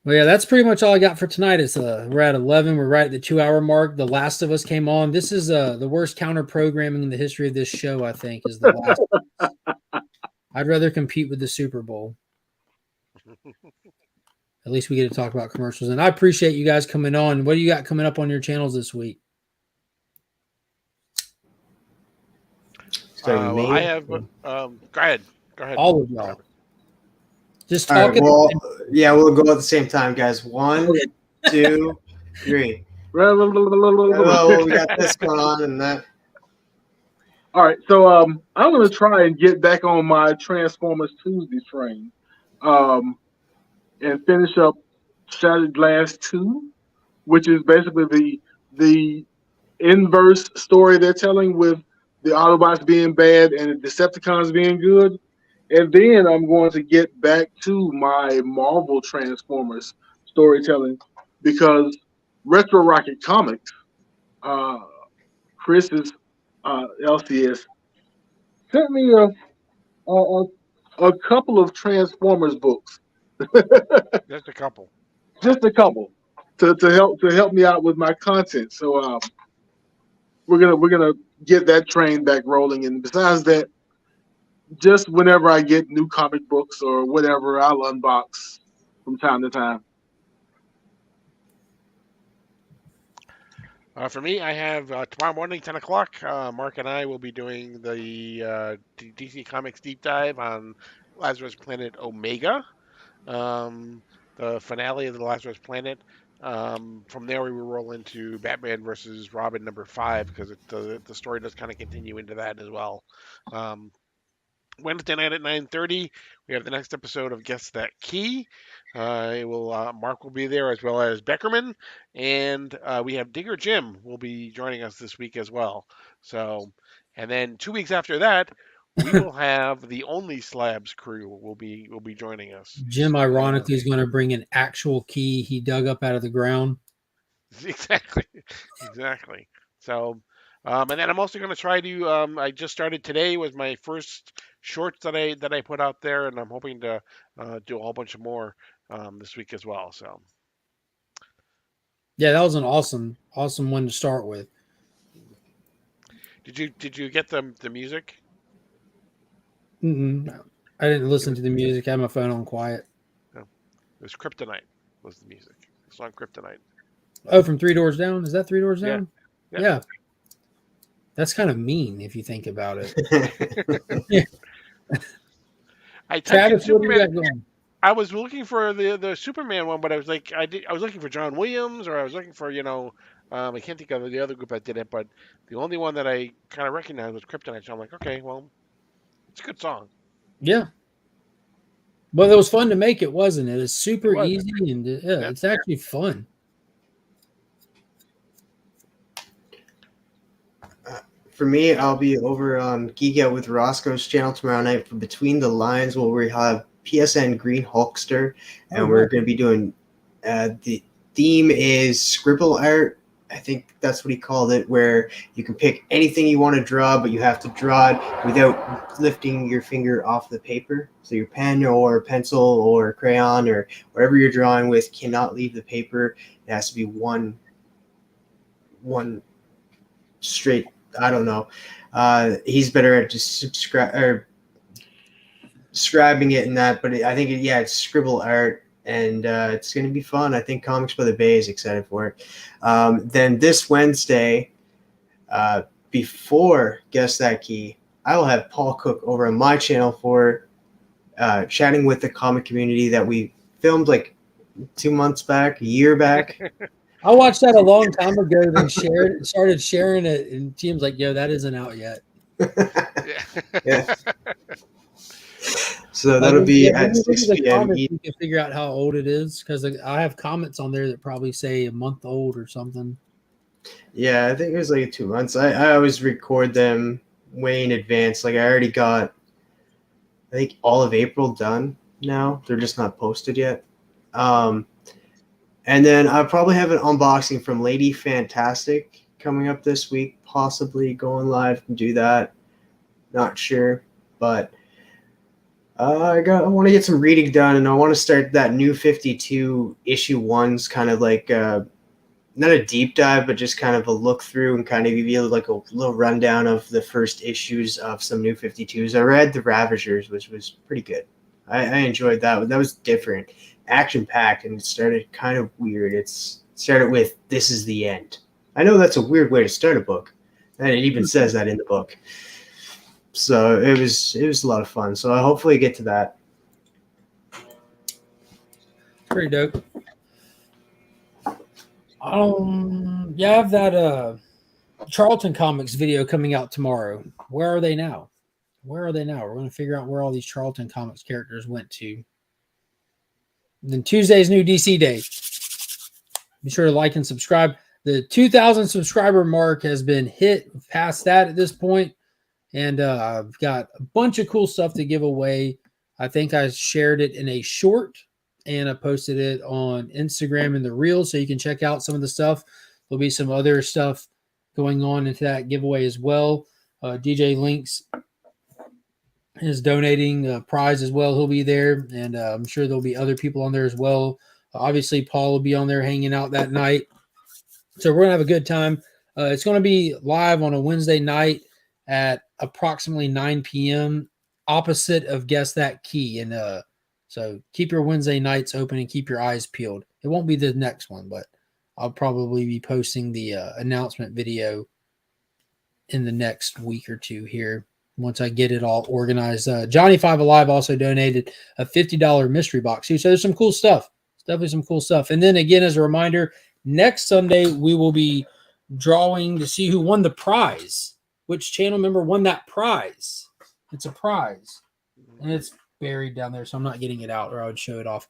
Well, yeah, that's pretty much all I got for tonight. It's we're at 11. We're right at the 2-hour mark. The Last of Us came on. This is the worst counter programming in the history of this show. I think is the Last of Us. I'd rather compete with the Super Bowl. At least we get to talk about commercials. And I appreciate you guys coming on. What do you got coming up on your channels this week? Well, I have. Go ahead. Go ahead. All of y'all. Just All right. talking. Well, yeah, we'll go at the same time, guys. 1, 2, 3. Oh, we got this going on and that. All right, so I'm gonna try and get back on my Transformers Tuesday train, and finish up Shattered Glass 2, which is basically the inverse story they're telling with the Autobots being bad and the Decepticons being good. And then I'm going to get back to my Marvel Transformers storytelling because Retro Rocket Comics, uh, Chris's LCS, sent me a couple of Transformers books, Just a couple. just a couple, to help me out with my content. So we're gonna get that train back rolling. And besides that, just whenever I get new comic books or whatever, I'll unbox from time to time. For me, I have tomorrow morning, 10 o'clock. Mark and I will be doing the DC Comics deep dive on Lazarus Planet Omega, the finale of the Lazarus Planet. From there, we will roll into Batman versus Robin #5 because the story does kind of continue into that as well. Wednesday night at 9:30, we have the next episode of Guess That Key. Mark will be there as well as Beckerman, and we have Digger Jim will be joining us this week as well. So, and then 2 weeks after that, we will have the Only Slabs crew will be joining us. Jim, ironically, is going to bring an actual key he dug up out of the ground. Exactly. So, and then I'm also going to try to. I just started today with my first shorts that I put out there, and I'm hoping to do a whole bunch of more this week as well. So, yeah, that was an awesome one to start with. Did you get the music? I didn't listen to the music. I had my phone on quiet. No, it was Kryptonite was the music. The song Kryptonite. Oh, from Three Doors Down? Is that Three Doors Down? Yeah. That's kind of mean if you think about it. I typed Travis, in what do you got Superman. going? I was looking for the Superman one, but I was like, I was looking for John Williams, or I was looking for I can't think of the other group that did it, but the only one that I kind of recognized was Kryptonite. So I'm like, okay, well, it's a good song. Yeah. Well, it was fun to make it, wasn't it? It's super easy and Yeah. It's actually fun. For me, I'll be over on Geek Out with Roscoe's channel tomorrow night for Between the Lines, where we have PSN Green Hulkster, and we're going to be doing the theme is scribble art. I think that's what he called it, where you can pick anything you want to draw, but you have to draw it without lifting your finger off the paper. So your pen or pencil or crayon or whatever you're drawing with cannot leave the paper. It has to be one straight. I don't know. He's better at just describing it in that, but I think it's scribble art. and it's going to be fun. I think Comics by the Bay is excited for it. Then this Wednesday, before Guess That Key, I will have Paul Cook over on my channel for chatting with the comic community that we filmed like 2 months back, a year back. I watched that a long time ago, then started sharing it, and Team's like, "Yo, that isn't out yet." Yeah. So that'll be at 6 p.m. You can figure out how old it is because I have comments on there that probably say a month old or something. Yeah, I think it was like 2 months. I always record them way in advance. Like I already got, I think all of April done now. They're just not posted yet. And then I'll probably have an unboxing from Lady Fantastic coming up this week, possibly going live and do that. Not sure, but I want to get some reading done, and I want to start that new 52 issue ones, kind of like not a deep dive, but just kind of a look through and kind of give you like a little rundown of the first issues of some new 52s. I read The Ravagers, which was pretty good. I enjoyed that. That was different, action packed, and it started kind of weird. It started with "This is the end." I know that's a weird way to start a book, and it even says that in the book. So it was a lot of fun. So I hopefully get to that. Pretty dope. Yeah, I have that Charlton Comics video coming out tomorrow. Where are they now? We're going to figure out where all these Charlton Comics characters went to. And then Tuesday's new DC Day. Be sure to like and subscribe. The 2,000 subscriber mark has been hit. Past that at this point. And I've got a bunch of cool stuff to give away. I think I shared it in a short, and I posted it on Instagram in the Reels, so you can check out some of the stuff. There'll be some other stuff going on into that giveaway as well. DJ Links is donating a prize as well. He'll be there, and I'm sure there'll be other people on there as well. Obviously, Paul will be on there hanging out that night. So we're going to have a good time. It's going to be live on a Wednesday night at approximately 9 p.m. opposite of Guess That Key. And so keep your Wednesday nights open and keep your eyes peeled. It won't be the next one, but I'll probably be posting the announcement video in the next week or two here once I get it all organized. Johnny Five Alive also donated a $50 mystery box too. So there's some cool stuff. It's definitely some cool stuff. And then again, as a reminder, next Sunday we will be drawing to see who won the prize. Which channel member won that prize? It's a prize. And it's buried down there, so I'm not getting it out or I would show it off.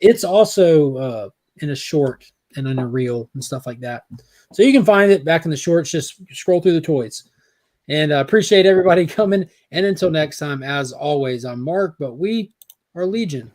It's also in a short and in a reel and stuff like that. So you can find it back in the shorts. Just scroll through the toys. And I appreciate everybody coming. And until next time, as always, I'm Mark, but we are Legion.